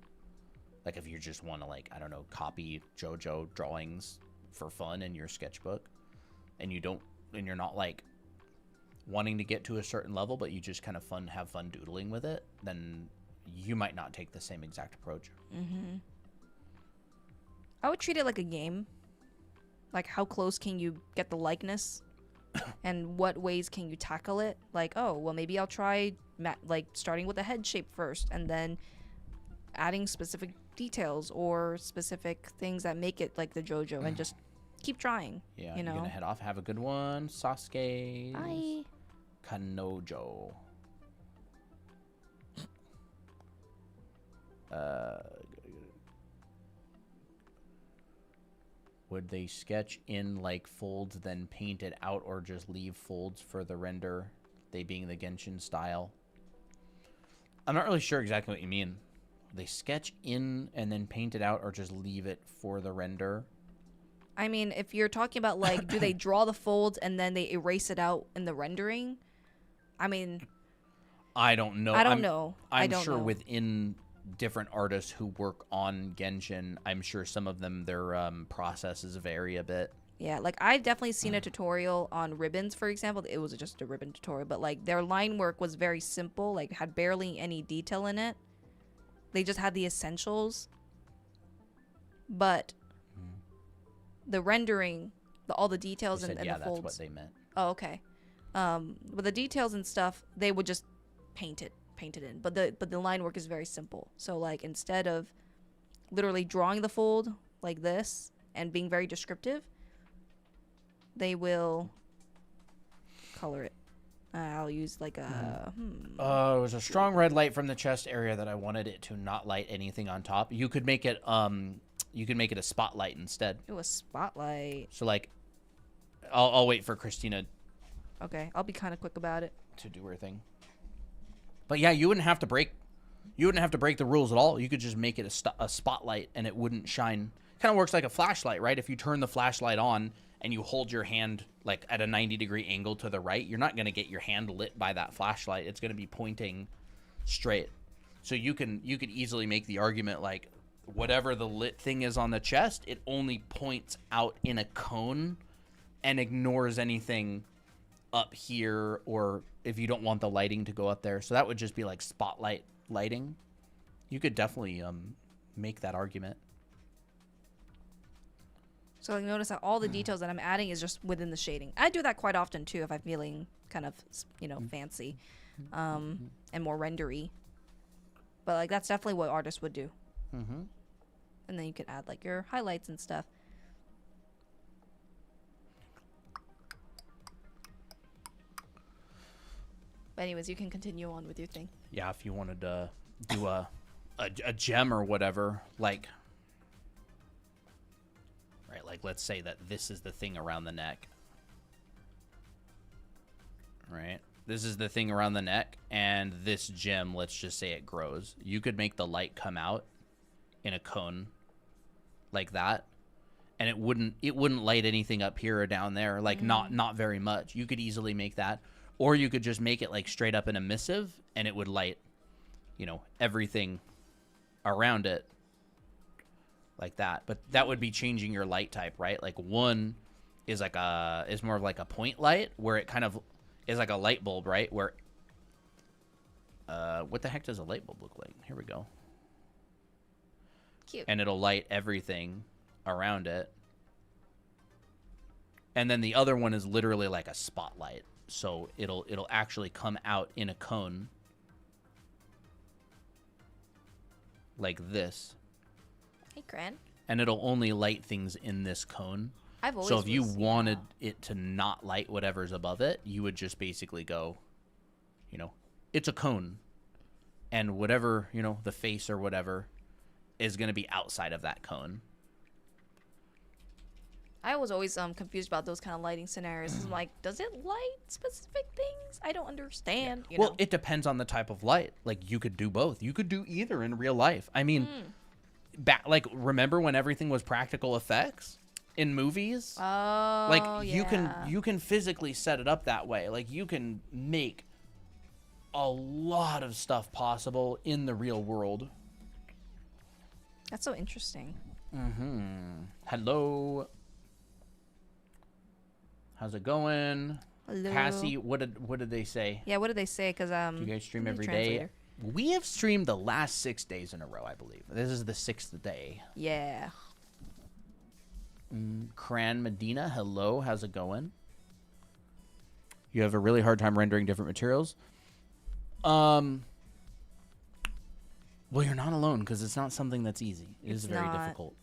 A: Like, if you just want to, like, I don't know, copy JoJo drawings for fun in your sketchbook, and you're not like wanting to get to a certain level, but you just kind of have fun doodling with it, then you might not take the same exact approach.
B: Mm-hmm. I would treat it like a game. Like, how close can you get the likeness? And what ways can you tackle it? Like, oh, well, maybe I'll try like starting with the head shape first, and then adding specific details or specific things that make it like the JoJo, and just keep trying.
A: Yeah,
B: you know.
A: You're gonna head off. Have a good one, Sasuke.
B: Bye.
A: Kanojo. Would they sketch in like folds, then paint it out, or just leave folds for the render, they being the Genshin style? I'm not really sure exactly what you mean. They sketch in and then paint it out, or just leave it for the render?
B: I mean, if you're talking about, like, do they draw the folds and then they erase it out in the rendering? I mean...
A: I don't know.
B: I don't know.
A: I'm sure within different artists who work on Genshin, I'm sure some of them, their processes vary a bit.
B: Yeah, like, I've definitely seen a tutorial on ribbons, for example. It was just a ribbon tutorial, but, like, their line work was very simple, like, had barely any detail in it. They just had the essentials. But the rendering, all the details and
A: yeah,
B: the folds.
A: that's what they meant.
B: Oh, okay. With the details and stuff, they would just paint it in. But the line work is very simple. So like instead of literally drawing the fold like this and being very descriptive, they will color it. I'll use like a.
A: It was a strong red light from the chest area that I wanted it to not light anything on top. You could make it a spotlight instead.
B: It was spotlight.
A: So like, I'll wait for Christina
B: Okay, I'll be kind of quick about it.
A: to do her thing. But yeah, you wouldn't have to break the rules at all. You could just make it a spotlight and it wouldn't shine. Kind of works like a flashlight, right? If you turn the flashlight on and you hold your hand like at a 90-degree angle to the right, you're not going to get your hand lit by that flashlight. It's going to be pointing straight. So you could easily make the argument like whatever the lit thing is on the chest, it only points out in a cone and ignores anything up here, or if you don't want the lighting to go up there. So that would just be like spotlight lighting. You could definitely make that argument.
B: So like notice that all the details that I'm adding is just within the shading. I do that quite often too if I'm feeling kind of, fancy and more rendery. But like that's definitely what artists would do.
A: Mm-hmm.
B: And then you could add like your highlights and stuff. But anyways, you can continue on with your thing.
A: Yeah, if you wanted to do a gem or whatever, like let's say that this is the thing around the neck. Right? This is the thing around the neck, and this gem, let's just say it grows. You could make the light come out in a cone like that, and it wouldn't light anything up here or down there, like not very much. You could easily make that. Or you could just make it like straight up an emissive and it would light, everything around it like that. But that would be changing your light type, right? Like one is more of like a point light where it kind of is like a light bulb, right? Where, what the heck does a light bulb look like? Here we go.
B: Cute.
A: And it'll light everything around it. And then the other one is literally like a spotlight. So it'll actually come out in a cone like this.
B: Hey, Gran.
A: And it'll only light things in this cone.
B: I've always
A: so if you wanted it to not light whatever's above it, you would just basically go, it's a cone. And whatever, the face or whatever is going to be outside of that cone.
B: I was always confused about those kind of lighting scenarios. I'm like, does it light specific things? I don't understand.
A: Well, it depends on the type of light. Like, you could do both. You could do either in real life. I mean, remember when everything was practical effects in movies?
B: Oh,
A: like,
B: yeah.
A: you can physically set it up that way. Like, you can make a lot of stuff possible in the real world.
B: That's so interesting.
A: Mm-hmm. Hello. How's it going?
B: Hello.
A: Cassie, what did they say?
B: Yeah, what did they say? Because
A: Do you guys stream every day? We have streamed the last 6 days in a row, I believe. This is the 6th day.
B: Yeah.
A: Cran Medina, hello. How's it going? You have a really hard time rendering different materials? Well, you're not alone because it's not something that's easy. It is very difficult.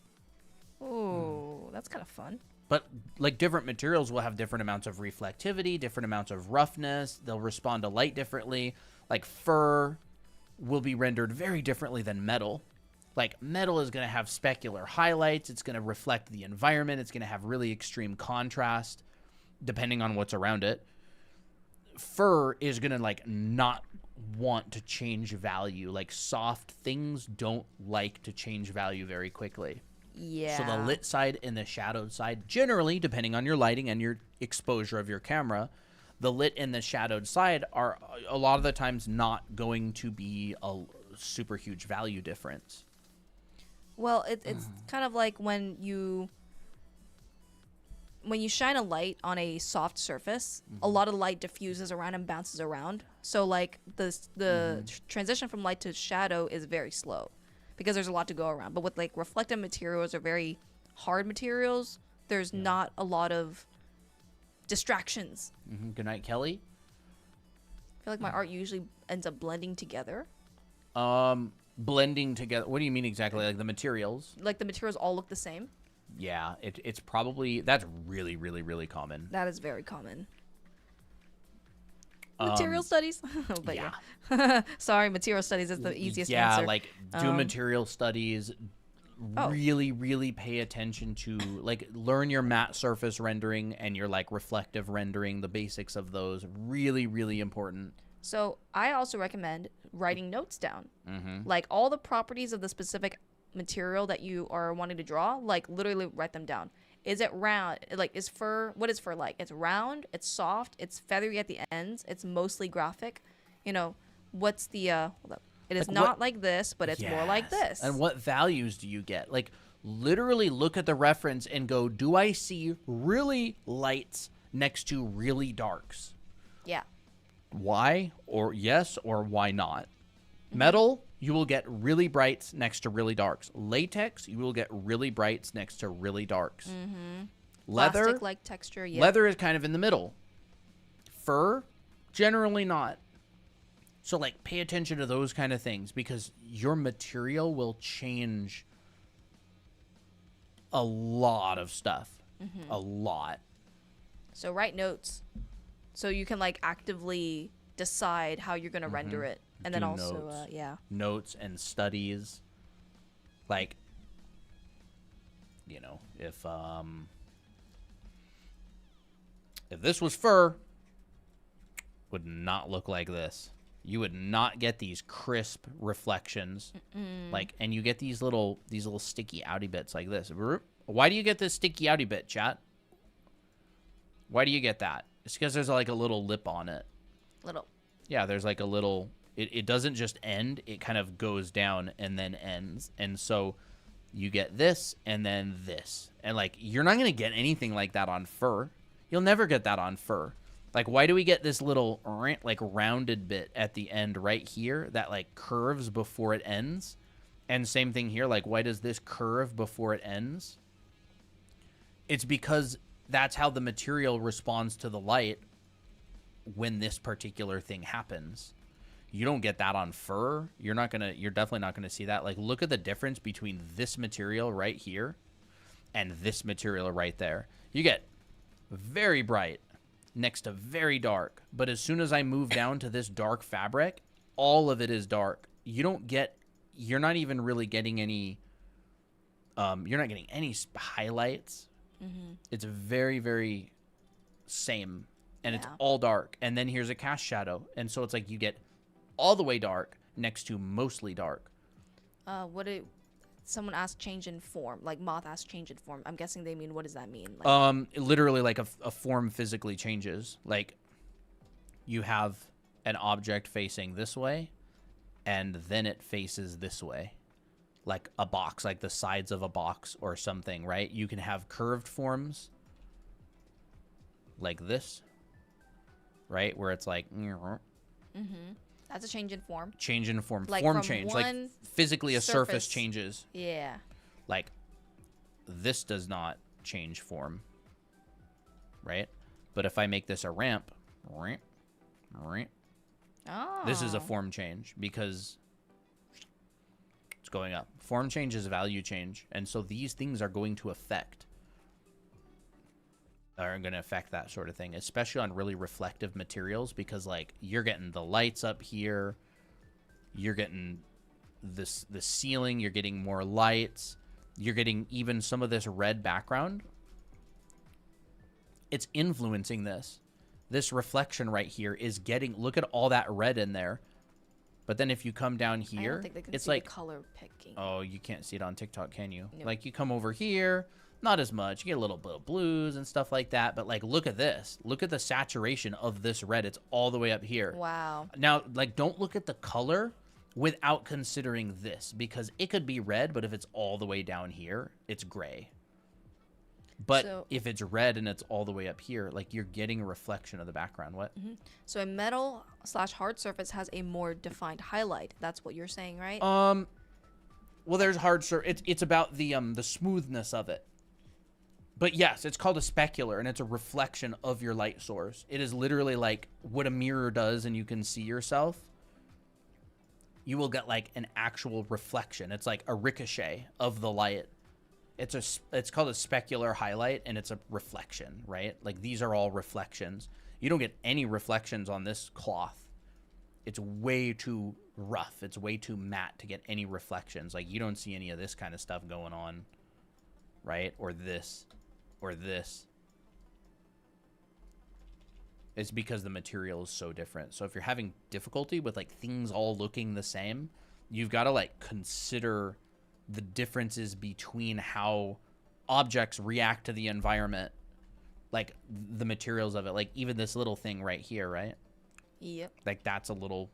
B: Ooh, that's kind of fun.
A: But like different materials will have different amounts of reflectivity, different amounts of roughness. They'll respond to light differently. Like fur will be rendered very differently than metal. Like metal is going to have specular highlights. It's going to reflect the environment. It's going to have really extreme contrast depending on what's around it. Fur is going to like not want to change value. Like soft things don't like to change value very quickly.
B: Yeah.
A: So the lit side and the shadowed side, generally, depending on your lighting and your exposure of your camera, the lit and the shadowed side are a lot of the times not going to be a super huge value difference.
B: Well, it's kind of like when you shine a light on a soft surface, a lot of light diffuses around and bounces around. So like the transition from light to shadow is very slow because there's a lot to go around. But with like reflective materials or very hard materials, There's not a lot of distractions.
A: Good night, Kelly.
B: I feel like my art usually ends up blending together.
A: Blending together. What do you mean exactly? Like the materials?
B: Like the materials all look the same.
A: Yeah, it's probably, that's really, really, really common.
B: That is very common. Material studies? But
A: yeah.
B: yeah. Sorry, material studies is the easiest answer.
A: Yeah, like do material studies. Really, really pay attention to, like, learn your matte surface rendering and your, like, reflective rendering, the basics of those. Really, really important.
B: So I also recommend writing notes down. Like all the properties of the specific material that you are wanting to draw, like literally write them down. Is it round? Like, is fur, what is fur like? It's round, it's soft, it's feathery at the ends, it's mostly graphic. You know, what's the, hold up. It is
A: Like
B: not like this, but it's more like this.
A: And what values do you get? Like, literally look at the reference and go, do I see really lights next to really darks?
B: Yeah.
A: Why? Or yes, or why not? Metal, you will get really brights next to really darks. Latex, you will get really brights next to really darks. Leather,
B: Plastic-like texture, yeah.
A: leather is kind of in the middle. Fur, generally not. So, like, pay attention to those kind of things because your material will change a lot of stuff. A lot.
B: So write notes so you can, like, actively decide how you're going to render it. And then
A: Do
B: also,
A: notes.
B: yeah.
A: Notes and studies. Like, you know, if this was fur, would not look like this. You would not get these crisp reflections. Like, and you get these little sticky outy bits like this. Why do you get this sticky outy bit, chat? Why do you get that? It's because there's like a little lip on it.
B: Little.
A: Yeah, there's like a little, it doesn't just end, it kind of goes down and then ends. And so you get this and then this. And like, you're not going to get anything like that on fur. You'll never get that on fur. Like, why do we get this little, like, rounded bit at the end right here that, like, curves before it ends? And same thing here, like, why does this curve before it ends? It's because that's how the material responds to the light when this particular thing happens. You don't get that on fur. You're definitely not gonna see that. Like, look at the difference between this material right here and this material right there. You get very bright next to very dark, but as soon as I move down to this dark fabric, all of it is dark. You're not even really getting any, you're not getting any highlights. It's very, very same, and it's all dark. And then here's a cast shadow, and so it's like you get all the way dark next to mostly dark.
B: Someone asked change in form, like Moth asked change in form. I'm guessing they mean, what does that mean? Like,
A: Literally, like a form physically changes. Like, you have an object facing this way, and then it faces this way. Like a box, like the sides of a box or something, right? You can have curved forms like this, right? Where it's like...
B: That's a change in form.
A: Change in form.
B: Like
A: form
B: from
A: change.
B: one
A: Like physically a surface changes.
B: Yeah.
A: Like this does not change form. Right? But if I make this a ramp, this is a form change because it's going up. Form change is value change. And so these things are going to affect that sort of thing, especially on really reflective materials, because like you're getting the lights up here, you're getting the ceiling, you're getting more lights, you're getting even some of this red background. It's influencing this reflection right here is getting, look at all that red in there. But then if you come down here,
B: I don't think they can
A: it's
B: see
A: like
B: the color picking.
A: Oh, you can't see it on TikTok, can you?
B: Nope.
A: Like you come over here, not as much. You get a little bit of blues and stuff like that. But like, look at this. Look at the saturation of this red. It's all the way up here.
B: Wow.
A: Now, like, don't look at the color without considering this, because it could be red, but if it's all the way down here, it's gray. But if it's red and it's all the way up here, like you're getting a reflection of the background. What?
B: So a metal / hard surface has a more defined highlight. That's what you're saying, right?
A: Well, there's hard surface. It's about the smoothness of it. But yes, it's called a specular, and it's a reflection of your light source. It is literally like what a mirror does, and you can see yourself. You will get like an actual reflection. It's like a ricochet of the light. It's called a specular highlight, and it's a reflection, right? Like these are all reflections. You don't get any reflections on this cloth. It's way too rough. It's way too matte to get any reflections. Like you don't see any of this kind of stuff going on, right? Or this. Or this. It's because the material is so different. So if you're having difficulty with like things all looking the same, you've got to like consider the differences between how objects react to the environment, like the materials of it. Like even this little thing right here, right?
B: Yep.
A: Like that's a little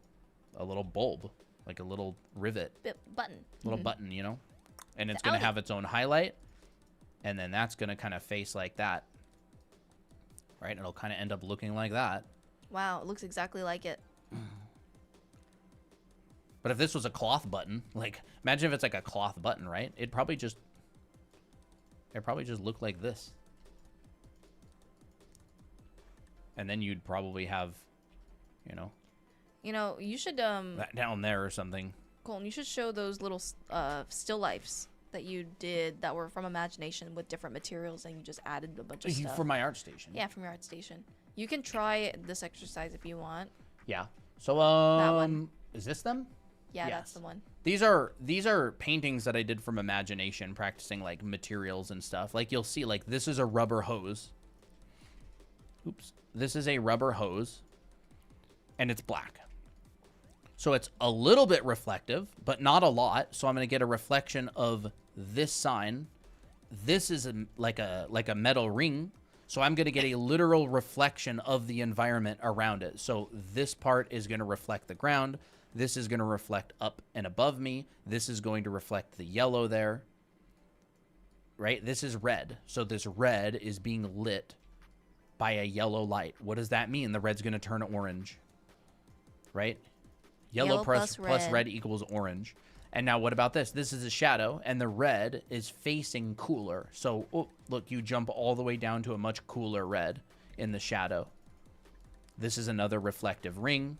A: bulb, like a little rivet,
B: button,
A: little button, you know, and it's going to have its own highlight. And then that's going to kind of face like that, right? It'll kind of end up looking like that.
B: Wow, it looks exactly like it.
A: But if this was a cloth button, like imagine if it's like a cloth button, right? It'd probably just look like this. And then you'd probably have,
B: You should
A: that down there or something.
B: Colton, you should show those little still lifes that you did that were from imagination with different materials, and you just added a bunch of stuff.
A: From my art station.
B: Yeah, from your art station. You can try this exercise if you want.
A: Yeah. So
B: That one.
A: Is this them?
B: Yeah,
A: Yes.
B: that's the one.
A: These are paintings that I did from imagination, practicing like materials and stuff. Like you'll see, like this is a rubber hose. Oops. This is a rubber hose, and it's black. So it's a little bit reflective, but not a lot. So I'm going to get a reflection of this sign. This is like a metal ring. So I'm going to get a literal reflection of the environment around it. So this part is going to reflect the ground. This is going to reflect up and above me. This is going to reflect the yellow there. Right? This is red. So this red is being lit by a yellow light. What does that mean? The red's going to turn orange. Right? Yellow plus red equals orange. And now what about this? This is a shadow, and the red is facing cooler. So, look, you jump all the way down to a much cooler red in the shadow. This is another reflective ring.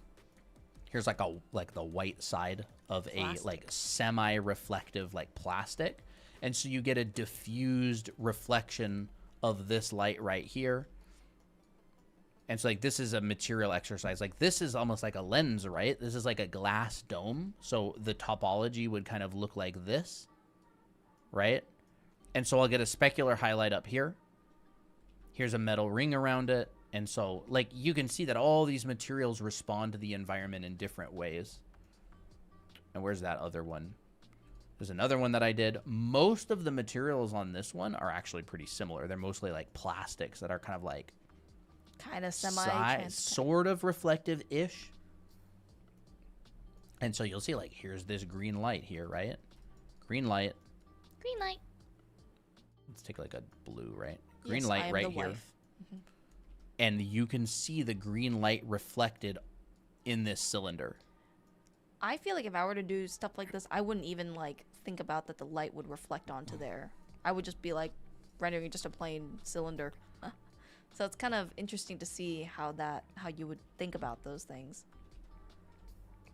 A: Here's like the white side of a like semi-reflective like plastic. And so you get a diffused reflection of this light right here. And so, like, this is a material exercise. Like, this is almost like a lens, right? This is like a glass dome. So the topology would kind of look like this, right? And so I'll get a specular highlight up here. Here's a metal ring around it. And so, like, you can see that all these materials respond to the environment in different ways. And where's that other one? There's another one that I did. Most of the materials on this one are actually pretty similar. They're mostly, like, plastics that are kind of, like,
B: kind of semi-transparent.
A: Sort of reflective-ish. And so you'll see, like, here's this green light here, right? Green light.
B: Green light.
A: Let's take, like, a blue, right? Green
B: Yes,
A: light
B: I am
A: right
B: the
A: here.
B: wife.
A: And you can see the green light reflected in this cylinder.
B: I feel like if I were to do stuff like this, I wouldn't even, like, think about that the light would reflect onto there. I would just be, like, rendering just a plain cylinder. So it's kind of interesting to see how you would think about those things.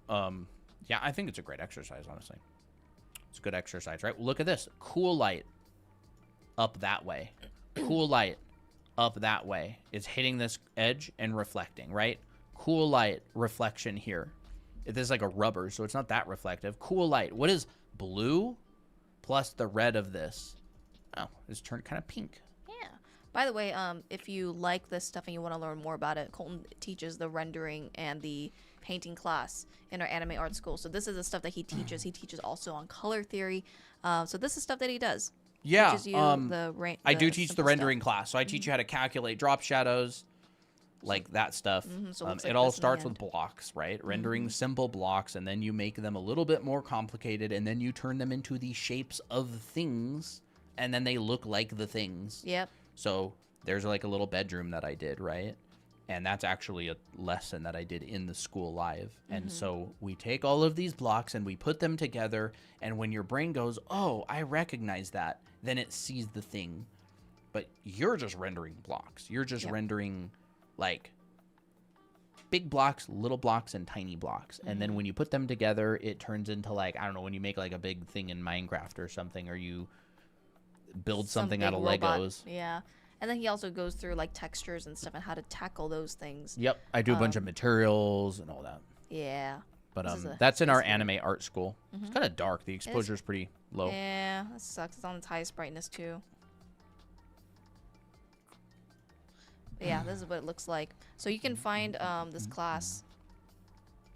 A: Yeah, I think it's a great exercise, honestly. It's a good exercise, right? Look at this. Cool light up that way. Cool light up that way is hitting this edge and reflecting, right? Cool light reflection here. This is like a rubber, so it's not that reflective. Cool light. What is blue plus the red of this? Oh, it's turned kind of pink.
B: Yeah. By the way, if you like this stuff and you want to learn more about it, Colton teaches the rendering and the painting class in our anime art school. So this is the stuff that he teaches. He teaches also on color theory. So this is stuff that he does.
A: Yeah.
B: Teaches you
A: I do teach the
B: simple
A: rendering
B: stuff.
A: class. So I teach you how to calculate drop shadows, like that stuff.
B: So it looks like
A: it all
B: this in the
A: starts with
B: end.
A: blocks, right? Rendering simple blocks, and then you make them a little bit more complicated, and then you turn them into the shapes of things, and then they look like the things.
B: Yep.
A: So there's like a little bedroom that I did, right? And that's actually a lesson that I did in the school live. And so we take all of these blocks and we put them together. And when your brain goes, oh, I recognize that, then it sees the thing. but you're just rendering blocks. You're just rendering like big blocks, little blocks, and tiny blocks. And then when you put them together, it turns into like, I don't know, when you make like a big thing in Minecraft or something, or you build something out of
B: robot.
A: Legos.
B: Yeah. And then he also goes through like textures and stuff and how to tackle those things.
A: Yep. I do a bunch of materials and all that.
B: Yeah.
A: But that's in our anime art school. It's kind of dark. The exposure is pretty low.
B: Yeah, that sucks. It's on its highest brightness too. But yeah, this is what it looks like. So you can find this class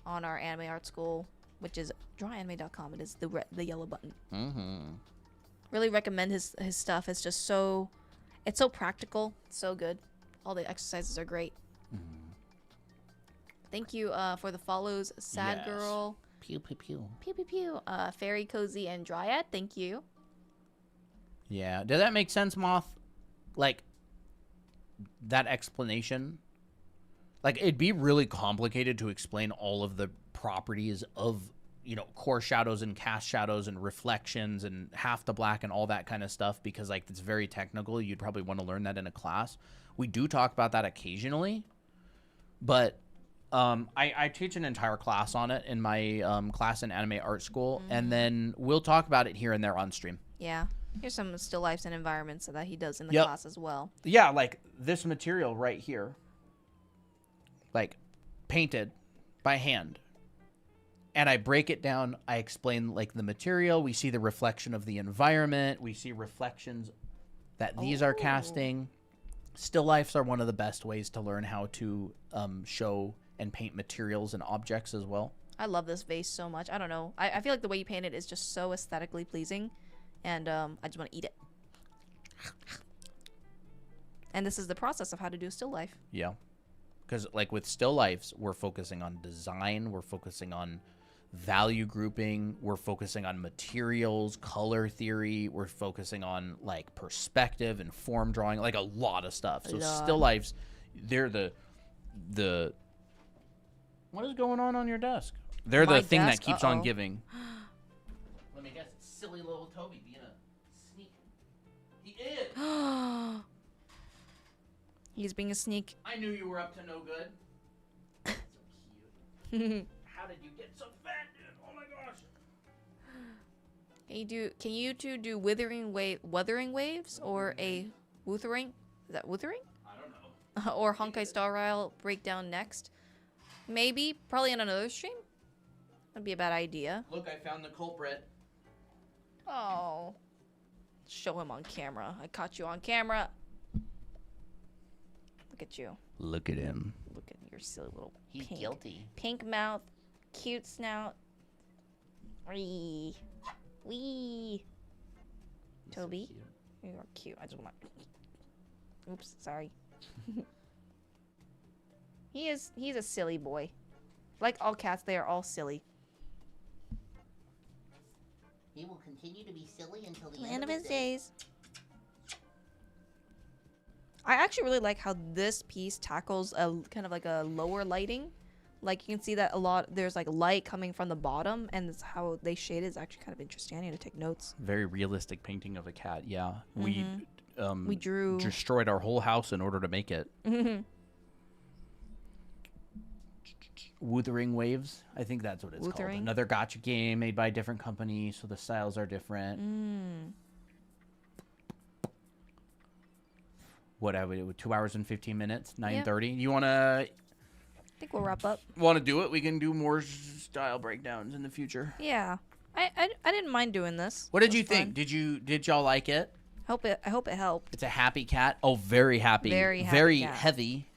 B: on our anime art school, which is drawanime.com. It is the yellow button. Really recommend his stuff. It's just so, it's so practical. It's so good. All the exercises are great. Thank you for the follows, Sad Girl,
A: Pew pew pew.
B: Pew Pew Pew, Fairy Cozy, and Dryad. Thank you.
A: Yeah. Does that make sense, Moth? Like, that explanation? Like, it'd be really complicated to explain all of the properties of, you know, core shadows and cast shadows and reflections and half the black and all that kind of stuff, because, like, it's very technical. You'd probably want to learn that in a class. We do talk about that occasionally, but I teach an entire class on it in my class in anime art school, and then we'll talk about it here and there on stream.
B: Yeah. Here's some still lifes and environments that he does in the class as well.
A: Yeah, like this material right here, like painted by hand. And I break it down. I explain like the material. We see the reflection of the environment. We see reflections that these are casting. Still lifes are one of the best ways to learn how to show and paint materials and objects as well.
B: I love this vase so much. I don't know. I feel like the way you paint it is just so aesthetically pleasing. And I just want to eat it. And this is the process of how to do a still life.
A: Yeah. Because like with still lifes, we're focusing on design. We're focusing on value grouping. We're focusing on materials, color theory. We're focusing on like perspective and form drawing, like a lot of stuff. So still lifes, they're the what is going on your desk? They're the thing that keeps on giving. Let me guess, it's silly little Toby being a sneak. He is.
B: He's being a sneak.
A: I knew you were up to no good. So cute. How did you get so fat, dude? Oh my gosh.
B: Can you two do wuthering waves or a wuthering? Is that wuthering?
A: I don't know.
B: Or Honkai Star Rail breakdown next? Maybe. Probably on another stream. That'd be a bad idea.
A: Look, I found the culprit.
B: Oh. Show him on camera. I caught you on camera. Look at you.
A: Look at him.
B: Look at your silly little
A: He's guilty.
B: Pink mouth. Cute snout. Wee. Wee. Toby. So you are cute. I just want to... Oops, sorry. He's a silly boy. Like all cats, they are all silly.
C: He will continue to be silly until the
B: End of his days. I actually really like how this piece tackles a kind of like a lower lighting. Like you can see that a lot, there's like light coming from the bottom, and it's how they shade it is actually kind of interesting. I need to take notes.
A: Very realistic painting of a cat. Yeah,
B: We drew
A: destroyed our whole house in order to make it. Wuthering Waves, I think that's what it's called. Another gacha game made by a different company, so the styles are different. What I would do with 2 hours and 15 minutes, 9:30. You wanna?
B: I think we'll wrap up.
A: Want to do it? We can do more style breakdowns in the future.
B: Yeah, I didn't mind doing this.
A: What did you think? Did y'all like it?
B: I hope it helped.
A: It's a happy cat. Oh, very happy.
B: Very cat.
A: Heavy.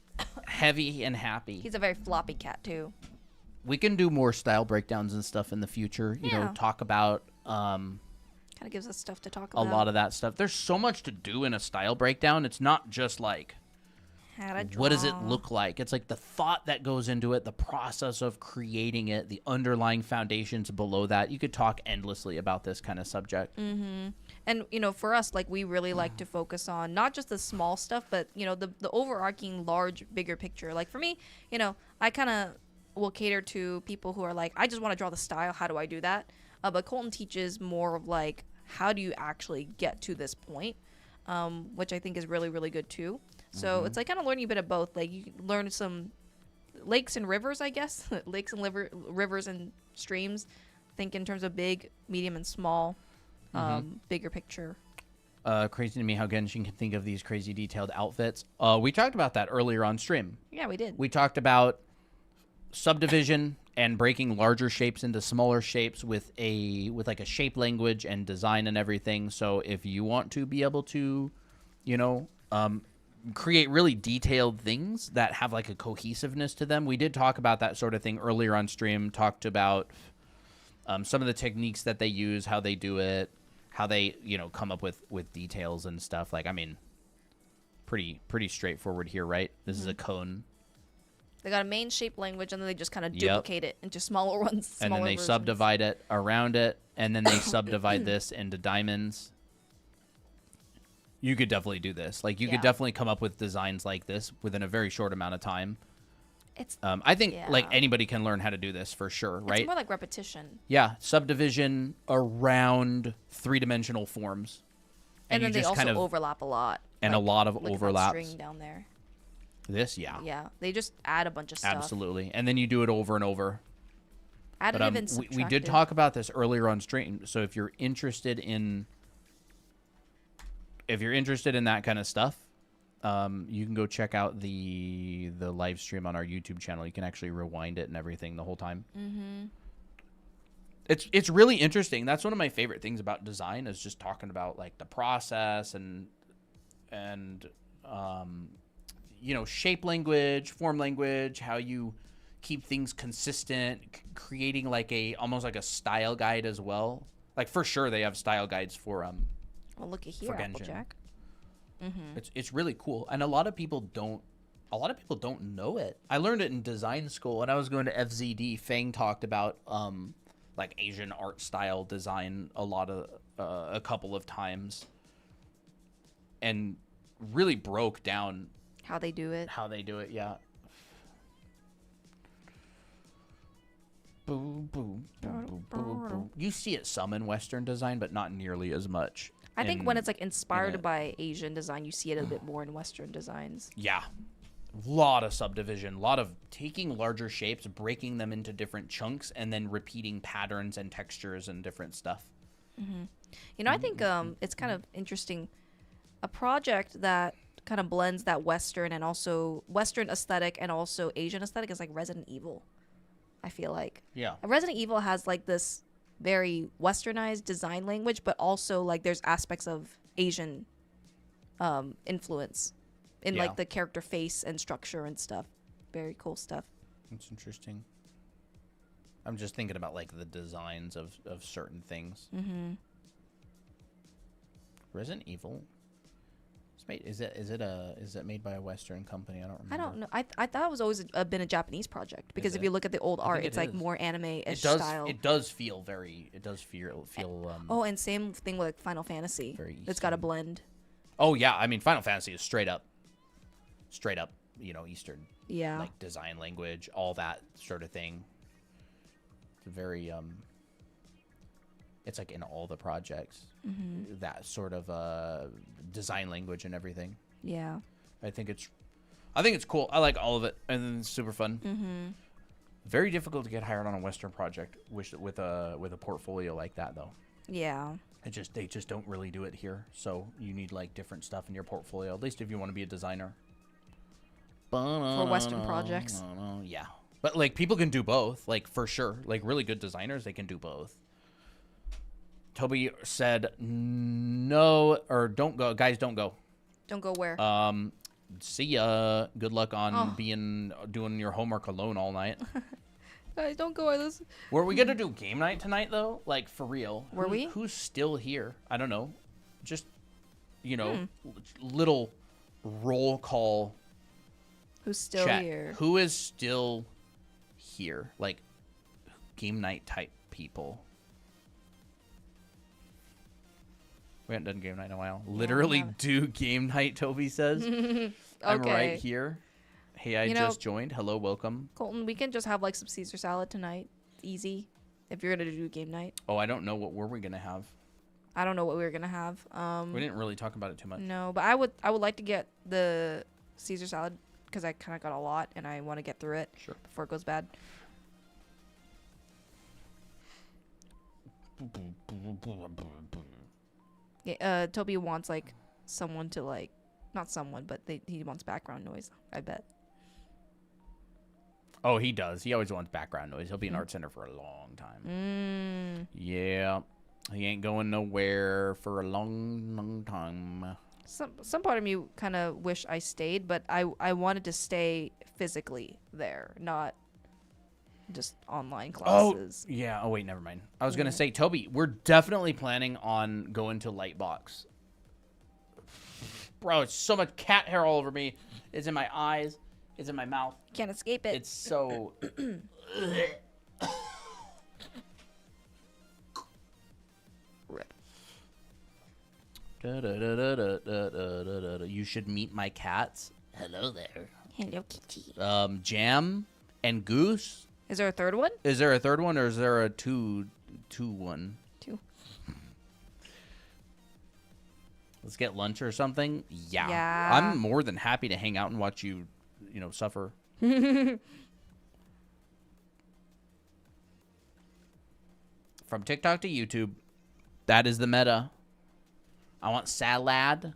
A: Heavy and happy.
B: He's a very floppy cat too.
A: We can do more style breakdowns and stuff in the future. You know, talk about
B: kind of gives us stuff to talk about.
A: A lot of that stuff. There's so much to do in a style breakdown. It's not just like
B: how to draw.
A: What does it look like? It's like the thought that goes into it, the process of creating it, the underlying foundations below that. You could talk endlessly about this kind of subject.
B: And, you know, for us, like, we really like to focus on not just the small stuff, but, you know, the overarching, large, bigger picture. Like, for me, you know, I kind of will cater to people who are like, I just want to draw the style. How do I do that? But Colton teaches more of, like, how do you actually get to this point? which I think is really, really good too. So it's like kind of learning a bit of both. Like you can learn some lakes and rivers, I guess. Lakes and rivers and streams. Think in terms of big, medium, and small. Bigger picture.
A: Crazy to me how Genshin can think of these crazy detailed outfits. We talked about that earlier on stream.
B: Yeah, we did.
A: We talked about subdivision and breaking larger shapes into smaller shapes with like a shape language and design and everything. So if you want to be able to, create really detailed things that have like a cohesiveness to them, we did talk about that sort of thing earlier on stream. Talked about some of the techniques that they use, how they do it, how they come up with details and stuff. Like, I mean, pretty straightforward here, right? This is a cone.
B: They got a main shape language, and then they just kind of duplicate it into smaller ones.
A: And then they
B: versions.
A: subdivide it around it, and then they subdivide this into diamonds. You could definitely do this. Like, you could definitely come up with designs like this within a very short amount of time.
B: It's
A: I think like anybody can learn how to do this for sure, right?
B: It's more like repetition.
A: Yeah, subdivision around three-dimensional forms,
B: And then they also overlap a lot.
A: And a lot of
B: look
A: overlaps.
B: At that string down there.
A: This, yeah.
B: Yeah, they just add a bunch of stuff.
A: Absolutely, and then you do it over and over.
B: Additive and subtractive.
A: We did talk about this earlier on stream. So if you're interested in that kind of stuff, you can go check out the live stream on our YouTube channel. You can actually rewind it and everything the whole time. It's really interesting. That's one of my favorite things about design, is just talking about like the process and shape language, form language, how you keep things consistent, creating like almost like a style guide as well. Like, for sure they have style guides for
B: well, look at here,
A: for Genshin.
B: Applejack.
A: It's really cool, and a lot of people don't know it. I learned it in design school, and I was going to FZD. Fang talked about like Asian art style design a couple of times, and really broke down
B: how they do it.
A: Yeah. Boom, boom, boom, boom, boom, boom. You see it some in Western design, but not nearly as much.
B: I think when it's like inspired by Asian design, you see it a bit more in Western designs.
A: Yeah. A lot of subdivision, a lot of taking larger shapes, breaking them into different chunks, and then repeating patterns and textures and different stuff.
B: I think it's kind of interesting. A project that kind of blends that Western and also Western aesthetic and also Asian aesthetic is like Resident Evil, I feel like.
A: Yeah.
B: Resident Evil has like this very westernized design language, but also like there's aspects of Asian influence in like the character face and structure and stuff. Very cool stuff.
A: That's interesting. I'm just thinking about like the designs of certain things. Resident Evil. Is it made by a Western company? I don't remember.
B: I don't know. I thought it was always been a Japanese project, because if you look at the old art, it's like more anime-ish style.
A: It does feel
B: oh, and same thing with like Final Fantasy. It's got a blend.
A: Oh yeah, I mean Final Fantasy is straight up, Eastern.
B: Yeah.
A: Like design language, all that sort of thing. It's very it's like in all the projects, that sort of design language and everything.
B: Yeah.
A: I think it's cool. I like all of it, and it's super fun. Very difficult to get hired on a Western project with a portfolio like that, though.
B: Yeah.
A: They just don't really do it here. So you need like different stuff in your portfolio, at least if you want to be a designer.
B: For Western projects.
A: Yeah. But like people can do both, like for sure. Like really good designers, they can do both. Toby said no, or don't go. Guys, don't go.
B: Don't go where?
A: See ya. Good luck on doing your homework alone all night.
B: Guys, don't go.
A: Were we gonna do game night tonight though? Like for real?
B: Were we?
A: Who's still here? I don't know. Just little roll call.
B: Who's still
A: chat.
B: here?
A: Who is still here? Like game night type people. We haven't done game night in a while. Literally do game night, Toby says.
B: Okay.
A: I'm right here. Hey, I just joined. Hello, welcome.
B: Colton, we can just have like some Caesar salad tonight. It's easy if you're going to do game night.
A: Oh, I don't know. What were we going to have?
B: I don't know what we were gonna have.
A: We didn't really talk about it too much.
B: No, but I would like to get the Caesar salad because I kind of got a lot and I want to get through it
A: Sure.
B: before it goes bad. Yeah, Toby wants like someone to like, not someone, but he wants background noise. I bet.
A: Oh, he does. He always wants background noise. He'll be in art center for a long time. Yeah. He ain't going nowhere for a long, long time.
B: Some part of me kind of wish I stayed, but I wanted to stay physically there, not just online classes.
A: Oh, yeah. Oh, wait, never mind. I was going to say, Toby, we're definitely planning on going to Lightbox. Bro, it's so much cat hair all over me. It's in my eyes. It's in my mouth.
B: Can't escape it.
A: It's so...
B: Rip.
A: You should meet my cats. Hello there.
B: Hello, kitty.
A: Jam and Goose.
B: Is there a third one?
A: Is there a third one or is there a two one?
B: Two.
A: Let's get lunch or something. Yeah.
B: Yeah.
A: I'm more than happy to hang out and watch you, suffer. From TikTok to YouTube, that is the meta. I want salad.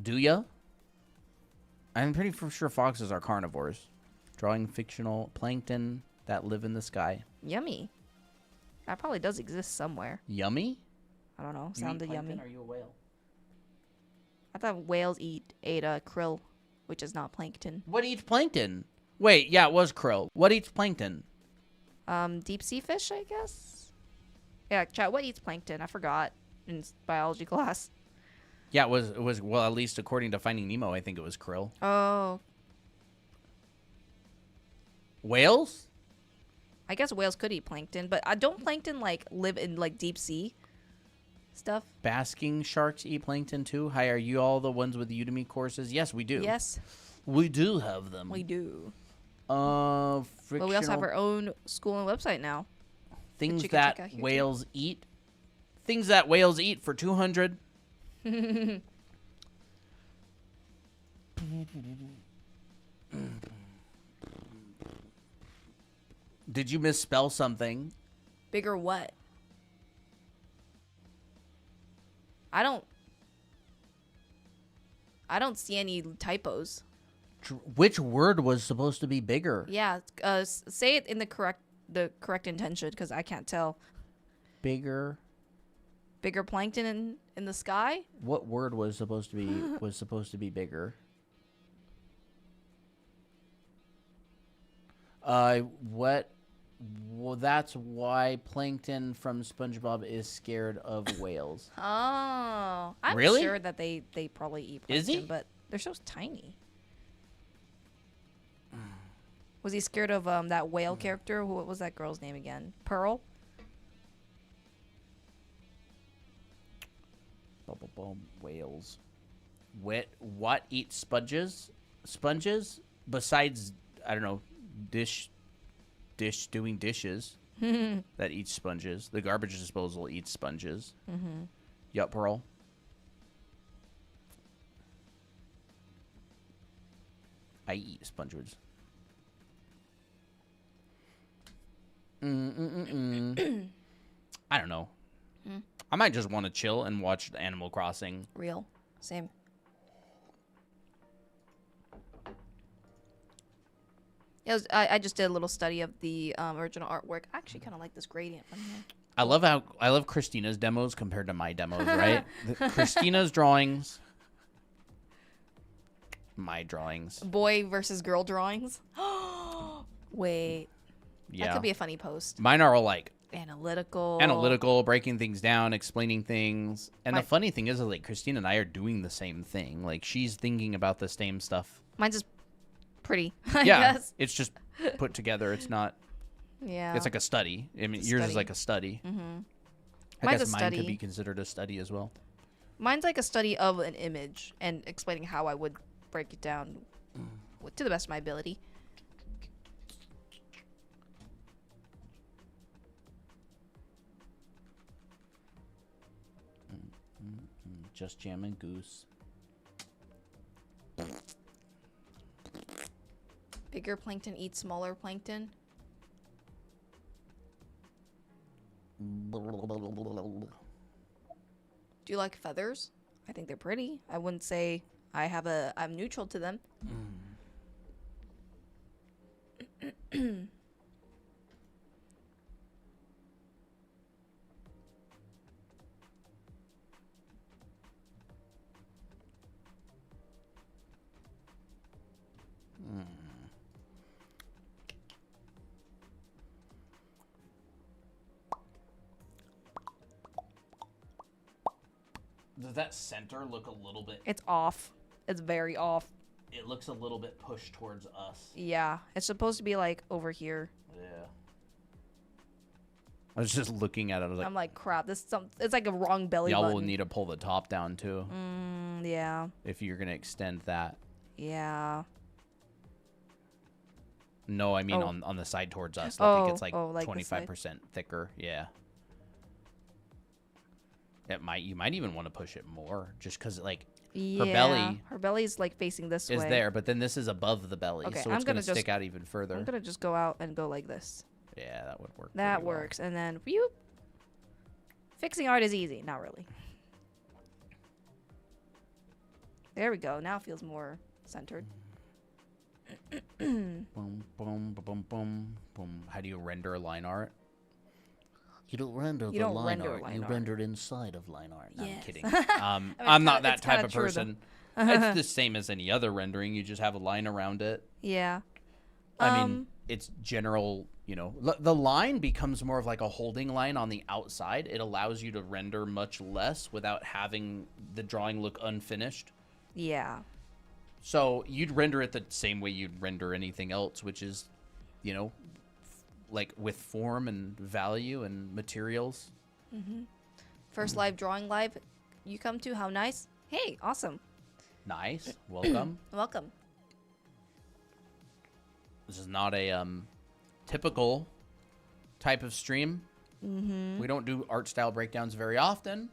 A: Do ya? I'm pretty sure foxes are carnivores. Drawing fictional plankton that live in the sky.
B: Yummy. That probably does exist somewhere.
A: Yummy?
B: I don't know.
A: You eat
B: Sounded
A: plankton,
B: yummy.
A: or are you a whale?
B: I thought whales ate krill, which is not plankton.
A: What eats plankton? Wait, yeah, it was krill. What eats plankton?
B: Deep sea fish, I guess. Yeah, chat. What eats plankton? I forgot in biology class.
A: Yeah, it was well, at least according to Finding Nemo, I think it was krill.
B: Oh,
A: Whales?
B: I guess whales could eat plankton, but don't plankton like live in like deep sea stuff?
A: Basking sharks eat plankton too? Hi, are you all the ones with Udemy courses? Yes, we do.
B: Yes,
A: We do have them.
B: we do.
A: Frictional
B: But we also have our own school and website now.
A: things
B: you can check
A: that
B: out here, too.
A: whales eat. Things that whales eat for 200. Did you misspell something?
B: Bigger what? I don't see any typos.
A: Which word was supposed to be bigger?
B: Yeah, say it in the correct intention because I can't tell.
A: Bigger.
B: Bigger plankton in the sky?
A: What word was supposed to be bigger? What? Well, that's why Plankton from SpongeBob is scared of whales.
B: Oh, I'm
A: Really?
B: sure that they probably eat plankton,
A: Is he?
B: but they're so tiny. Was he scared of that whale character? What was that girl's name again? Pearl?
A: Whales. What eats sponges? Sponges? Besides, I don't know, doing dishes that eats sponges. The garbage disposal eats sponges. Mm-hmm. Yup, Pearl. I eat sponges. I don't know. I might just want to chill and watch Animal Crossing.
B: Real. Same. I just did a little study of the original artwork. I actually kind of like this gradient from here.
A: I love Christina's demos compared to my demos, right? Christina's drawings, my drawings.
B: Boy versus girl drawings. Wait.
A: Yeah.
B: That could be a funny post.
A: Mine are all like
B: Analytical,
A: breaking things down, explaining things. And the funny thing is like Christina and I are doing the same thing. Like she's thinking about the same stuff.
B: Mine's just pretty, I
A: Yeah.
B: guess.
A: It's just put together. It's not.
B: Yeah.
A: It's like a study. I mean,
B: It's a
A: yours
B: study.
A: is like a study.
B: Mm-hmm.
A: I
B: Mine's
A: guess
B: a
A: mine
B: study.
A: could be considered a study as well.
B: Mine's like a study of an image and explaining how I would break it down to the best of my ability.
A: Just jamming goose.
B: Bigger plankton eats smaller plankton. Do you like feathers? I think they're pretty. I wouldn't say I'm neutral to them.
A: Does that center look a little bit...
B: It's off. It's very off.
A: It looks a little bit pushed towards us.
B: Yeah. It's supposed to be like over here.
A: Yeah. I was just looking at it. I was like,
B: I'm like, crap. It's like a wrong belly
A: y'all
B: button.
A: will need to pull the top down too.
B: Yeah.
A: If you're gonna extend that.
B: Yeah.
A: No, I mean on the side towards us. I think it's like
B: like
A: 25% thicker. Yeah. You might even want to push it more, just because like
B: her belly's like facing this way.
A: is there, but then this is above the belly,
B: Okay,
A: so it's gonna stick out even further.
B: I'm gonna just go out and go like this.
A: Yeah, that would work.
B: That works, and then whoop. Fixing art is easy. Not really. There we go. Now it feels more centered.
A: Boom, boom, boom, boom, boom, boom. How do you render line art? You don't render
B: the line art.
A: You render it inside of line art. No,
B: Yes.
A: I'm kidding.
B: I mean,
A: I'm not
B: it's
A: that type
B: kinda
A: of
B: true, though.
A: person. It's the same as any other rendering. You just have a line around it.
B: Yeah.
A: I mean, it's general, the line becomes more of like a holding line on the outside. It allows you to render much less without having the drawing look unfinished.
B: Yeah.
A: So you'd render it the same way you'd render anything else, which is, like with form and value and materials.
B: First live drawing live you come to. How nice. Hey, awesome.
A: Nice. Welcome.
B: Welcome.
A: This is not a typical type of stream. We don't do art style breakdowns very often.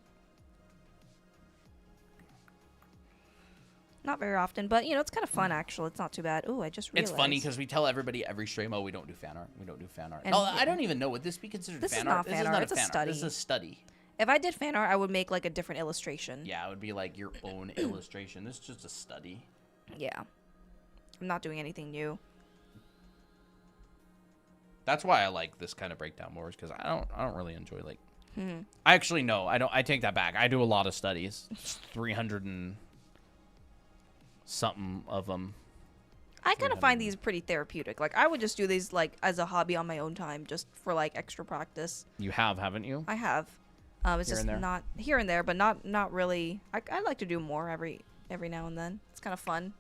B: Not very often, but it's kind of fun actually. It's not too bad. Ooh, I just realized.
A: It's funny because we tell everybody every stream, oh, we don't do fan art. We don't do fan art.
B: And
A: I don't even know. Would this be considered
B: This is
A: fan art?
B: not fan art. It's a study.
A: This is a study.
B: If I did fan art, I would make like a different illustration.
A: Yeah, it would be like your own illustration. This is just a study.
B: Yeah. I'm not doing anything new.
A: That's why I like this kind of breakdown more, because I don't really enjoy like. Actually, no, I don't. I take that back. I do a lot of studies. It's 300 and something of them.
B: I kind of find these pretty therapeutic. Like I would just do these like as a hobby on my own time, just for like extra practice.
A: You have, haven't you?
B: I have. It's
A: Here
B: just
A: and there.
B: not here and there, but not really. I like to do more every now and then. It's kind of fun.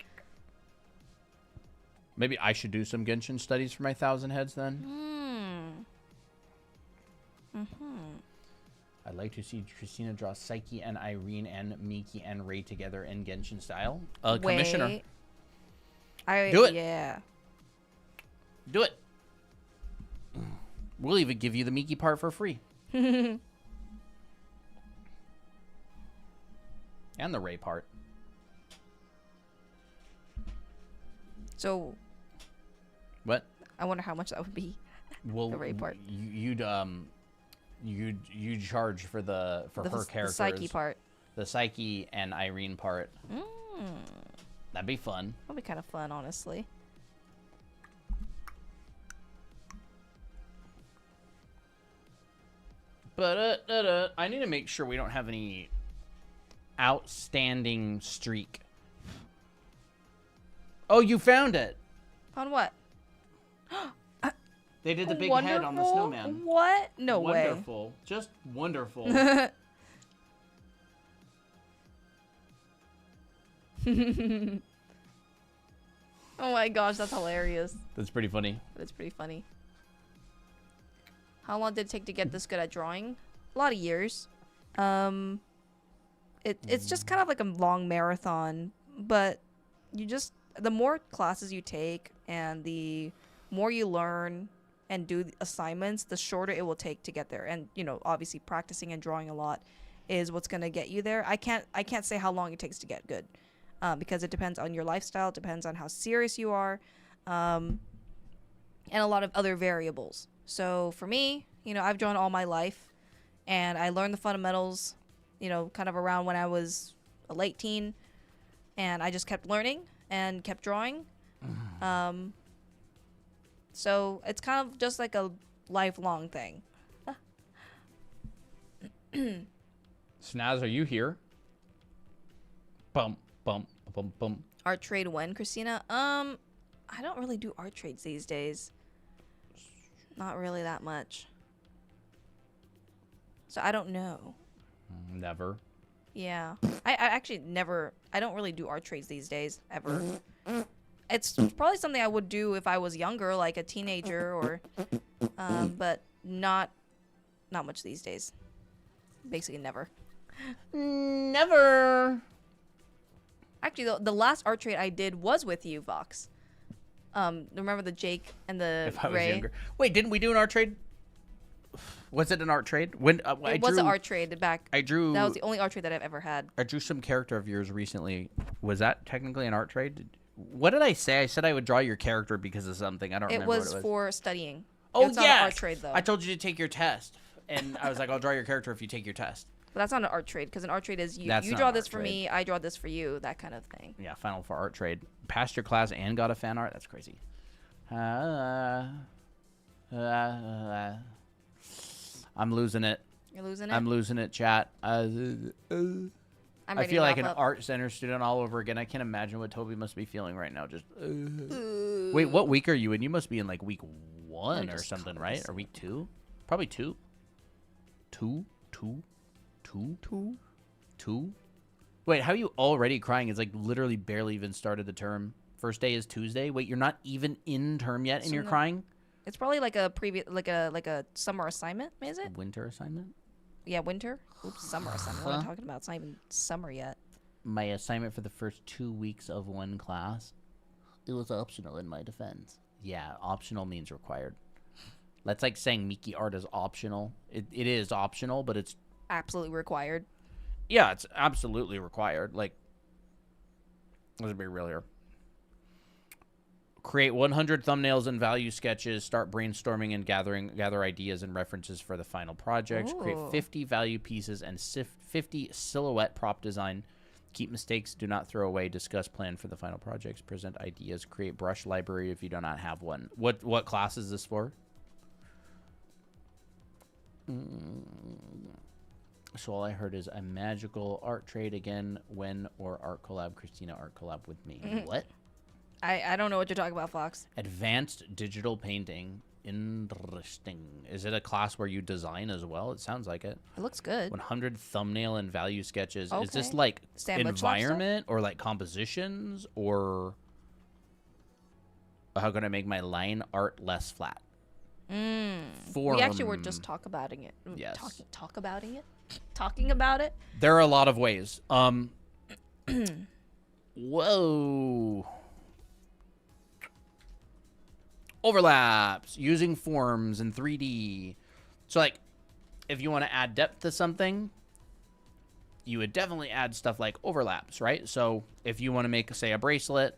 A: Maybe I should do some Genshin studies for my 1,000 heads then. I'd like to see Christina draw Psyche and Irene and Miki and Ray together in Genshin style. Commissioner. Do it.
B: Yeah.
A: Do it. We'll even give you the Miki part for free. And the Ray part.
B: So.
A: What?
B: I wonder how much that would be.
A: Well,
B: the Ray part.
A: You'd charge for her characters.
B: The Psyche part.
A: The Psyche and Irene part. That'd be fun.
B: That'd be kind of fun, honestly.
A: But I need to make sure we don't have any outstanding streak. Oh, you found it.
B: On what?
A: They did the big head on the snowman.
B: What? No way.
A: Wonderful. Just wonderful.
B: Oh my gosh, that's hilarious.
A: That's pretty funny.
B: That's pretty funny. How long did it take to get this good at drawing? A lot of years. It's just kind of like a long marathon, but the more classes you take and the more you learn and do assignments, the shorter it will take to get there. And, obviously practicing and drawing a lot. is what's gonna get you there. I can't say how long it takes to get good, because it depends on your lifestyle, it depends on how serious you are, and a lot of other variables. So for me, I've drawn all my life, and I learned the fundamentals, kind of around when I was a late teen, and I just kept learning and kept drawing. So it's kind of just like a lifelong thing.
A: Snaz, are you here? Bum, bum, bum, bum.
B: Art trade when, Christina? I don't really do art trades these days. Not really that much. So I don't know.
A: Never.
B: Yeah. I actually never... I don't really do art trades these days, ever. It's probably something I would do if I was younger, like a teenager, or... but not much these days. Basically never.
A: Never.
B: Actually, the last art trade I did was with you, Vox. Remember the Jake and the
A: If I was
B: Ray?
A: younger. Wait, didn't we do an art trade? Was it an art trade? When
B: It was an art trade back.
A: I drew.
B: That was the only art trade that I've ever had.
A: I drew some character of yours recently. Was that technically an art trade? What did I say? I said I would draw your character because of something. I don't remember what it was.
B: For studying.
A: Oh,
B: it's not an art trade, though.
A: I told you to take your test. And I was like, I'll draw your character if you take your test.
B: But that's not an art trade, because an art trade is you
A: That's not
B: draw
A: an
B: this
A: art
B: for
A: trade.
B: me, I draw this for you, that kind of thing.
A: Yeah, final for art trade. Passed your class and got a fan art? That's crazy. I'm losing it.
B: You're losing it?
A: I'm losing it, chat.
B: I'm ready
A: I feel
B: to
A: like
B: wrap
A: an
B: up.
A: art center student all over again. I can't imagine what Toby must be feeling right now. Just wait, what week are you in? You must be in like week 1 or
B: just
A: something,
B: call
A: right?
B: this
A: Or week 2? Probably 2. 2. Wait, how are you already crying? It's like literally barely even started the term. First day is Tuesday. Wait, you're not even in term yet, and
B: So
A: you're
B: no-
A: crying?
B: It's probably like a like a summer assignment, is it?
A: Winter assignment?
B: Yeah, winter. Oops, summer assignment. What am I talking about? It's not even summer yet.
A: My assignment for the first 2 weeks of one class, it was optional in my defense. Yeah, optional means required. That's like saying Miki art is optional. It is optional, but it's...
B: Absolutely required.
A: Yeah, it's absolutely required. Like, let's be real here. Create 100 thumbnails and value sketches. Start brainstorming and gather ideas and references for the final projects. Create
B: Ooh.
A: 50 value pieces and 50 silhouette prop design. Keep mistakes. Do not throw away. Discuss plan for the final projects. Present ideas. Create brush library if you do not have one. What class is this for? So all I heard is a magical art trade again. When or art collab? Christina, art collab with me. What?
B: I don't know what you're talking about, Fox.
A: Advanced digital painting. Interesting. Is it a class where you design as well? It sounds like it.
B: It looks good.
A: 100 thumbnail and value sketches. Is this
B: Okay.
A: like
B: Sandwich lobster?
A: environment or like compositions or how can I make my line art less flat?
B: We actually were just talking about it.
A: Yes.
B: Talking about it.
A: There are a lot of ways. Whoa. Overlaps, using forms in 3D. So, like, if you want to add depth to something, you would definitely add stuff like overlaps, right? So, if you want to make, say, a bracelet,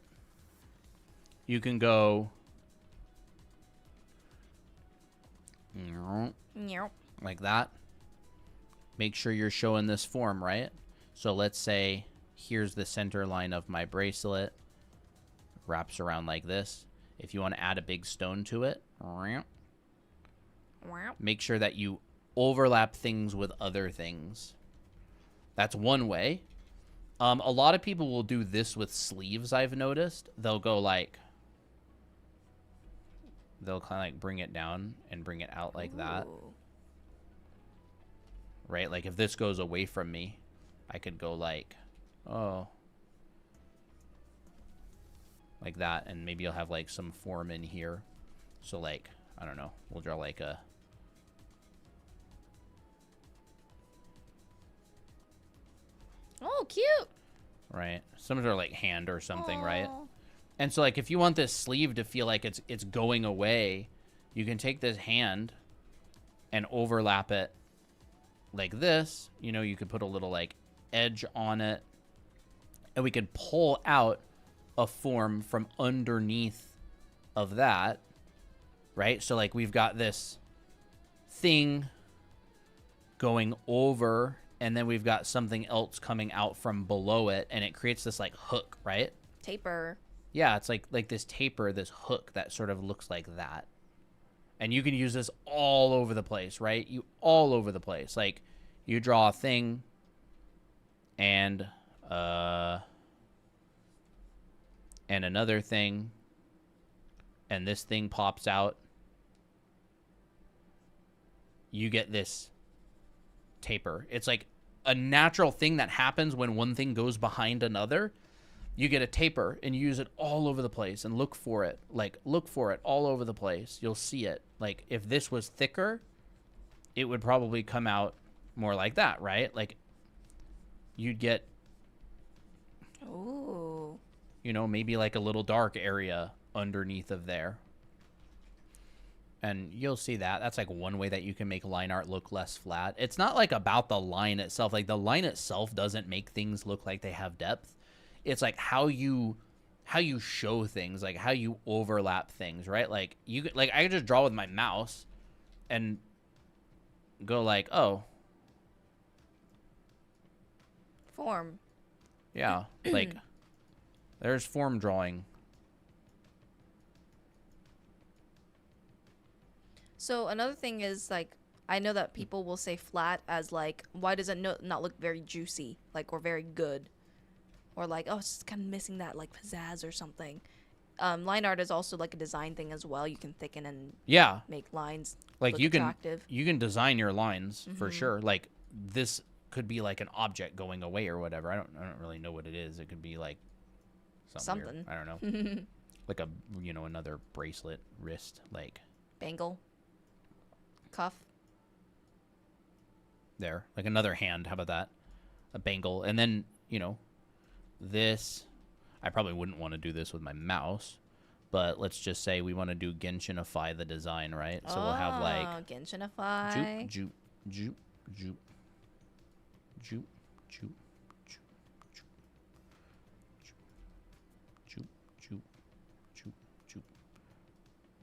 A: you can go like that. Make sure you're showing this form, right? So, let's say here's the center line of my bracelet. Wraps around like this. If you want to add a big stone to it, make sure that you overlap things with other things. That's one way. A lot of people will do this with sleeves, I've noticed. They'll go like... They'll kind of like bring it down and bring it out like that.
B: Ooh.
A: Right? Like if this goes away from me, I could go like... Oh... like that, and maybe you'll have like some form in here. So like, I don't know, we'll draw like a
B: Oh, cute.
A: right, some sort of like hand or something, right?
B: Aw.
A: And so like if you want this sleeve to feel like it's going away, you can take this hand and overlap it like this, you know, you could put a little like edge on it, and we could pull out a form from underneath of that, right? So like we've got this thing going over, and then we've got something else coming out from below it, and it creates this like hook, right?
B: Taper.
A: Yeah, it's like this taper, this hook that sort of looks like that. And you can use this all over the place, right? All over the place. Like you draw a thing, and another thing, and this thing pops out. You get this taper. It's like a natural thing that happens when one thing goes behind another. You get a taper and you use it all over the place, and look for it. Like, look for it all over the place. You'll see it. Like, if this was thicker, it would probably come out more like that, right? Like, you'd get,
B: Ooh.
A: you know, maybe like a little dark area underneath of there. And you'll see that. That's like one way that you can make line art look less flat. It's not like about the line itself. Like the line itself doesn't make things look like they have depth. It's like how you show things, like how you overlap things, right? Like I could just draw with my mouse and go like, oh,
B: Form.
A: yeah, like there's form drawing.
B: So another thing is, like, I know that people will say flat as like, why does it not look very juicy, like, or very good, or like, oh, it's just kind of missing that like pizzazz or something. Line art is also like a design thing as well. You can thicken and
A: Yeah,
B: make lines
A: like
B: look
A: you
B: attractive.
A: can design your lines for sure. Like this could be like an object going away or whatever. I don't really know what it is. It could be like something. Weird. I don't know. Like a, you know, another bracelet, wrist, like
B: Bangle. Cuff.
A: there, like another hand. How about that? A bangle. And then, you know, this, I probably wouldn't want to do this with my mouse, but let's just say we want to do Genshinify the design, right? So we'll have like
B: Genshinify.
A: Joop, joop, joop, joop, joop, joop, joop, joop, joop, joop,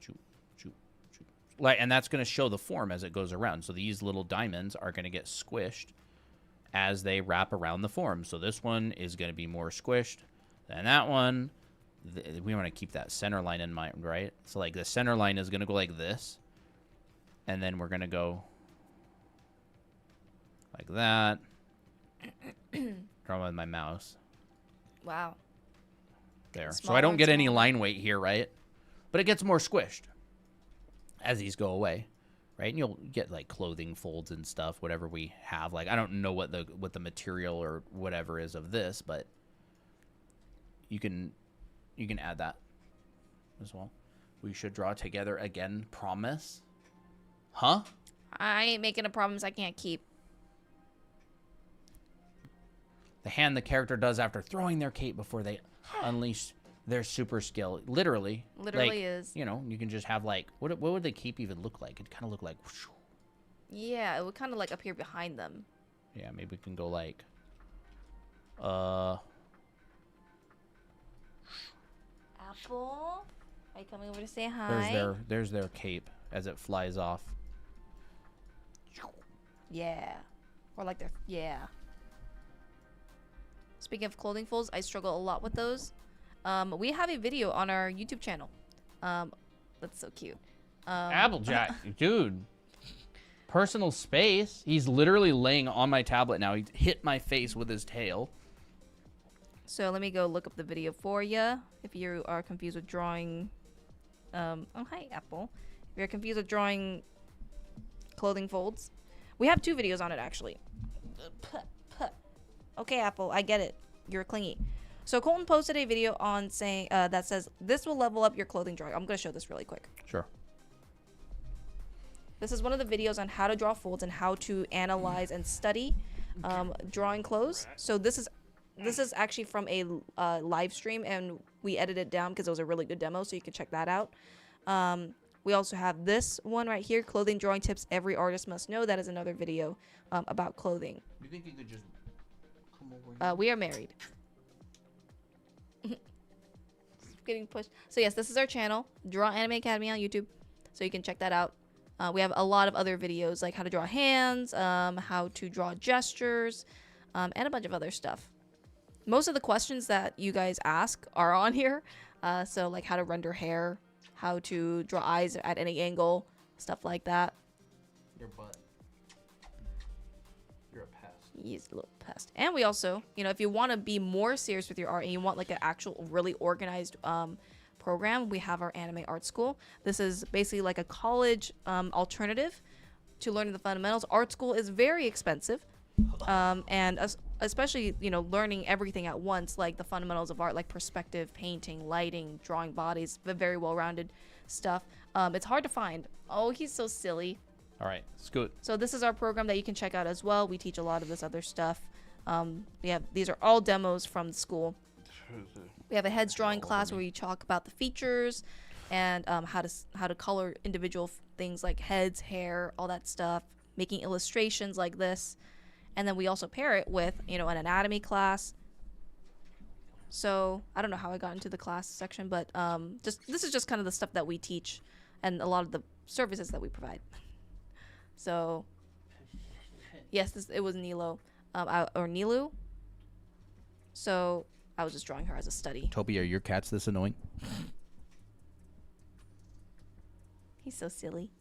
A: joop, joop. Like, and that's going to show the form as it goes around. So these little diamonds are going to get squished as they wrap around the form. So this one is going to be more squished than that one. We want to keep that center line in mind, right? So like the center line is going to go like this, and then we're going to go like that. Draw with my mouse.
B: Wow.
A: There. So
B: Smaller
A: I don't
B: and
A: get any
B: smaller.
A: line weight here, right? But it gets more squished as these go away, right? And you'll get like clothing folds and stuff, whatever we have. Like, I don't know what the material or whatever is of this, but you can add that as well. We should draw together again, promise. Huh?
B: I ain't making a promise I can't keep.
A: The hand the character does after throwing their cape before they unleash their super skill. Literally.
B: Literally
A: like,
B: is.
A: You know, you can just have like, what would the cape even look like? It'd kind of look like, whoosh.
B: Yeah, it would kind of like appear behind them.
A: Yeah, maybe we can go like,
B: Apple, are you coming over to say hi?
A: there's their cape as it flies off.
B: Yeah. Or like their, yeah. Speaking of clothing folds, I struggle a lot with those. We have a video on our YouTube channel. That's so cute.
A: Applejack, dude. Personal space. He's literally laying on my tablet now. He hit my face with his tail.
B: So let me go look up the video for you. If you are confused with drawing, oh hi Apple. If you're confused with drawing clothing folds, we have 2 videos on it actually. Okay, Apple, I get it. You're clingy. So Colton posted a video on saying that says this will level up your clothing drawing. I'm gonna show this really quick.
A: Sure.
B: This is one of the videos on how to draw folds and how to analyze and study drawing clothes. So this is actually from a live stream, and we edited it down because it was a really good demo, so you can check that out. We also have this one right here, clothing drawing tips every artist must know. That is another video about clothing.
A: You think you could just come over here?
B: We are married. Getting pushed. So yes, this is our channel, Draw Anime Academy on YouTube. So you can check that out. We have a lot of other videos like how to draw hands, how to draw gestures, and a bunch of other stuff. Most of the questions that you guys ask are on here. So like how to render hair, how to draw eyes at any angle, stuff like that.
A: Your butt. You're a pest.
B: He's a little pest. And we also, you know, if you want to be more serious with your art and you want like an actual really organized program, we have our anime art school. This is basically like a college alternative to learning the fundamentals. Art school is very expensive. And especially, you know, learning everything at once, like the fundamentals of art, like perspective, painting, lighting, drawing bodies, but very well-rounded stuff. It's hard to find. Oh, he's so silly.
A: All right, scoot.
B: So this is our program that you can check out as well. We teach a lot of this other stuff. These are all demos from the school. We have a heads drawing class where we talk about the features and how to color individual things like heads, hair, all that stuff, making illustrations like this. And then we also pair it with, you know, an anatomy class. So I don't know how I got into the class section, but this is just kind of the stuff that we teach and a lot of the services that we provide. So yes, it was Nilo, or Nilu. So I was just drawing her as a study.
A: Toby, are your cats this annoying?
B: He's so silly.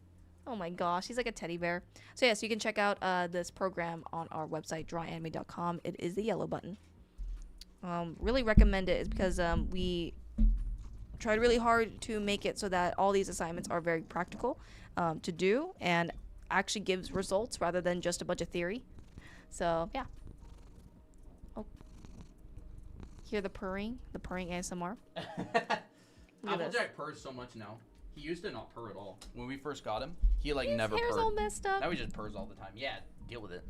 B: Oh my gosh, he's like a teddy bear. So yes, you can check out this program on our website, drawanime.com. It is the yellow button. Really recommend it, is because we tried really hard to make it so that all these assignments are very practical to do and actually gives results rather than just a bunch of theory. So yeah. Oh, hear the purring ASMR.
A: Applejack purrs so much now. He used to not purr at all. When we first got him, he like
B: His
A: never
B: hair's
A: purred.
B: all messed up.
A: Now he just purrs all the time. Yeah, deal with it.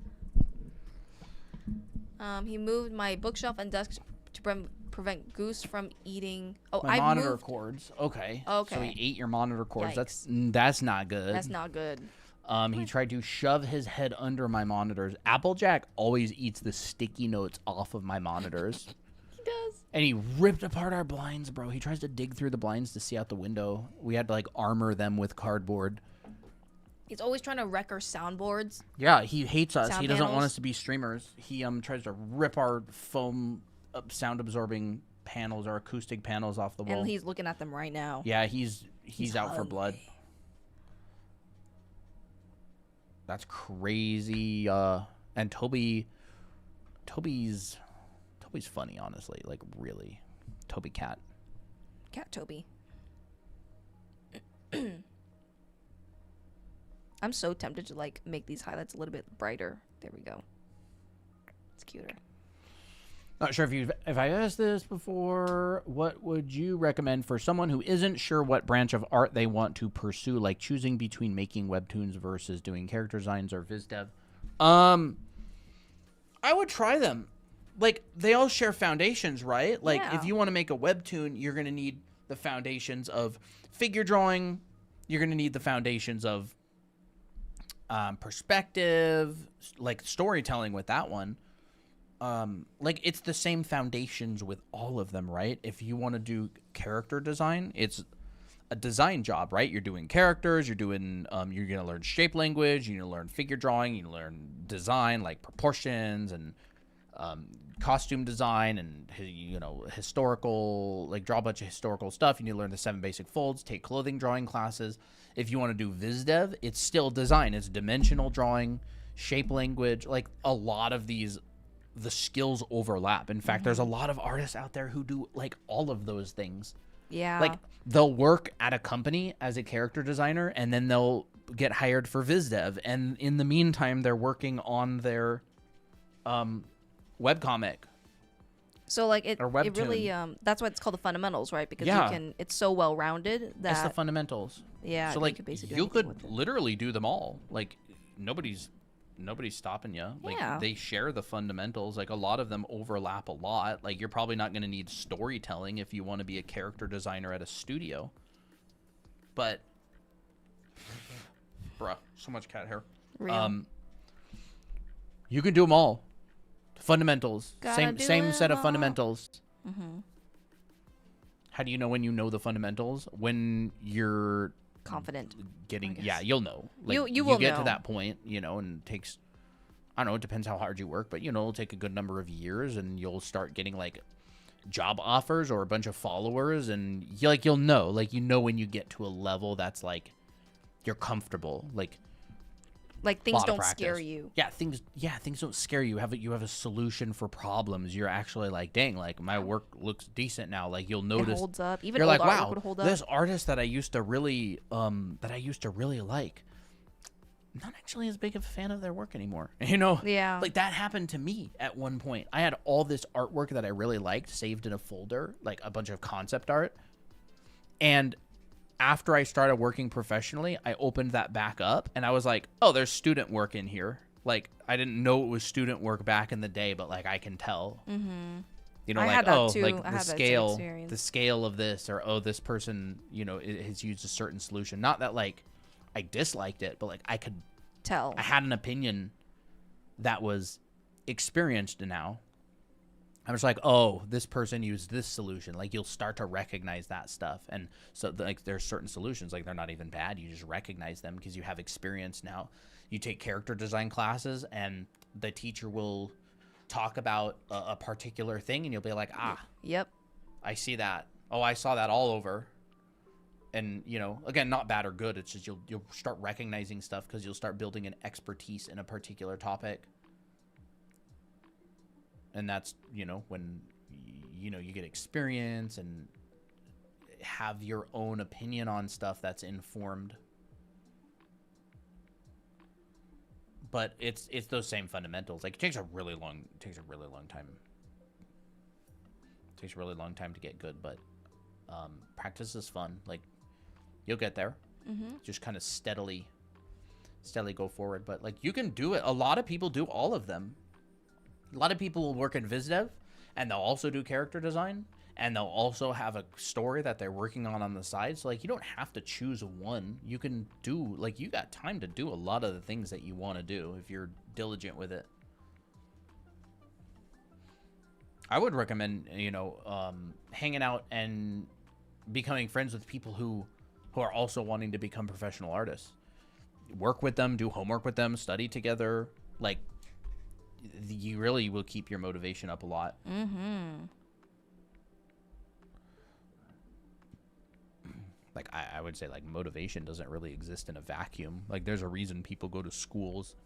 B: He moved my bookshelf and desk to prevent Goose from eating. Oh,
A: My
B: I
A: monitor
B: moved.
A: cords. Okay.
B: Okay.
A: So he ate your monitor cords.
B: Yikes.
A: That's not good.
B: That's not good.
A: He tried to shove his head under my monitors. Applejack always eats the sticky notes off of my monitors.
B: He does.
A: And he ripped apart our blinds, bro. He tries to dig through the blinds to see out the window. We had to like armor them with cardboard.
B: He's always trying to wreck our soundboards.
A: Yeah, he hates us.
B: Sound
A: He doesn't want
B: panels.
A: us to be streamers. He tries to rip our foam sound absorbing panels, our acoustic panels off the wall.
B: And he's looking at them right now.
A: Yeah, he's out for
B: hungry.
A: blood. That's crazy. And Toby's funny, honestly. Like really, Toby cat.
B: Cat Toby. I'm so tempted to like make these highlights a little bit brighter. There we go. It's cuter.
A: Not sure if I asked this before. What would you recommend for someone who isn't sure what branch of art they want to pursue, like choosing between making webtoons versus doing character designs or viz dev? I would try them. Like they all share foundations, right? Like
B: Yeah.
A: if you want to make a webtoon, you're going to need the foundations of figure drawing. You're going to need the foundations of perspective, like storytelling with that one. Like it's the same foundations with all of them, right? If you want to do character design, it's a design job, right? You're doing characters, you're doing you're going to learn shape language, you're going to learn figure drawing, you learn design like proportions and costume design and, you know, historical, like draw a bunch of historical stuff. You need to learn the 7 basic folds, take clothing drawing classes. If you want to do viz dev, it's still design. It's dimensional drawing, shape language, like a lot of these, the skills overlap. In fact, there's a lot of artists out there who do like all of those things.
B: Yeah.
A: Like they'll work at a company as a character designer and then they'll get hired for viz dev. And in the meantime, they're working on their webcomic.
B: So like it
A: or
B: really that's why it's called the fundamentals, right? Because
A: Yeah.
B: you can, it's so well rounded that
A: It's the fundamentals.
B: yeah.
A: So like
B: could basically do
A: you
B: anything
A: could
B: with it.
A: literally do them all. Like nobody's stopping you. Like
B: Yeah.
A: they share the fundamentals. Like a lot of them overlap a lot. Like you're probably not going to need storytelling if you want to be a character designer at a studio. But Bruh, so much cat hair.
B: Real.
A: You can do them all. Fundamentals.
B: Gotta
A: Same
B: do
A: set of
B: 'em all.
A: fundamentals. How do you know when you know the fundamentals? When you're
B: Confident.
A: getting,
B: guess.
A: yeah, you'll know.
B: You will
A: get
B: know.
A: to that point, you know, and it takes, I don't know, it depends how hard you work, but, you know, it'll take a good number of years, and you'll start getting, like, job offers or a bunch of followers, and, you'll know. Like, you know when you get to a level that's, like, you're comfortable. Like
B: Things
A: lot of
B: don't scare
A: practice.
B: you.
A: Things don't scare you. You have a solution for problems. You're actually like, dang, like my work looks decent now. Like you'll
B: It
A: notice
B: holds up. Even
A: you're
B: old
A: like,
B: artwork
A: wow,
B: would hold up.
A: this artist that I used to really like, not actually as big of a fan of their work anymore. You know?
B: Yeah.
A: Like that happened to me at one point. I had all this artwork that I really liked saved in a folder, like a bunch of concept art. And after I started working professionally, I opened that back up and I was like, oh, there's student work in here. Like, I didn't know it was student work back in the day, but like I can tell. Mm-hmm. You know,
B: I
A: like,
B: had that
A: oh,
B: too.
A: like
B: I
A: the
B: had that same
A: scale,
B: experience.
A: the scale of this, or oh, this person, you know, has used a certain solution. Not that like I disliked it, but like I had an opinion that was experienced now. I was like, oh, this person used this solution. Like, you'll start to recognize that stuff. And so, like, there's certain solutions, like, they're not even bad. You just recognize them because you have experience now. You take character design classes, and the teacher will talk about a particular thing, and you'll be like,
B: Yep.
A: I see that. Oh, I saw that all over. And, you know, again, not bad or good. It's just you'll start recognizing stuff because you'll start building an expertise in a particular topic. And that's, you know, when, you know, you get experience and have your own opinion on stuff that's informed. But it's those same fundamentals. Like, it takes a really long time. It takes a really long time to get good, but practice is fun. Like, you'll get there. Mm-hmm. Just kind of steadily go forward. But, like, you can do it. A lot of people do all of them. A lot of people will work in VizDev, and they'll also do character design, and they'll also have a story that they're working on the side. So, like, you don't have to choose one. You can do, like, you got time to do a lot of the things that you want to do if you're diligent with it. I would recommend, you know, hanging out and becoming friends with people who are also wanting to become professional artists. Work with them, do homework with them, study together. Like, you really will keep your motivation up a lot.
B: Mm-hmm.
A: Like, I would say, like, motivation doesn't really exist in a vacuum. Like, there's a reason people go to schools.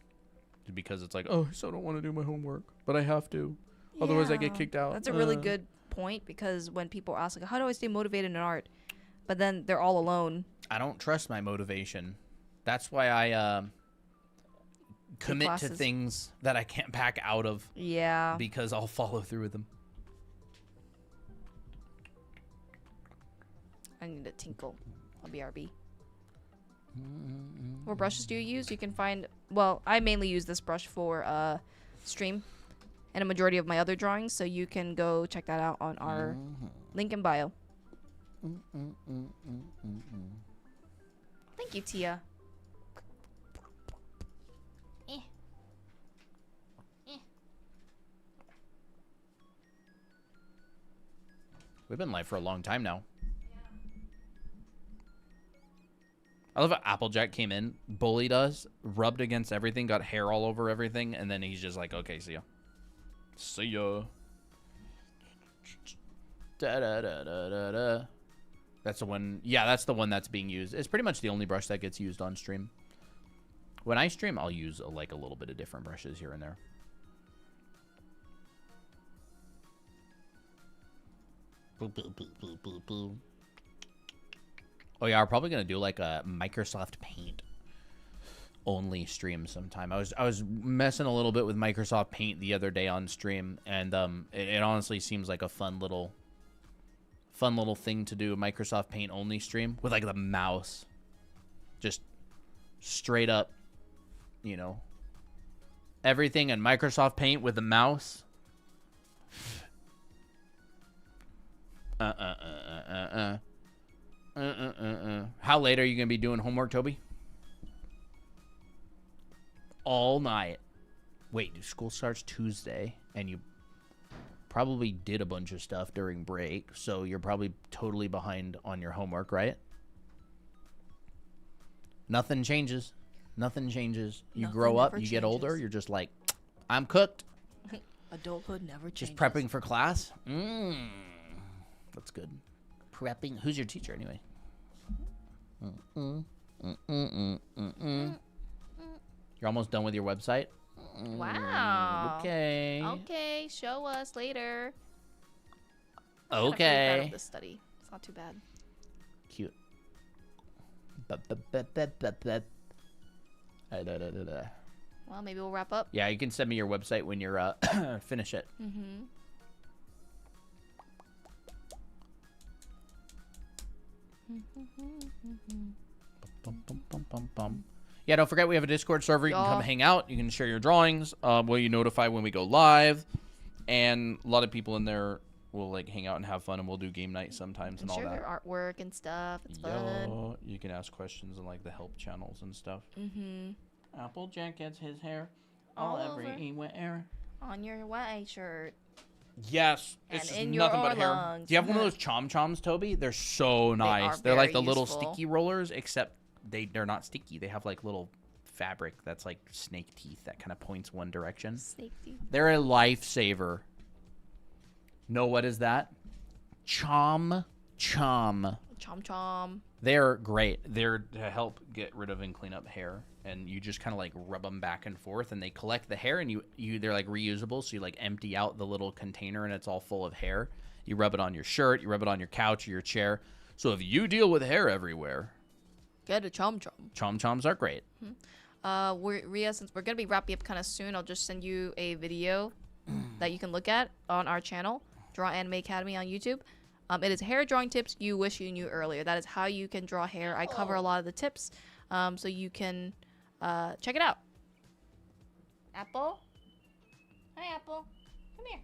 A: Because it's like, oh, I still don't want to do my homework, but I have to. Otherwise, I get kicked out.
B: That's a really good point, because when people ask, like, how do I stay motivated in art? But then they're all alone.
A: I don't trust my motivation. That's why I commit to things that I can't back out of.
B: Yeah.
A: Because I'll follow through with them.
B: I need a tinkle. I'll BRB. What brushes do you use? You can find... Well, I mainly use this brush for stream and a majority of my other drawings, so you can go check that out on our link in bio. Thank you, Tia.
A: We've been live for a long time now. I love how Applejack came in, bullied us, rubbed against everything, got hair all over everything, and then he's just like, okay, see ya. See ya. Da-da-da-da-da-da. That's the one. Yeah, that's the one that's being used. It's pretty much the only brush that gets used on stream. When I stream, I'll use like a little bit of different brushes here and there. Boop, boop, boop, boop, boop, boop. Oh yeah, we're probably gonna do like a Microsoft Paint only stream sometime. I was messing a little bit with Microsoft Paint the other day on stream, and it honestly seems like a fun little thing to do, a Microsoft Paint only stream with like the mouse, just straight up, you know, everything in Microsoft Paint with the mouse. How late are you gonna be doing homework, Toby? well night. Wait, school starts Tuesday, and you probably did a bunch of stuff during break, so you're probably totally behind on your homework, right? Nothing changes. Nothing changes. You
B: Nothing
A: grow up,
B: ever
A: you get older,
B: changes.
A: you're just like, I'm cooked.
B: Adulthood never changes.
A: Just prepping for class. That's good. Prepping. Who's your teacher anyway? You're almost done with your website?
B: Wow.
A: Okay.
B: Okay, show us later. I'm not
A: Okay.
B: proud of this study. It's not too bad.
A: Cute.
B: Well, maybe we'll wrap up.
A: Yeah, you can send me your website when you're finish it.
B: Mm-hmm.
A: Yeah, don't forget we have a Discord server. You can come
B: Yeah.
A: hang out. You can share your drawings. Will you notify when we go live? And a lot of people in there will like hang out and have fun, and we'll do game night sometimes and all
B: share
A: that.
B: your artwork and stuff. It's fun.
A: Yo, you can ask questions in like the help channels and stuff.
B: Mm-hmm.
A: Applejack gets his hair
B: All
A: all
B: over.
A: everywhere.
B: On your white shirt.
A: Yes,
B: And
A: it's just
B: in your
A: nothing but hair.
B: lungs.
A: Do you have one of those choms, Toby? They're so nice.
B: are
A: They're like
B: very
A: the little
B: useful.
A: sticky rollers, except they're not sticky. They have like little fabric that's like snake teeth that kind of points one direction.
B: Safety.
A: They're a lifesaver. Know what is that? Chom.
B: Chom chom.
A: They're great. They're to help get rid of and clean up hair, and you just kind of like rub them back and forth, and they collect the hair, and they're like reusable. So you like empty out the little container, and it's all full of hair. You rub it on your shirt, you rub it on your couch or your chair. So if you deal with hair everywhere,
B: Get a chom chom.
A: choms are great.
B: Ria, since we're gonna be wrapping up kind of soon, I'll just send you a video that you can look at on our channel, Draw Anime Academy on YouTube. It is hair drawing tips you wish you knew earlier. That is how you can draw hair. I cover a lot of the tips, so you can check it out. Apple, hi Apple, come here.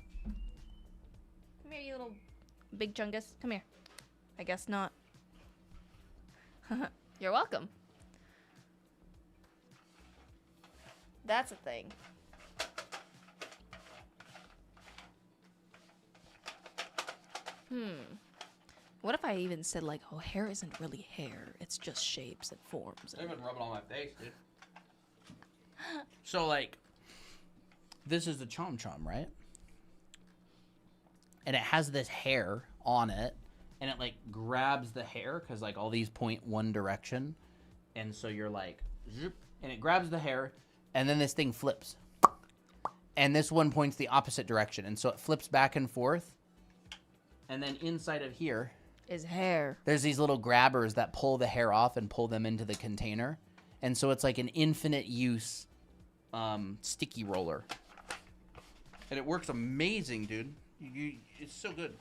B: Come here, you little big chungus. Come here. I guess not. You're welcome. That's a thing. What if I even said like, oh, hair isn't really hair. It's just shapes and forms.
A: They've been rubbing on my face, dude. So like, this is the chom, right? And it has this hair on it, and it like grabs the hair because like all these point one direction, and so you're like, zoop, and it grabs the hair, and then this thing flips, and this one points the opposite direction, and so it flips back and forth, and then inside of here
B: Is hair.
A: there's these little grabbers that pull the hair off and pull them into the container, and so it's like an infinite use sticky roller, and it works amazing, dude. It's so good.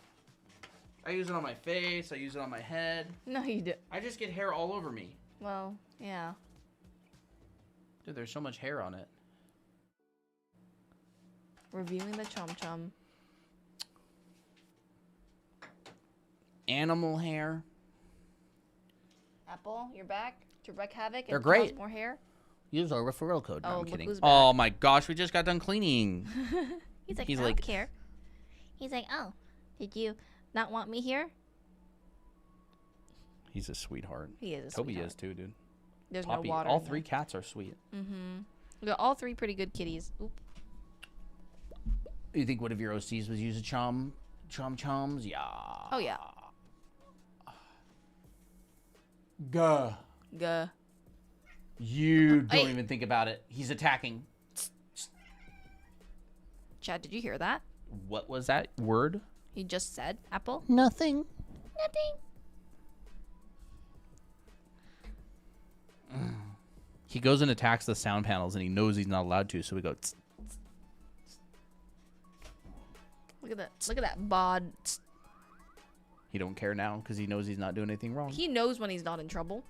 A: I use it on my face. I use it on my head.
B: No, you do.
A: I just get hair all over me.
B: Well, yeah.
A: Dude, there's so much hair on it.
B: Reviewing the chom chom.
A: Animal hair.
B: Apple, you're back to wreak havoc.
A: They're
B: and
A: great.
B: cause more hair.
A: Use our referral code. No,
B: Oh,
A: I'm
B: look
A: kidding.
B: who's
A: Oh my gosh, we just got done cleaning.
D: He's like,
A: He's
D: I
A: like-
D: don't care. He's like, oh, did you not want me here?
A: He's a sweetheart.
B: He is. A
A: Toby
B: sweetheart.
A: is too, dude.
B: There's
A: Poppy.
B: no water.
A: All
B: in
A: three cats are sweet.
B: there. Mm-hmm. We got all three pretty good kitties. Oop.
A: You think one of your OCs was use a choms? Yeah.
B: Oh yeah.
A: Gah.
B: Gah.
A: You don't
B: Hey.
A: even think about it. He's attacking.
B: Chad, did you hear that?
A: What was that word?
B: He just said apple.
A: Nothing. He goes and attacks the sound panels, and he knows he's not allowed to, so we go. Tss.
B: Look at that. Look at that bod.
A: He don't care now because he knows he's not doing anything wrong.
B: He knows when he's not in trouble.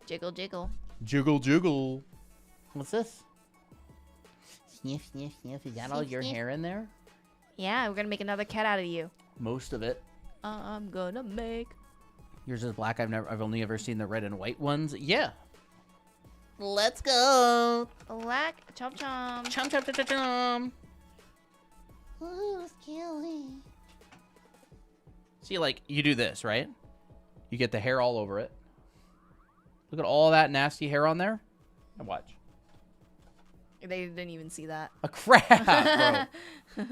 B: Jiggle, jiggle.
A: Jiggle, jiggle. What's this? Sniff, sniff, sniff. Is that all
D: Sniff,
A: your
D: sniff.
A: hair in there?
B: Yeah, we're gonna make another cat out of you.
A: Most of it.
B: I'm gonna make.
A: Yours is black. I've only ever seen the red and white ones. Yeah.
C: Let's go.
B: Black chomp chomp.
A: Chom chom chom chom chom.
C: Ooh, scary.
A: See, like, you do this, right? You get the hair all over it. Look at all that nasty hair on there. And watch.
B: They didn't even see that.
A: A crap, bro.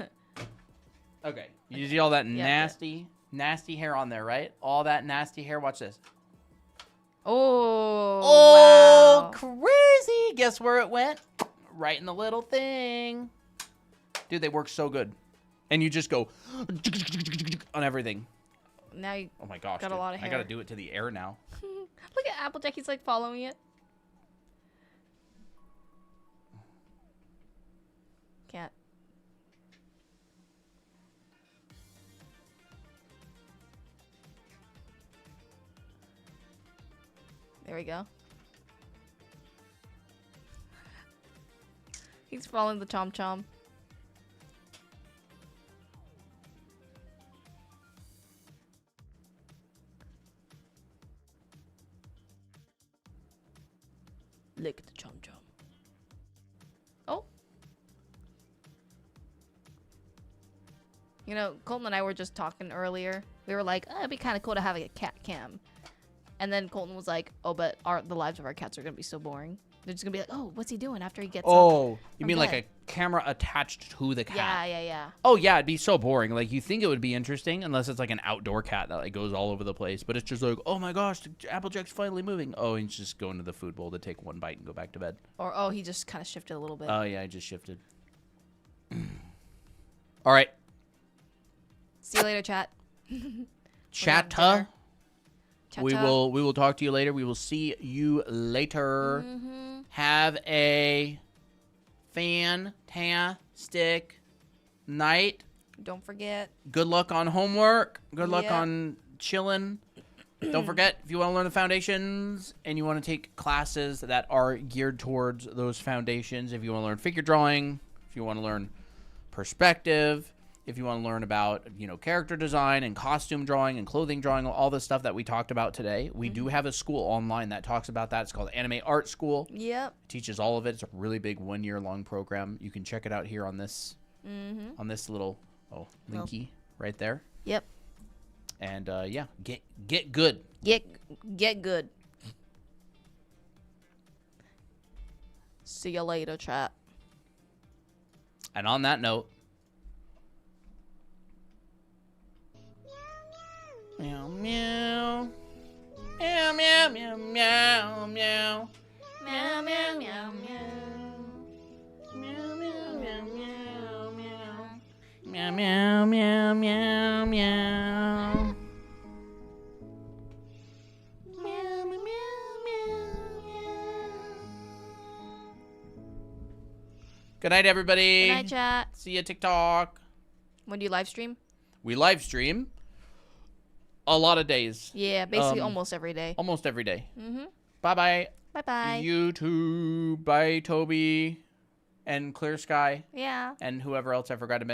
A: Okay. You see all that
B: Yeah,
A: nasty hair on there, right? All that nasty hair. Watch this.
B: Oh, wow.
A: Crazy. Guess where it went? Right in the little thing. Dude, they work so good. And you just go on everything.
B: Now you
A: Oh my gosh.
B: got a
A: dude.
B: lot of
A: I gotta
B: hair.
A: do it to the air now.
B: look at Applejack. He's like following it. Can't. There we go. He's following the chom chom. Lick the chom chom. Oh. You know, Colton and I were just talking earlier. We were like, oh, it'd be kind of cool to have like, a cat cam. And then Colton was like, oh, but the lives of our cats are going to be so boring. They're just going to be like, oh, what's he doing after he gets up?
A: Oh, you
B: from
A: mean like
B: bed?
A: a camera attached to the cat?
B: Yeah.
A: Oh, yeah, it'd be so boring. Like, you think it would be interesting unless it's like an outdoor cat that like goes all over the place. But it's just like, oh my gosh, Applejack's finally moving. Oh, he's just going to the food bowl to take one bite and go back to bed.
B: Or, oh, he just kind of shifted a little bit.
A: Oh, yeah, I just shifted. All right.
B: See you later, chat.
A: Chatta. We
B: Cha-cha.
A: will talk to you later. We will see you later.
B: Mm-hmm.
A: Have a fantastic night.
B: Don't forget.
A: Good luck on homework. Good luck
B: Yeah.
A: on chilling. Don't forget, if you want to learn the foundations and you want to take classes that are geared towards those foundations, if you want to learn figure drawing, if you want to learn perspective, if you want to learn about, you know, character design and costume drawing and clothing drawing, all the stuff that we talked about today, we do have a school online that talks about that. It's called Anime Art School.
B: Yep.
A: It teaches all of it. It's a really big 1 year long program. You can check it out here on this little linky right there.
B: Yep.
A: And yeah, get good.
B: Get good. See you later, chat.
A: And on that note, meow meow meow meow meow meow meow
B: Meow, meow, meow,
A: meow meow meow meow meow meow. Good night, everybody.
B: Good night, chat.
A: See you TikTok.
B: When do you live stream?
A: We live stream a lot of days.
B: Yeah, basically almost every day.
A: Almost every day.
B: Mm-hmm.
A: Bye-bye.
B: Bye-bye.
A: YouTube. Bye, Toby. And Clear Sky.
B: Yeah.
A: And whoever else I forgot to mention.